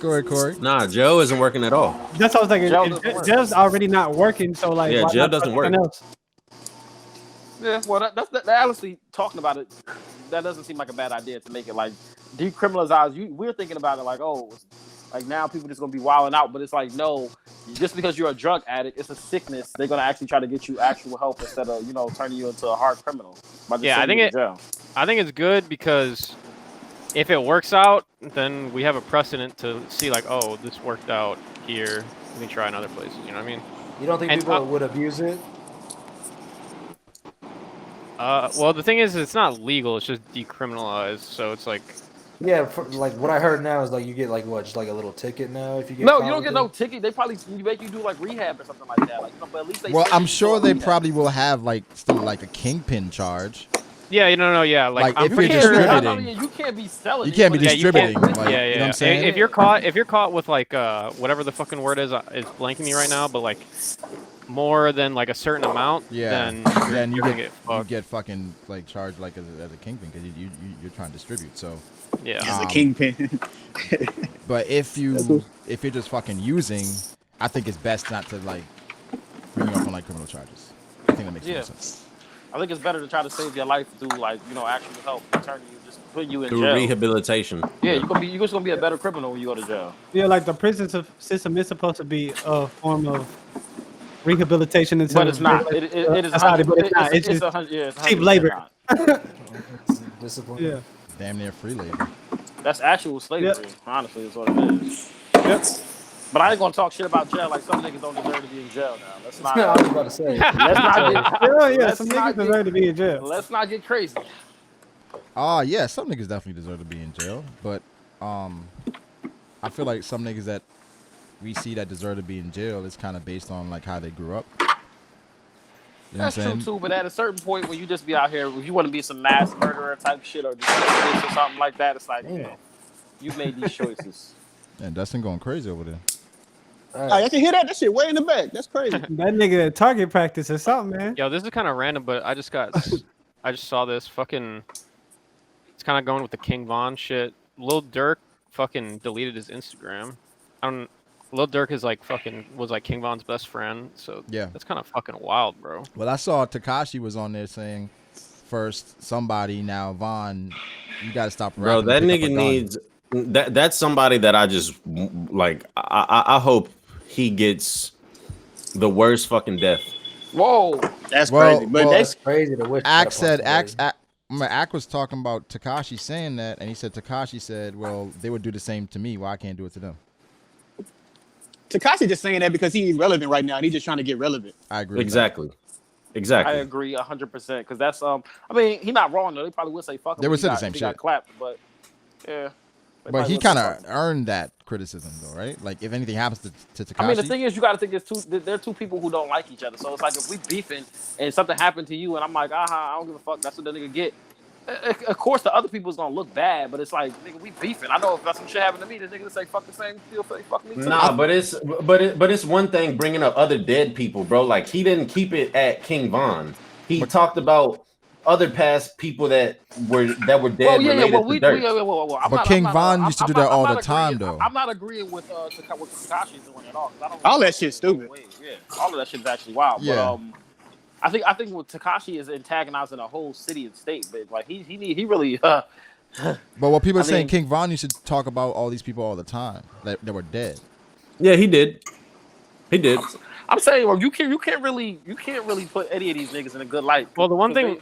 Go ahead, Corey. Nah, jail isn't working at all. That's what I was thinking. Jail doesn't work. Jail's already not working, so like Yeah, why jail not doesn't something work. else? Yeah, well, that honestly talking about it, that doesn't seem like a bad idea to make it like decriminalize. We're thinking about it like, oh, like now people just gonna be wilding out, but it's like no, just because you're a drug addict, it's a sickness. They're gonna actually try to get you actual help instead of turning you into a hard criminal. Yeah, I think it's good because if it works out, then we have a precedent to see like, oh, this worked out here. Let me try in other places. You know what I mean? You don't think people would abuse it? Well, the thing is, it's not legal. It's just decriminalized. So it's like, yeah, like what I heard now is like you get like what, just like a little ticket now if you get. No, you don't get no ticket. They probably make you do like rehab or something like that. Like, but at least they. Well, I'm sure they probably will have like still like a kingpin charge. Yeah, no, yeah. Like if you're distributing, you can't be selling. You can't be distributing. You know what I'm saying? If you're caught with like whatever the fucking word is blanking me right now, but like more than like a certain amount, then you get fucking like charged like as a kingpin because you're trying to distribute. So yeah, as a kingpin. But if you're just fucking using, I think it's best not to like bring you up on like criminal charges. I think that makes more sense. I think it's better to try to save your life through like actual help, turn you just put you in through jail. Rehabilitation. Yeah, you're just gonna be a better criminal when you go to jail. Yeah, like the prison system is supposed to be a form of rehabilitation, but it's not. It is not. It's just cheap labor. Discipline. Yeah. Damn near free labor. That's actual slavery. Yep. Honestly, is what it is. Yep. But I ain't gonna talk shit about jail. Like some niggas don't deserve to be in jail now. Let's not. I was about to say. Some niggas deserve to be in jail. Let's not get crazy. Yeah, some niggas definitely deserve to be in jail, but I feel like some niggas that we see that deserve to be in jail is kind of based on like how they grew up. You know That's true too, but at a certain point when you just be out here, if you want to be some mass murderer type shit or just or something like that, it's like, you made these choices. And Dustin going crazy over there. Right. I can hear that. That shit way in the back. That's crazy. That nigga at target practice or something, man. Yo, this is kind of random, but I just saw this fucking. It's kind of going with the King Von shit. Lil Durk fucking deleted his Instagram. Lil Durk is like was like King Von's best friend, so yeah, that's kind of fucking wild, bro. Well, I saw Tekashi was on there saying, first somebody, now Von, you got to stop rapping. Bro, that nigga needs that's somebody that I just like. I hope he gets the worst fucking death. Whoa, that's crazy. But that's crazy. Ack said Ack was talking about Tekashi saying that, and he said Tekashi said, "Well, they would do the same to me. Why I can't do it to them?" Tekashi just saying that because he's relevant right now, and he's just trying to get relevant. I agree. Exactly. I agree 100% because that's I mean, he's not wrong though. They probably would say fuck him. They would say the same shit. Got clapped, but yeah. But he kind of earned that criticism though, right? Like if anything happens to Tekashi. I mean, the thing is, you got to think there are two people who don't like each other. So it's like if we beefing and something happened to you, and I'm like, I don't give a fuck. That's what the nigga get. Of course, the other people's gonna look bad, but it's like, nigga, we beefing. I know if that's some shit happened to me, the nigga say fuck the same deal, fuck me too. Nah, but it's one thing bringing up other dead people, bro. Like he didn't keep it at King Von. He talked about other past people that were dead. But King Von used to do that all the time, though. I'm not agreeing with what Tekashi's doing at all. All that shit's stupid. Yeah, all of that shit's actually wild. Yeah. But, I think what Tekashi is antagonizing a whole city and state, but like he really. But what people are saying, King Von used to talk about all these people all the time that were dead. Yeah, he did. He did. I'm saying, well, you can't really put any of these niggas in a good light. Well, the one thing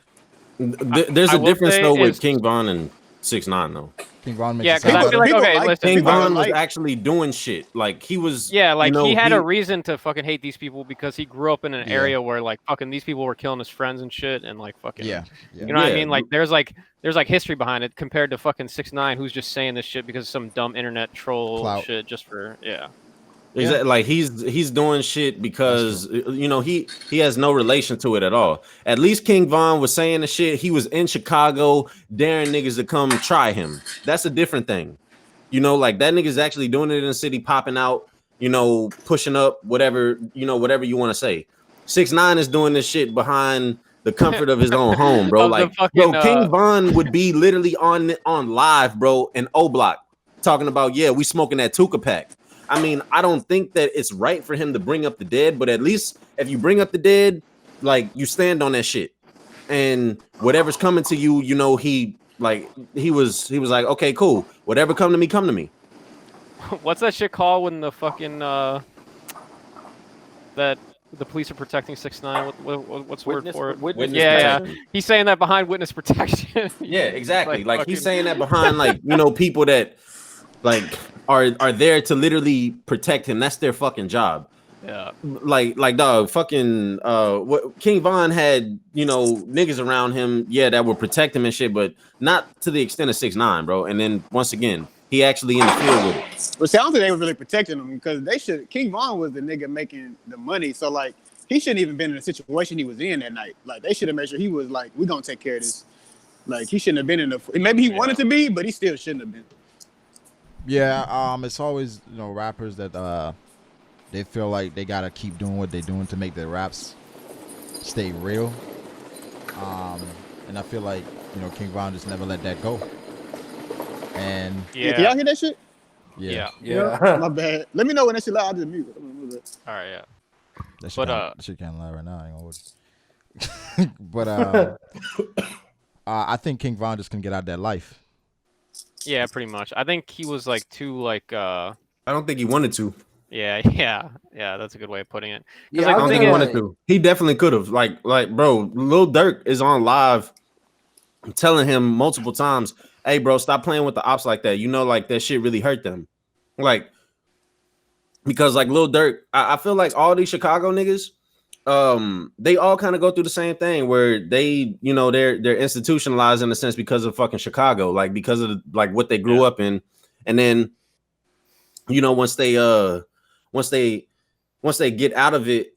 there's a difference though with King Von and 6ix9ine though. King Von makes because I feel like listen, King Von was actually doing shit. Like he was. Yeah, like he had a reason to fucking hate these people because he grew up in an area where like fucking these people were killing his friends and shit and like fucking. Yeah. You know what I mean? Like there's history behind it compared to fucking 6ix9ine who's just saying this shit because of some dumb internet troll shit just for Exactly. Like he's doing shit because he has no relation to it at all. At least King Von was saying the shit. He was in Chicago daring niggas to come try him. That's a different thing. Like that nigga's actually doing it in the city, popping out, pushing up, whatever you want to say. 6ix9ine is doing this shit behind the comfort of his own home, bro. Like King Von would be literally on live, bro, in O Block talking about, we smoking that Tuka pack. I mean, I don't think that it's right for him to bring up the dead, but at least if you bring up the dead, like you stand on that shit. and whatever's coming to you, you know, he was like, okay, cool, whatever come to me, come to me. What's that shit called when the fucking that the police are protecting 6ix9ine? What's the word for it? Witness Yeah. protection? He's saying that behind witness protection. Yeah, exactly. Like fucking... he's saying that behind, like, you know, people that like are there to literally protect him. That's their fucking job. Yeah. Like dog, fucking what King Von had, you know, niggas around him, yeah, that would protect him and shit, but not to the extent of 6ix9ine, bro. And then once again, he actually in the field with it. But see, I don't think they were really protecting him because they should. King Von was the nigga making the money, so like he shouldn't even been in the situation he was in that night. Like they should have made sure he was like, we gonna take care of this. Like he shouldn't have been in the. Maybe he wanted to be, but he still shouldn't have been. Yeah, it's always, you know, rappers that they feel like they gotta keep doing what they're doing to make their raps stay real. And I feel like, you know, King Von just never let that go. And Yeah, can y'all hear that shit? yeah. My bad. Let me know when that shit loud. I'll just mute it. All right, yeah. That shit kind of loud right now. I ain't gonna but I think King Von just can get out that life. Yeah, pretty much. I think he was like too like I don't think he wanted to. Yeah, that's a good way of putting it. Yeah, Like, I don't think he wanted to. He definitely could have. Like, bro, Lil Durk is on live telling him multiple times, hey, bro, stop playing with the ops like that. You know, like that shit really hurt them. Like, because like Lil Durk, I feel like all these Chicago niggas, they all kind of go through the same thing where they, you know, they're institutionalized in a sense because of fucking Chicago, like because of like what they grew up in, and then, you know, once they get out of it,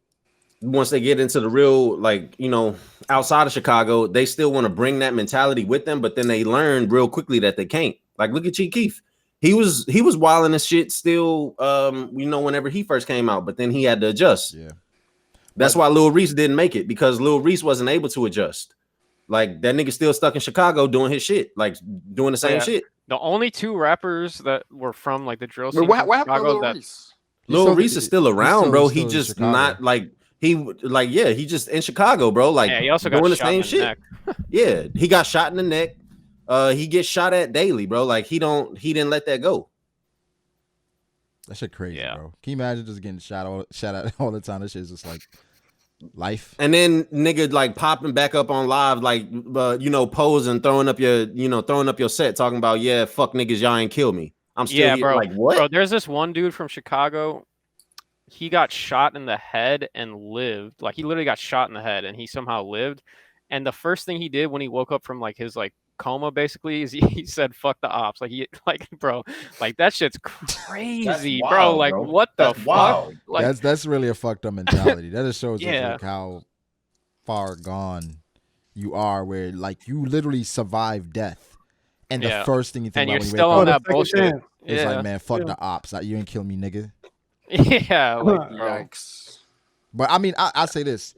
once they get into the real, like, you know, outside of Chicago, they still want to bring that mentality with them, but then they learn real quickly that they can't. Like, look at Chief Keef. He was wilding this shit still, you know, whenever he first came out, but then he had to adjust. Yeah. That's why Lil Reese didn't make it, because Lil Reese wasn't able to adjust. Like, that nigga still stuck in Chicago doing his shit, like doing the same shit. The only two rappers that were from like the drill scene. What happened to Lil Reese? Lil Reese is still around, bro. He just not like he just in Chicago, bro. Like, he also got doing the shot same in the shit. neck. Yeah, he got shot in the neck. He gets shot at daily, bro. Like he didn't let that go. That shit crazy, bro. Can you imagine just getting shot at all the time? That shit's just like life. And then nigga like popping back up on live, like you know, posing, throwing up your set, talking about, yeah, fuck niggas, y'all ain't kill me. I'm still here. Bro. Like, what? Bro, there's this one dude from Chicago. He got shot in the head and lived. Like, he literally got shot in the head and he somehow lived. And the first thing he did when he woke up from like his like coma, basically, is he said, "Fuck the ops." Like, bro, like that shit's crazy, wild, bro. Like, bro. what the fuck? Wild. Like, That's really a fucked up mentality. That just shows you Yeah. like how far gone you are, where like you literally survived death, and the first thing you think and about you're when you still wake on up that bullshit. is like, man, fuck the ops. Like, you ain't kill me, nigga. Yeah, like, bro. Yikes. But I mean, I say this: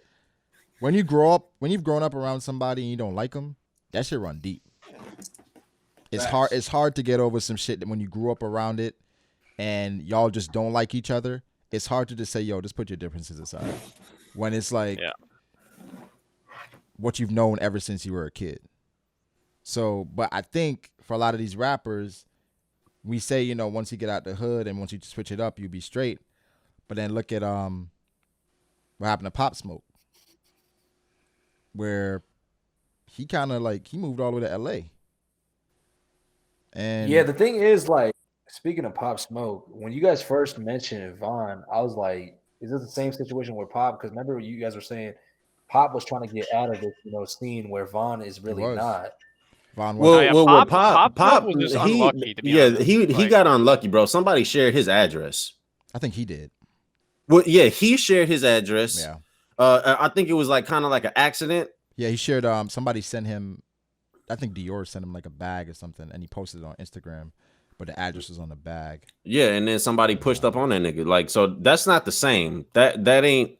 when you've grown up around somebody and you don't like them, that shit run deep. It's hard. It's hard to get over some shit that when you grew up around it, and y'all just don't like each other. It's hard to just say, "Yo, just put your differences aside." When it's like what you've known ever since you were a kid. So, but I think for a lot of these rappers, we say, you know, once you get out the hood and once you switch it up, you'll be straight. But then look at what happened to Pop Smoke, where he kind of like he moved all the way to LA. And yeah, the thing is, like, speaking of Pop Smoke, when you guys first mentioned Von, I was like, is this the same situation with Pop? Because remember you guys were saying Pop was trying to get out of this, you know, scene where Von is really not. Von was. Well, Pop Pop was just unlucky, to be honest. he got unlucky, bro. Somebody shared his address. I think he did. Well, yeah, he shared his address. Yeah. I think it was like kind of like an accident. Yeah, he shared. Somebody sent him. I think Dior sent him like a bag or something, and he posted it on Instagram, but the address was on the bag. Yeah, and then somebody pushed up on that nigga. Like, so that's not the same. That ain't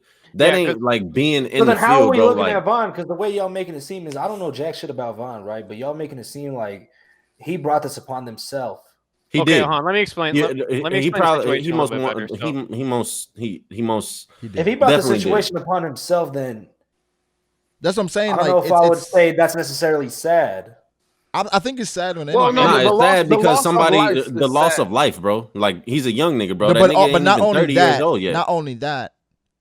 like being in the field, bro. How are we looking like, at Von? Because the way y'all making it seem is, I don't know jack shit about Von, right? But y'all making it seem like he brought this upon himself. He did. Hold on, let me explain. Yeah, let me he explain probably the he most situation a little bit better, he most If he brought the situation upon himself, then That's what I'm saying. I don't Like, know if I would say that's necessarily sad. I think it's sad when Well, anyone. no, Nah, the it's loss- sad the because loss of somebody life the is loss sad. of life, bro. Like he's a young nigga, bro. No, That but nigga ain't not even only 30 years that, old yet. not only that,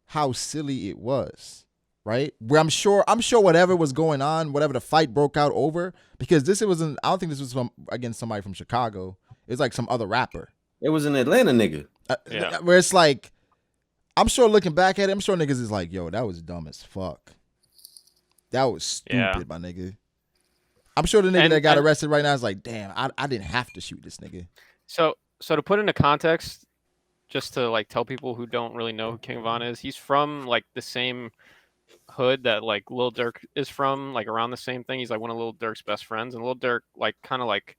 how silly it was, right? Where I'm sure whatever was going on, whatever the fight broke out over, because this wasn't. I don't think this was against somebody from Chicago. It's like some other rapper. It was an Atlanta nigga. Yeah. Where it's like, I'm sure looking back at it, I'm sure niggas is like, yo, that was dumb as fuck. That was stupid, my nigga. I'm sure the nigga that got arrested right now is like, damn, I didn't have to shoot this nigga. So to put into context, just to like tell people who don't really know who King Von is, he's from like the same hood that like Lil Durk is from, like around the same thing. He's like one of Lil Durk's best friends, and Lil Durk like kind of like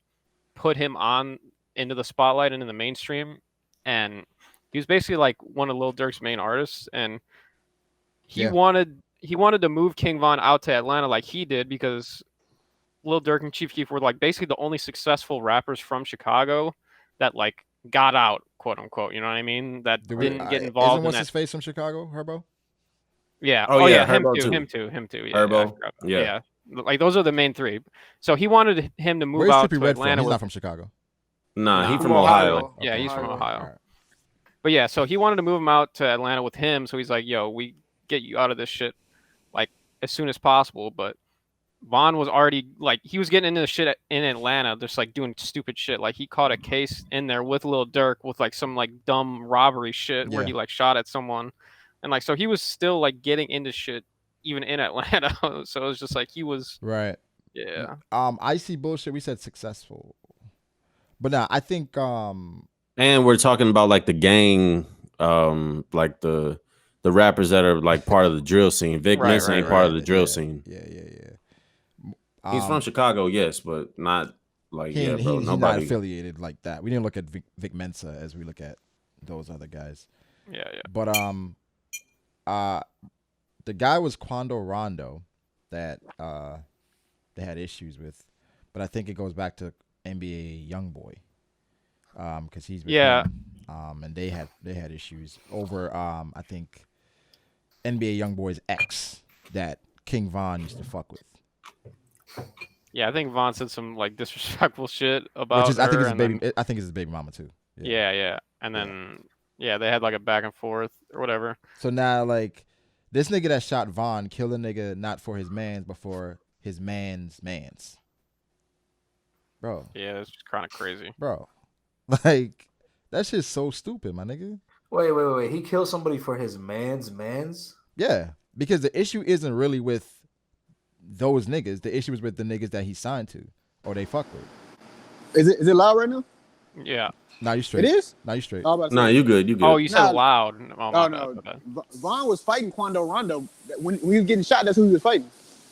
put him on into the spotlight and in the mainstream, and he was basically like one of Lil Durk's main artists, and he wanted to move King Von out to Atlanta like he did because Lil Durk and Chief Keef were like basically the only successful rappers from Chicago that like got out, quote unquote. You know what I mean? That didn't get involved. Isn't what's his face from Chicago, Herbo? Yeah. Oh, yeah, him Herbo too. too. Him too. Yeah. Herbo. Yeah. Yeah. Like those are the main three. So he wanted him to move Where's out Trippie to Redd from? Atlanta. He's not from Chicago. Nah, he Nah. from Ohio. Yeah, he's from Ohio. All right. But yeah, so he wanted to move him out to Atlanta with him. So he's like, "Yo, we get you out of this shit like as soon as possible." But Vaughn was already like he was getting into the shit in Atlanta, just like doing stupid shit. Like he caught a case in there with Lil Durk with like some like dumb robbery shit where he like shot at someone, and like so he was still like getting into shit even in Atlanta. So it was just like he was right. Yeah. I see bullshit. We said successful, but nah, I think And we're talking about like the gang, like the rappers that are like part of the drill scene. Vic Mensa ain't part of the drill scene. Yeah. He's from Chicago, yes, but not like bro. He's not Nobody affiliated like that. We didn't look at Vic Mensa as we look at those other guys. Yeah. But the guy was Quando Rondo that they had issues with, but I think it goes back to NBA YoungBoy, because he's with him. And they had issues over I think NBA YoungBoy's ex that King Von used to fuck with. Yeah, I think Vaughn said some like disrespectful shit about Which is, I think her, it's his and baby. I think it's his baby mama too. Yeah. And then they had like a back and forth or whatever. So now like this nigga that shot Vaughn killed a nigga not for his mans but for his mans. Bro. Yeah, it's just kind of crazy. Bro. Like that shit's so stupid, my nigga. Wait. He killed somebody for his mans? Yeah, because the issue isn't really with those niggas. The issue is with the niggas that he signed to or they fuck with. Is it loud right now? Yeah. Nah, you straight. It is? Nah, you straight. Nah, you good. You good. Oh, you said Nah. loud. Oh, No. bad. Vaughn was fighting Quando Rondo. When he was getting shot, that's who he was fighting.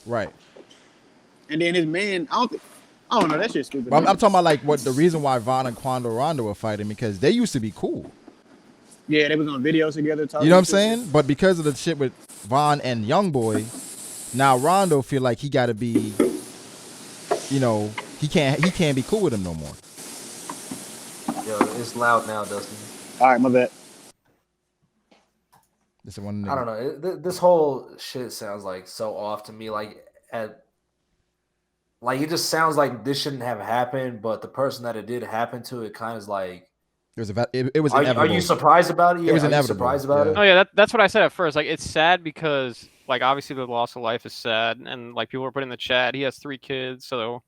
Right. And then his man, I don't know, that shit's stupid. But I'm talking about like what the reason why Vaughn and Quando Rondo were fighting because they used to be cool. Yeah, they was on videos together. Talking You know what I'm shit. saying? But because of the shit with Vaughn and YoungBoy, now Rondo feel like he got to be, he can't be cool with him no more. Yo, it's loud now, Dustin. All right, my bad. This is one. I don't know. This whole shit sounds like so off to me. Like it just sounds like this shouldn't have happened, but the person that it did happen to, it kind of is like. It was Are inevitable. you surprised about it? Yeah, It was are you inevitable. surprised about Yeah. it? Oh yeah, that's what I said at first. Like it's sad because like obviously the loss of life is sad, and like people were putting in the chat, he has 3 kids, so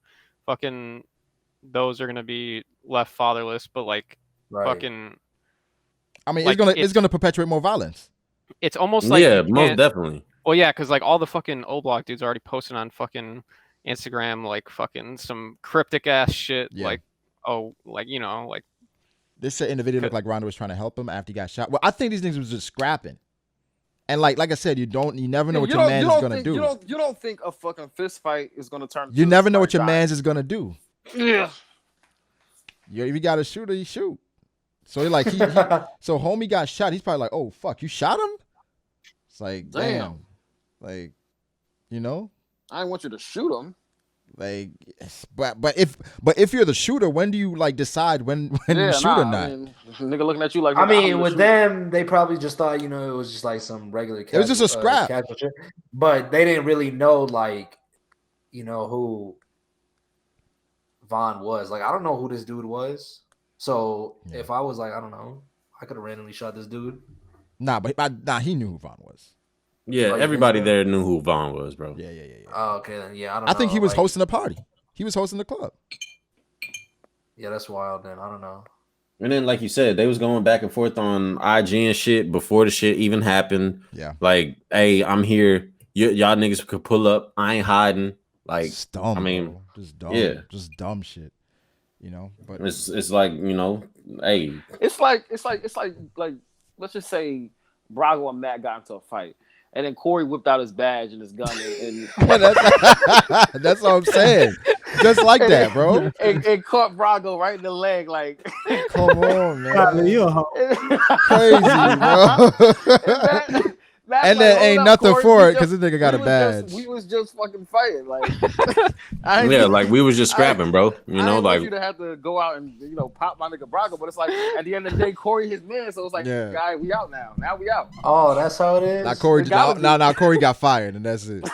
fucking those are gonna be left fatherless. But like fucking, I mean, like, it's gonna perpetuate more violence. it's almost like yeah, you most can't- definitely. Well, yeah, because like all the fucking O Block dudes are already posting on fucking Instagram like fucking some cryptic ass shit. Yeah. Like like. This shit in the video looked like Rondo was trying to help him after he got shot. Well, I think these niggas was just scrapping. And like I said, you never know what your man is gonna do. You don't think a fucking fist fight is gonna turn? You never know what your man's is gonna do. Yeah. If you got a shooter, you shoot. So like so homie got shot. He's probably like, oh fuck, you shot him? It's like damn. Like, I didn't want you to shoot him. Like, but if you're the shooter, when do you like decide when you shoot or not? I mean, nigga looking at you like. I mean, I'm the with shooter. them, they probably just thought, you know, it was just like some regular. It was just a scrap. Casual shit. But they didn't really know, like, you know, who Vaughn was. Like, I don't know who this dude was. So if I was like, I don't know, I could have randomly shot this dude. Nah, he knew who Vaughn was. Yeah, Oh, you everybody think so? there knew who Vaughn was, bro. Yeah. Oh, okay, then yeah, I don't know. I think he was like, hosting a party. He was hosting the club. Yeah, that's wild. Then I don't know. And then, like you said, they was going back and forth on IG and shit before the shit even happened. Yeah. Like, hey, I'm here. Y'all niggas could pull up. I ain't hiding. Like, It's dumb, I mean, bro. Just dumb. yeah. Just dumb shit. You know, but it's like, you know, hey. It's like let's just say Brago and Matt got into a fight, and then Corey whipped out his badge and his gun, and that's what I'm saying. Just like that, bro. and caught Brago right in the leg, like. Come on, man. You a hoe. Crazy, bro. And then ain't nothing for it because this nigga got a badge. We was just fucking fighting, like. Like we was just scrapping, bro. You know, like you to have to go out and pop my nigga Brago, but it's like at the end of the day, Corey his man, so it's like, guy, we out now. Now we out. Oh, that's how it is. Now Corey, Corey got fired, and that's it.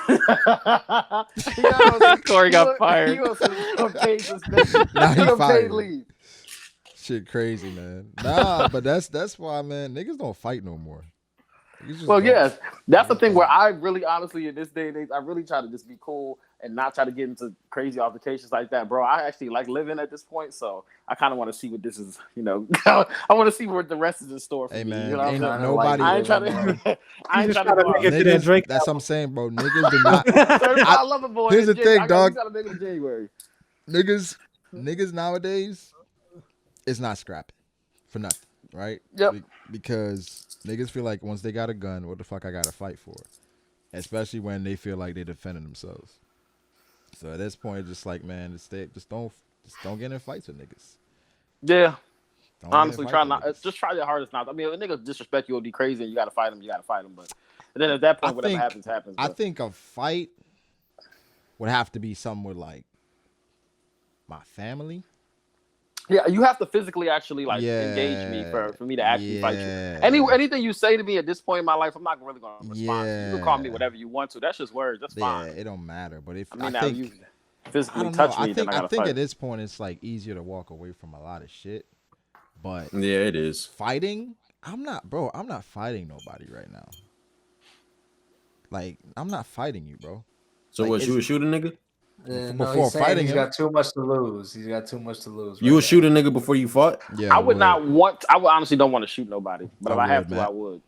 Corey got fired. He was paid suspension. Now he fired. Paid leave. Shit, crazy, man. Nah, but that's why, man. Niggas don't fight no more. Well, yes, that's the thing where I really, honestly, in this day and age, I really try to just be cool and not try to get into crazy altercations like that, bro. I actually like living at this point, so I kind of want to see what this is, I want to see what the rest is in store for me. Man, you know what ain't I'm saying? nobody. I ain't trying to. I ain't trying to go out. Niggas, that's what I'm saying, bro. Niggas do not. I love it, boy. Here's the thing, dog. January. Niggas nowadays, it's not scrapping for nothing, right? Yep. Because niggas feel like once they got a gun, what the fuck I gotta fight for? Especially when they feel like they're defending themselves. So at this point, just like, man, just don't get in fights with niggas. Yeah. Don't honestly, try your hardest not. I mean, if a nigga disrespect you or be crazy and you gotta fight him, But then at that point, whatever happens. But I think a fight would have to be somewhere like my family. Yeah, you have to physically actually engage me for me to actually fight you. Anything you say to me at this point in my life, I'm not really gonna respond. You can call me whatever you want to. That's just words. That's fine. Yeah, it don't matter. But if you physically touch me, then I think at this point it's like easier to walk away from a lot of shit. But yeah, it is. Fighting, I'm not fighting nobody right now. Like, I'm not fighting you, bro. So like, what, you would shoot a nigga? Before fighting he's him, got too much to lose. He's got too much to lose. You would shoot a nigga before you fought? Yeah, I would honestly don't want to shoot nobody, but if I have to, I would.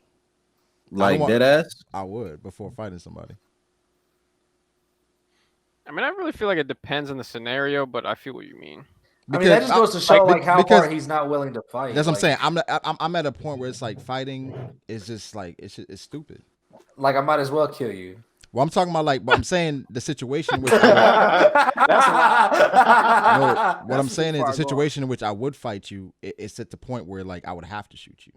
Like dead ass? I would before fighting somebody. I mean, I really feel like it depends on the scenario, but I feel what you mean. Because, that just goes to show how far he's not willing to fight. That's what I'm saying. I'm at a point where it's like fighting is just like it's stupid. Like, I might as well kill you. Well, I'm talking about but I'm saying the situation in which what I'm saying is the situation in which I would fight you. It's at the point where like I would have to shoot you.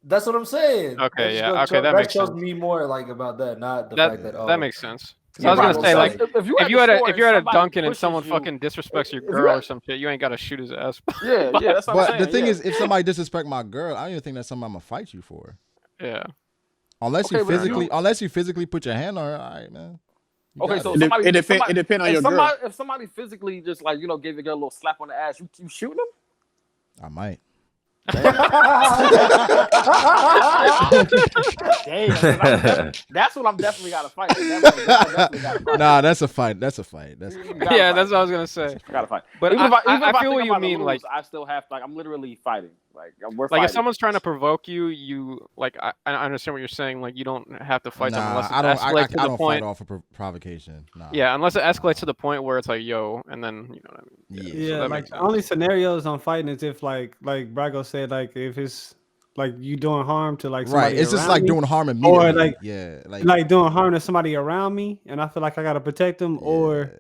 That's what I'm saying. Okay, that makes sense. That shows me more like about that, not the fact that that makes sense. I was gonna say, like, if you're at a Dunkin' and someone fucking disrespects your girl or some shit, you ain't gotta shoot his ass. Yeah, that's what I'm saying. But the thing is, if somebody disrespect my girl, I don't even think that's something I'm gonna fight you for. Yeah. Unless you physically put your hand on her, all right, man. So it depends on your girl. If somebody physically just like gave your girl a little slap on the ass, you shooting them? I might. Damn, that's what I'm definitely gotta fight. Nah, that's a fight. That's a fight. That's what I was gonna say. Gotta fight. But even if I feel what you mean. Lose, like, I still have I'm literally fighting. We're fighting. If someone's trying to provoke you like I understand what you're saying. Like, you don't have to fight someone unless it escalates to the point. Fight off a provocation. Nah. Yeah, unless it escalates to the point where it's like, yo, and then you know what I mean. Yeah, so like the only scenarios on fighting is if like Brago said, like if it's like you doing harm to like somebody it's just like me, doing harm immediately. Or like doing harm to somebody around me, and I feel like I gotta protect them, or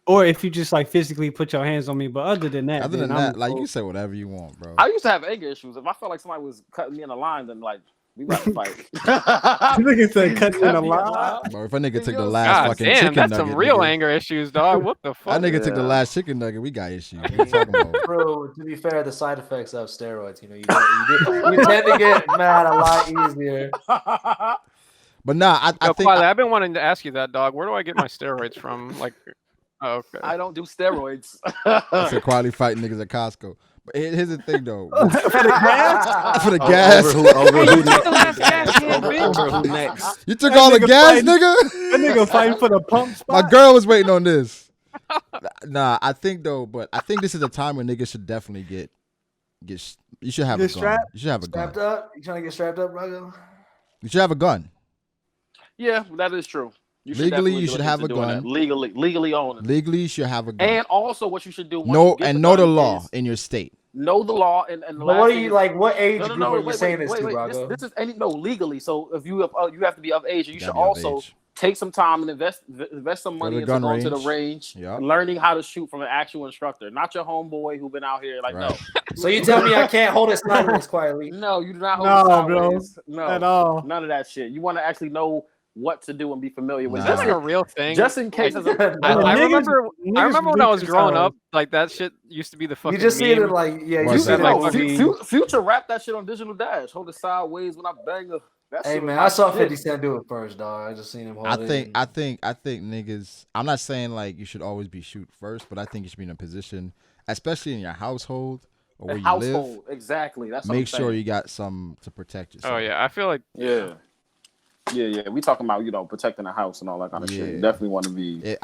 if you just like physically put your hands on me. But other than that, like you say whatever you want, bro. I used to have anger issues. If I felt like somebody was cutting me in the line, then like We about to fight. Nigga said cutting in a lot. Bro, if a nigga took the God last God fucking damn, chicken that's nugget, some real nigga. anger issues, dog. What the That fuck? nigga took the Yeah. last chicken nugget. We got issues. What you talking about? Bro, to be fair, the side effects of steroids, you tend to get mad a lot easier. But nah, I Yo, think Quiley, I've been wanting to ask you that, dog. Where do I get my steroids from? Like, oh, okay. I don't do steroids. I said quality fighting niggas at Costco. But here's the thing though. For the gas? For the gas. Over who last gas can, bitch. over who next? You took That all the nigga gas, fighting- nigga? That nigga fighting for the pump My spot. girl was waiting on this. Nah, I think this is a time when niggas should definitely get you should have Get a gun. strapped? You should have a gun. Strapped up? You trying to get strapped up, Brago? You should have a gun. Yeah, that is true. You should Legally, definitely you should look have into a doing gun. that. Legally own it. Legally, you should have a gun. And also, what you should do. Once know you get and know the gun law is in your state. Know the law and the But last what are thing you is- like? What age group are you wait, saying this to, wait. Brago? This is legally. So if you have to be of age, and you Gotta should be of also age. take some time and invest some money the into gun going to the range. range, Yeah. learning how to shoot from an actual instructor, not your homeboy who been out here like Right. So you tell me I can't hold it sideways quietly? no, you do not hold No, it bro. sideways. No, At all. none of that shit. You want to actually know what to do and be familiar with. Nah. Is that Just, like a real thing? just in case. I Niggas- remember. I niggas remember when I was beat growing themselves. up, like that shit used to be the fucking. You just see it meme. in like, yeah, you What's see it that? like Like, Future rap that shit on Digital Dash. Hold it sideways when I bang the. That Hey shit was man, my I saw shit. 50 Cent do it first, dog. I just seen him hold I it. think and- niggas. I'm not saying like you should always be shoot first, but I think you should be in a position, especially in your household or where The you household, live. exactly. That's what I'm Make sure saying. you got some to protect yourself. Oh yeah, I feel like Yeah. We talking about protecting the house and all that kind of shit. Yeah. You definitely want to be. If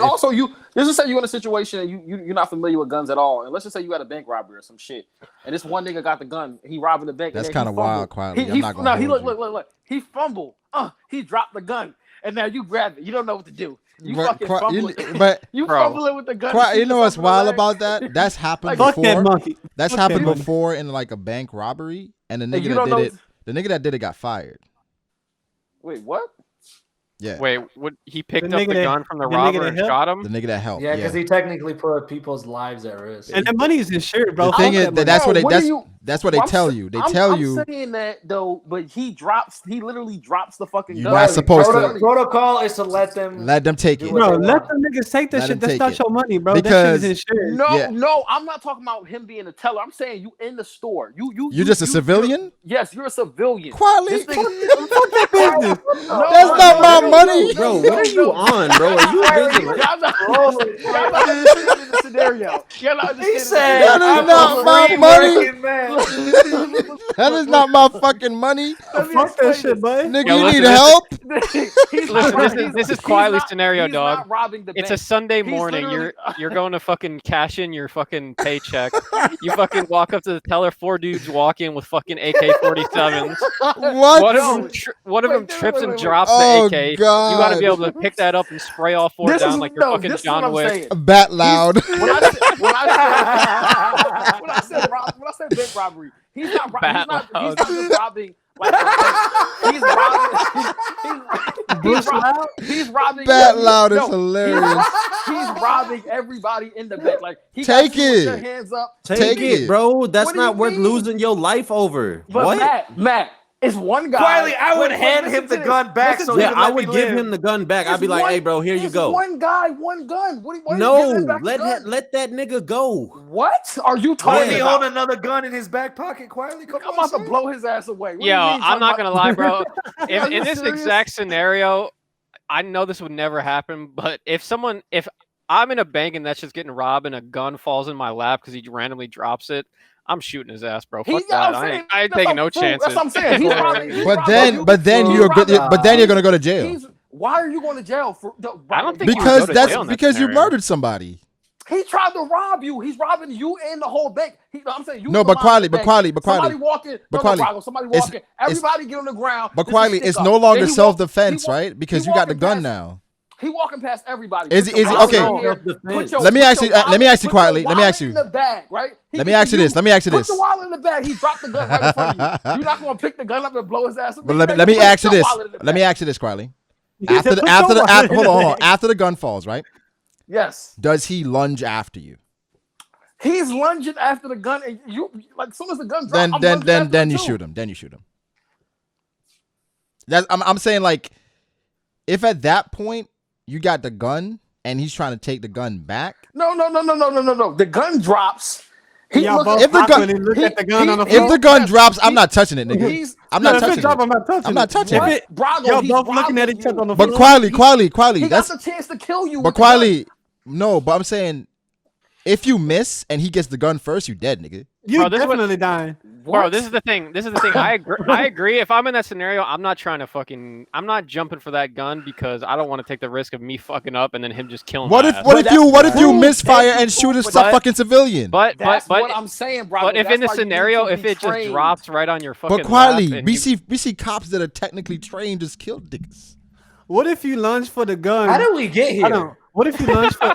Also, let's just say you're in a situation and you're not familiar with guns at all, and let's just say you had a bank robbery or some shit, and this one nigga got the gun, he robbing the bank. That's and then he kinda wild, fumbled. quietly. I'm not gonna he hold look. He fumbled. He dropped the gun, and now you grab it. You don't know what to do. You But fucking fumble. but You Bro. fumbling with the gun. you know what's wild about that? That's happened Fuck that before. monkey. That's Fuck happened that monkey. before in like a bank robbery, and the And nigga you that don't did know- it, the nigga that did it got fired. Wait, what? Yeah, wait, what? He picked The up nigga the that- gun from the the nigga robber that and helped? shot him. the nigga that helped. Yeah, because he technically put people's lives at risk. And the money is insured, bro. The thing Fuck is that that that's Bro, what they what that's are you- that's what they I'm tell sa- you. They I'm- tell I'm you saying that though, but he literally drops the fucking You're gun. not supposed to- Protocol is to let them. let them take Do it. what Bro, they let want. them niggas take that Let shit. them That's take not it. your money, bro. Because- that shit is insured. No, Yeah. no, I'm not talking about him being a teller. I'm saying you in the store. You just a civilian? Yes, you're a civilian. Quietly, This nigga- business. No, That's not my money. Bro, what are you on, bro? Are you vigilant? Y'all not understanding the scenario. Y'all not He understanding said, That is "I'm not a my free money." working man." that is not my fucking money, Fuck that shit, bud. nigga. Yo, you listen, need help? Listen, this is Quiley's scenario, he's dog. Not robbing the It's bank. a Sunday He's morning. literally- You're going to fucking cash in your fucking paycheck. You fucking walk up to the teller. 4 dudes walk in with fucking AK-47s. What? One of them Wait, trips wait, and wait. drops Oh, the AK. God. You got to be able to pick that up and spray all 4 down like you're fucking this is John what I'm Wick. saying. Bat loud. When I said bank robbery, he's not just robbing like a bank. He's robbing Bat loud is no, hilarious. He's robbing everybody in the bank. Like he Take got you with your it. hands up. Take it. bro. That's What do you not worth mean? losing your life over. But What? Matt, it's one guy. Quietly, I would Wait, hand listen him the to gun this. back Listen so to he Yeah, would I let me would give live. him the gun back. I'd It's be like, one- "Hey, bro, here you it's go." One guy, one gun. What? Why No, you giving back the let gun? let that nigga go. What are you Why talking is he about? holding another gun in his back pocket? Quietly, come I'm on, about to son. blow his ass away. What do Yo, you mean, I'm not talking gonna lie, bro. Are In you this serious? exact scenario, I know this would never happen. But if I'm in a bank and that's just getting robbed and a gun falls in my lap because he randomly drops it, I'm shooting his ass, bro. Fuck that. I ain't That's taking no what- fool, chances. That's what I'm saying. He's robbing. he's But robbing then, you. but then He's you're robbing- good. But then you're gonna go to jail Why are you going to jail for? I don't think you would because go to that's jail in that because you scenario. murdered somebody. He tried to rob you. He's robbing you and the whole bank. I'm saying you. No, but Quiley, but Quiley, but Somebody Quiley. walking. But no, Quiley, Brago, somebody it's- walking. Everybody get on the ground. But This is Quiley, stick it's up. no Then longer he walk- self-defense, he walk- right? Because he you got the walking gun past- now. He walking past everybody. Is Put it- your is it- wallet okay. in here. Self-defense. Put Let me put ask you- your let me wallet- ask you put your quietly, let me wallet ask you. In the bag, right? Let me ask you this. Let me ask you Put this. the wallet in the bag. He dropped the gun right in front of you. You're not gonna pick the gun up and blow his ass up. But let me Put ask you your this. wallet in the Let me bag. ask you this, Quiley. He After said, the "Put after your the wallet in hold the on, hold on. bag." After the gun falls, right? Yes. Does he lunge after you? He's lunging after the gun, and you like as soon as the gun drops, Then you shoot him. Then you shoot him. I'm saying like, if at that point you got the gun and he's trying to take the gun back. No. The gun drops. He Y'all look both if the gun- awkwardly look at the gun on the floor. If the gun drops, I'm not touching it, nigga. I'm not if it touching drop, it. I'm not touching I'm not it. touching If it. it, Brago, y'all he's both looking at robbing each other you. on the But floor. Quali, He that's got the chance to kill you. but Quali. No, but I'm saying, if you miss and he gets the gun first, you dead, nigga. You Bro, this is what- definitely dying. Bro, this is the thing. I agree. I agree. If I'm in that scenario, I'm not jumping for that gun because I don't want to take the risk of me fucking up and then him just killing What my if ass. what if you Froob, misfire that's and shoot a Froob, fucking civilian? But That's what I'm saying, Brago. But if That's in the why you need scenario, to if be it just trained. drops right on your fucking But Quali, lap and we you- see cops that are technically trained just kill niggas. What if you lunge for the gun? How did we get here? I don't. What if you lunge for?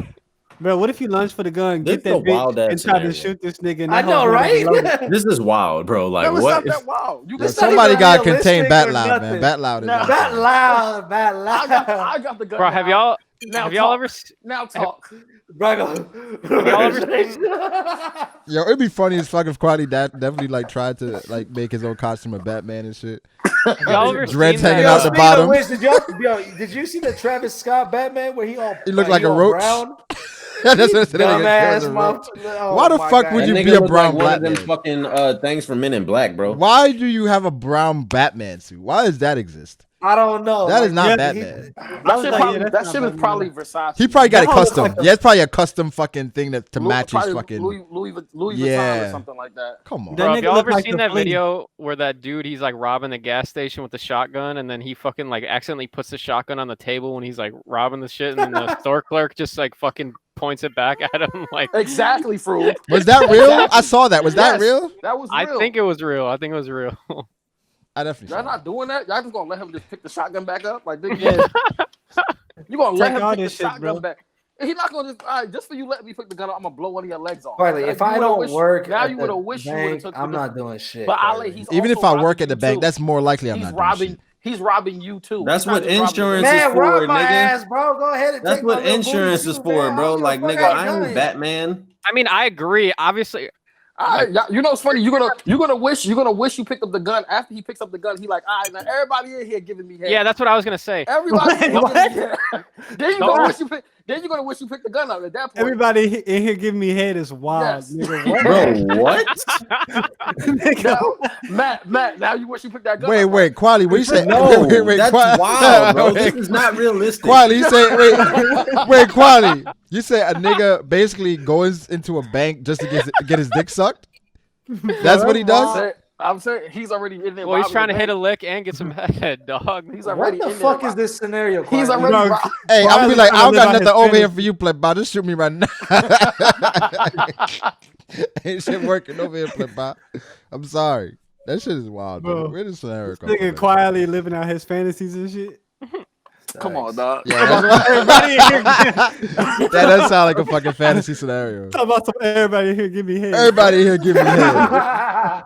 Bro, what if you lunge for the gun, This get is a that bitch, wild-ass and try to scenario. shoot this nigga? And I that know, whole gun is right? loaded? This is wild, bro. Like No, it's what? not that wild. You It's can not Somebody even got to contain realistic Bat or Loud, man. nothing. Bat Loud is Nah. out Bat there. loud, bat loud. I got the gun. Bro, have y'all Now ever Now talk. Brago. Yo, it'd be funny as fuck if Quali definitely like tried to like make his own costume of Batman and shit. y'all ever Dreads seen hanging that- out the bottom. Did you see the Travis Scott Batman where he all He looked like a all roach. brown? That's what I said. Dumbass Why the fuck would That you nigga be a look brown like one of them Batman? fucking things from Men in Black, bro. Why do you have a brown Batman suit? Why does that exist? I don't know. That is not yeah, Batman. That shit, that's is not probably bad. Versace. He probably got it That looks custom. like a- Yeah, it's probably a custom fucking thing to Louis- match his probably fucking. Louis Vuitton Yeah. or something like that. Come on. That Bro, nigga have y'all look ever like seen the that Flea. video where that dude he's like robbing the gas station with the shotgun and then he fucking like accidentally puts the shotgun on the table when he's like robbing the shit and then the store clerk just like fucking points it back at him like Exactly, Froob. Was that real? I saw that. Was that Yes, real? That was real. I think it was real. I think it was real. I definitely Y'all saw not doing that. Y'all just gonna let him just pick the shotgun back up? Like, Yeah. you gonna let Check him all pick the this shit, shotgun bro. back? He's not gonna just. All right, just for you letting me pick the gun up, I'm gonna blow one of your legs off. Riley, Like, if you I would've don't wished- work, now at you the would have wished you would have bank, took. I'm not doing shit. But Riley. Alehh, he's Even if also I work robbing at the you, bank, too. that's more likely I'm He's not doing robbing. shit. He's robbing you too. That's He's not what just robbing the insurance bank. is Man, for, rob my nigga. ass, bro. Go ahead and That's take my what little booty insurance too, is for, man. I bro. don't give a Like, fuck, nigga, got a I ain't gun. Batman. I mean, I agree. Obviously, All right, you know what's funny? You're gonna wish you picked up the gun after he picks up the gun. He like, all right, now everybody in here giving me head. yeah, that's what I was gonna say. Everybody in here What? giving me head. Then you No. gonna wish you pick. Then you're gonna wish you picked the gun up at that point. Everybody in here giving me head is wild, Yes. nigga. What? Bro, what? Nigga, Matt, now you wish you picked that gun. Wait, up. wait, Quali, what you say? No, wait, that's Quali- wild, bro. Wait, This is not realistic. Quali, you say, wait, Quali, you say a nigga basically goes into a bank just to get his dick sucked? That's what he does? I'm saying he's already in there. Well, he's robbing trying the to hit a bank. lick and get some head, dog. He's What already the in fuck there. is this scenario? He's Quiet? already. Bro, Hey, I'm gonna be like, I don't got Quali nothing over here Hispanic. for you, play ball. Just shoot me right now. Ain't shit working over here, play ball. I'm sorry. That shit is wild, Bro, bro. Where does scenario come nigga from? quietly living out his fantasies and shit. Come on, dog. Yeah, that's Everybody in here, that does sound like a fucking fantasy scenario. talk about some everybody in here give me head. Everybody here give me head.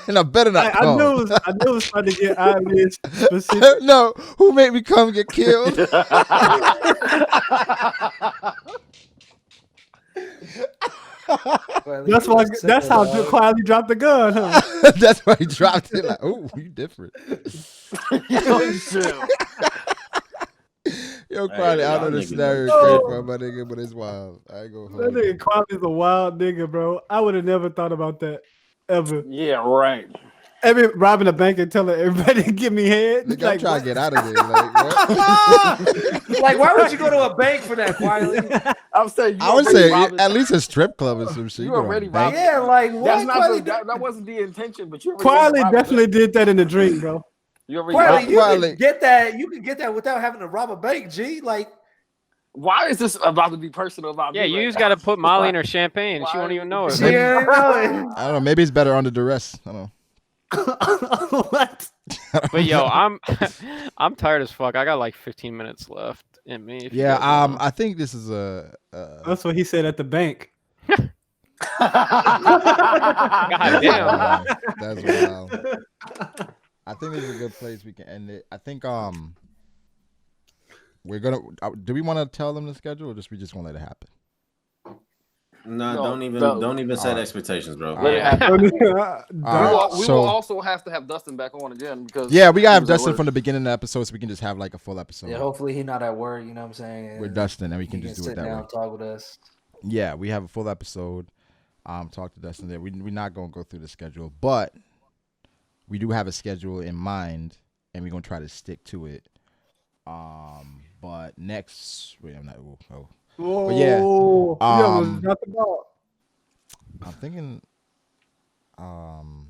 And I better not I call. knew it was trying to get oddly specific. No, who made me come get killed? That's how quietly dropped the gun, huh? That's why he dropped it. Like, oh, you different. Yo, Quali, I know y'all the niggas scenario is are- crazy, bro, my nigga, but it's wild. I ain't gonna That hold you. nigga Quietly's a wild nigga, bro. I would have never thought about that ever. Yeah, right. Robbing a bank and telling everybody to give me head. Nigga, I'm Like, trying to get out of there. Like, what? Like, why would you go to a bank for that, quietly? I'm saying. I would say at least a strip club or some shit. You go to a already bank. robbed. Yeah, like what? That's not Quietly, that wasn't the intention, but you already Quietly robbed definitely did that in the dream, bro. You already Quietly, robbed- you Quietly. can get that. You can get that without having to rob a bank. G, like Why is this about to be personal about Yeah, me? you right just now? got to put Molly in her champagne, and she won't Why- even know it. she ain't know it. I don't know. Maybe it's better under duress. I don't know. What? But yo, I'm tired as fuck. I got like 15 minutes left in me. if you Yeah, guys know. I think this is a. That's what he said at the bank. God damn. That's wild. I think this is a good place we can end it. I think we're gonna. Do we want to tell them the schedule, or we just want to let it happen? No, No, don't even set Alright. expectations, bro. Let it Yeah. happen. Don't- We So- will also have to have Dustin back on again because Yeah, we gotta have he was at Dustin work. from the beginning of the episode so we can just have like a full episode Yeah, hopefully he not at work. You know what I'm saying? with Dustin, and we He can just do it sit that down way. and talk with us. Yeah, we have a full episode. Talk to Dustin there. We're not gonna go through the schedule, but we do have a schedule in mind, and we're gonna try to stick to it. But next, wait, I'm not. Oh, Whoa, yeah, you almost dropped the ball. I'm thinking. I'm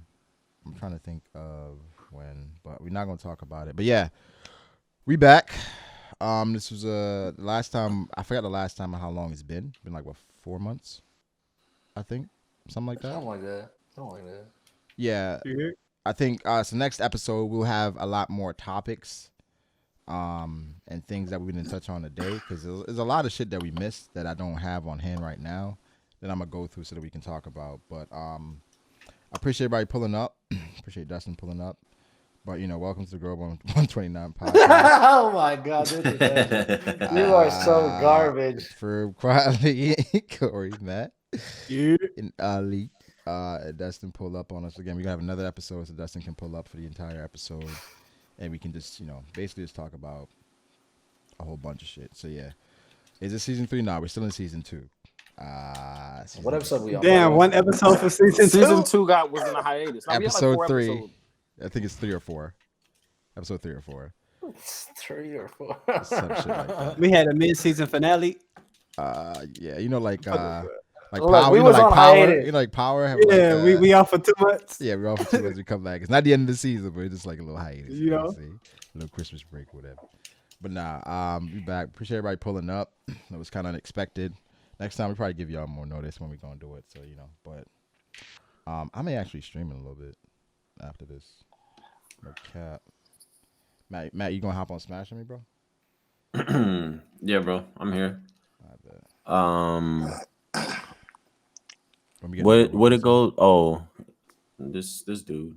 trying to think of when, but we're not gonna talk about it. But yeah, we back. This was last time. I forgot the last time and how long it's been. Been like what, 4 months? I think something like that. Something like that. Something like that. Yeah, Yeah. I think so. Next episode we'll have a lot more topics, and things that we didn't touch on today because there's a lot of shit that we missed that I don't have on hand right now that I'm gonna go through so that we can talk about. But I appreciate everybody pulling up. Appreciate Dustin pulling up. But welcome to the Grove 129 podcast. Oh my God, this is actually- you are so garbage. For quietly, Corey, Matt, Yeah. and Ali. Dustin pull up on us again. We're gonna have another episode so Dustin can pull up for the entire episode, and we can just basically just talk about a whole bunch of shit. So yeah, is it season 3? Nah, we're still in season 2. What episode we on? Damn, one episode for season 2. Season 2 was in a hiatus. Now, we had, like, Episode 4 3. episodes. I think it's 3 or 4. Episode 3 or 4. 3 or 4. Some shit like that. We had a mid-season finale. Yeah, like Look, Power. we was like on Power. hiatus. Like Power. Have Yeah, like, we off for 2 months. Yeah, we're off for 2 months. We come back. It's not the end of the season, but it's just like a little hiatus. You know? See? A little Christmas break, whatever. But nah, we back. Appreciate everybody pulling up. It was kind of unexpected. Next time we probably give y'all more notice when we're gonna do it. So but I may actually stream it a little bit after this. No cap. Matt, you gonna hop on Smash with me, bro? Yeah, bro, I'm here. I bet. When we get What into would it episode. go? Oh, this dude.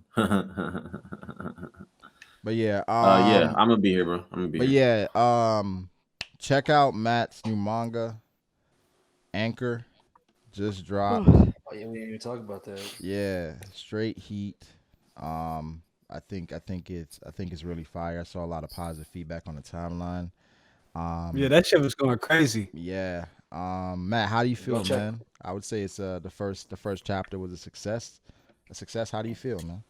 But yeah, yeah, I'm gonna be here, bro. I'm gonna be But here. yeah, check out Matt's new manga, Anchor, just dropped. Oh, yeah, we didn't even talk about that. Yeah, straight heat. I think it's really fire. I saw a lot of positive feedback on the timeline. Yeah, that shit was going crazy. Yeah. Matt, how do you feel, check. man? I would say it's the first chapter was a success. How do you feel, man?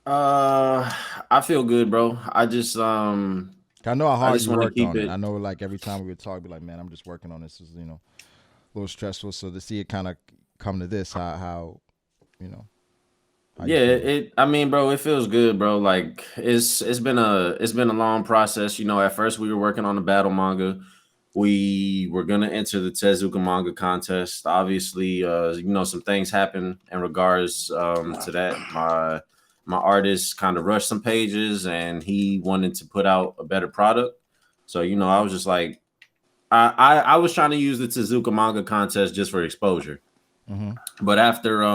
I feel good, bro. I just I know how hard just you wanna worked keep on it. it- I know, like every time we would talk, be like, man, I'm just working on this. Is a little stressful. So to see it kind of come to this, how you yeah, feel? I mean, bro, it feels good, bro. Like it's been a long process. At first we were working on the battle manga. We were gonna enter the Tezuka manga contest. Obviously, some things happened in regards to that. My artist kind of rushed some pages and he wanted to put out a better product. So, I was just like, I was trying to use the Tezuka manga contest just for exposure. But after,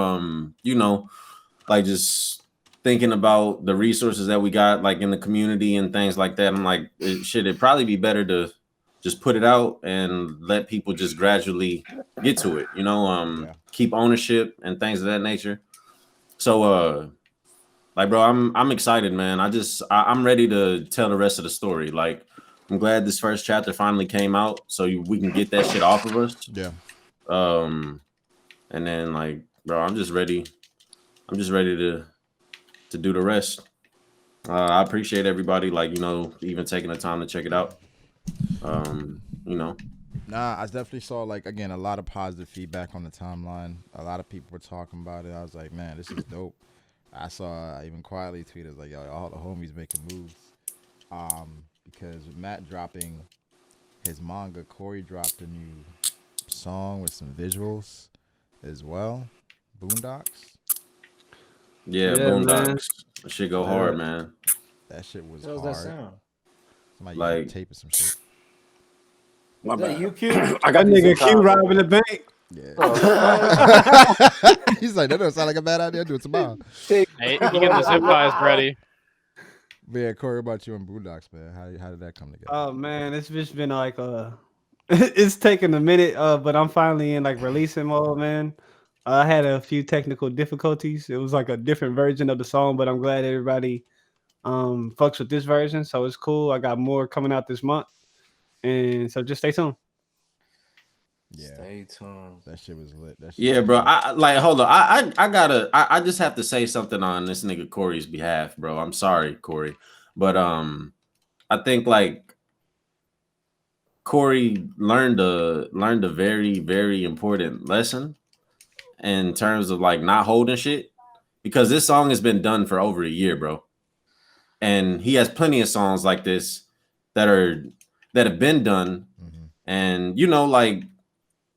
like just thinking about the resources that we got like in the community and things like that, I'm like, it'd probably be better to just put it out and let people just gradually get to it, keep ownership and things of that nature. So, like, bro, I'm excited, man. I'm ready to tell the rest of the story. Like, I'm glad this first chapter finally came out so we can get that shit off of us. Yeah. And then, like, bro, I'm just ready to do the rest. I appreciate everybody, like, even taking the time to check it out. Nah, I definitely saw, like, again, a lot of positive feedback on the timeline. A lot of people were talking about it. I was like, man, this is dope. I saw even quietly tweeted like, yo, all the homies making moves. Because with Matt dropping his manga, Corey dropped a new song with some visuals as well. Boondocks. Yeah, Yeah, Boondocks. That shit go hard, man. That shit was What was hard. that sound? Somebody Like- using tape or some shit. My Is that bad. you, Q? I got That these nigga in Q time. robbing the bank. Yeah. Oh, He's like, that don't sound like a bad idea. Do it tomorrow. Hey, you get the zip ties ready. But yeah, Corey, about you and Boondocks, man. How did that come together? Oh man, it's just been like It's taking a minute, but I'm finally in like releasing mode, man. I had a few technical difficulties. It was like a different version of the song, but I'm glad everybody fucks with this version, so it's cool. I got more coming out this month, and so just stay tuned. Yeah, Stay tuned. that shit was lit. That shit Yeah, was bro. lit. I like hold on. I just have to say something on this nigga Corey's behalf, bro. I'm sorry, Corey. But I think like Corey learned a very, very important lesson in terms of like not holding shit. Because this song has been done for over a year, bro. And he has plenty of songs like this that have been done. Mhm. And you know, like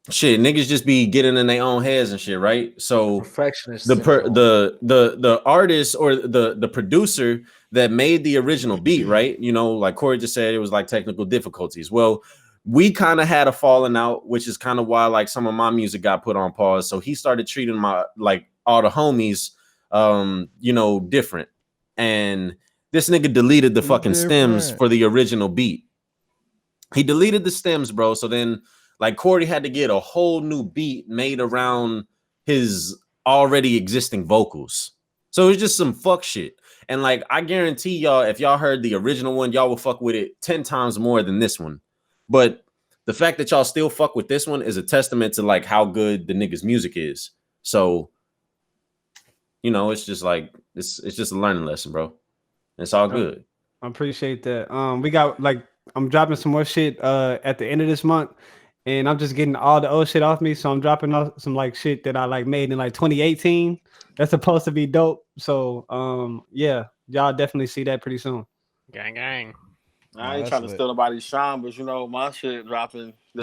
shit, niggas just be getting in their own heads and shit, right? So Perfectionist the syndrome. the artist or the producer that made the original beat, right? You know, like Corey just said, it was like technical difficulties. Well, we kind of had a falling out, which is kind of why like some of my music got put on pause. So he started treating my like all the homies, you know, different. And this nigga deleted the fucking stems Different. for the original beat. He deleted the stems, bro. So then like Corey had to get a whole new beat made around his already existing vocals. So it's just some fuck shit. And like I guarantee y'all, if y'all heard the original one, y'all will fuck with it 10 times more than this one. But the fact that y'all still fuck with this one is a testament to like how good the nigga's music is. So, you know, it's just like it's just a learning lesson, bro. It's all good. I appreciate that. We got like I'm dropping some more shit at the end of this month, and I'm just getting all the old shit off me. So I'm dropping off some like shit that I like made in like 2018. That's supposed to be dope. So yeah, y'all definitely see that pretty soon. Gang, gang. I ain't that's trying to lit. steal nobody's shine, but you know my shit dropping. I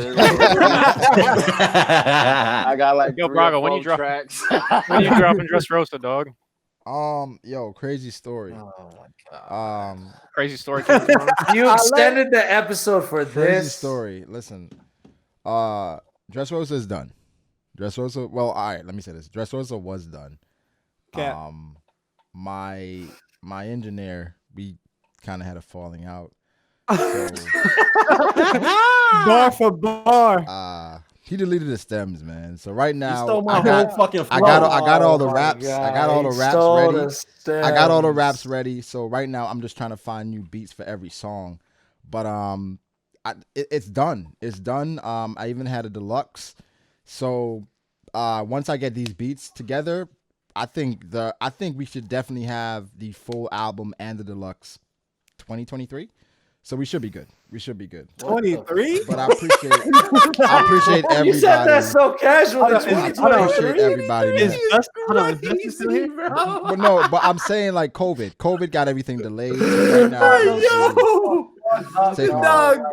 I got like Yo, 3 Brago, or when 4 you drop- tracks. When you dropping Dressrosa, dog? Yo, crazy story. Oh my god. Crazy story came tomorrow. You extended the episode for Crazy this story. Listen, Dressrosa is done. Dressrosa. Well, all right. Let me say this. Dressrosa was done. Cap. My engineer, we kind of had a falling out. So, Bar for bar. he deleted the stems, man. So right now, stole my I got, whole fucking flow. I got all the Oh my raps. I got all the God, he raps stole ready. the I got all the stems. raps ready. So right now, I'm just trying to find new beats for every song. But it's done. It's done. I even had a deluxe. So once I get these beats together, I think we should definitely have the full album and the deluxe 2023. So we should be good. We should be good. 23. But I appreciate everybody. You said that so casually. I appreciate everybody, man. Is Justin still here? But no, but I'm saying like COVID. COVID got everything delayed. So right now, it's taking a while.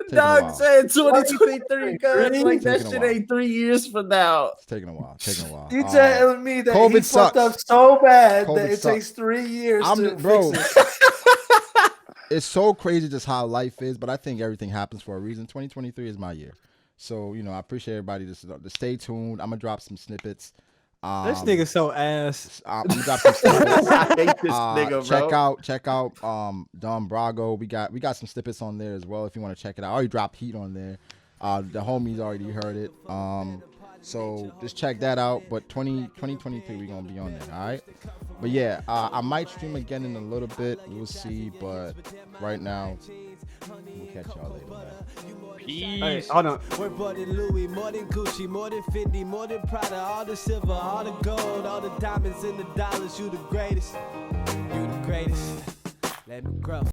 Taking a while. said 2023 cuz like that Taking a shit while. ain't 3 years from now. It's taking a while. Taking a while. You telling me that COVID he fucked sucks. up so bad COVID that it sucks. takes 3 years to bro. fix it? It's so crazy just how life is, but I think everything happens for a reason. 2023 is my year. So, you know, I appreciate everybody to stay tuned. I'm gonna drop some snippets. This nigga so ass. I'm gonna drop some snippets. I hate this nigga, bro. Check out Don Brago. We got some snippets on there as well if you want to check it out. I already dropped heat on there. The homies already heard it. So just check that out. But 2023 we gonna be on there, all right? But yeah, I might stream again in a little bit. We'll see. But right now, we'll catch y'all later, man. Hey, Peace. hold on. We're more than Louis, more than Gucci, more than Fendi, more than Prada, all the silver, all the gold, all the diamonds and the dollars. You the greatest. You the greatest. Let me grow.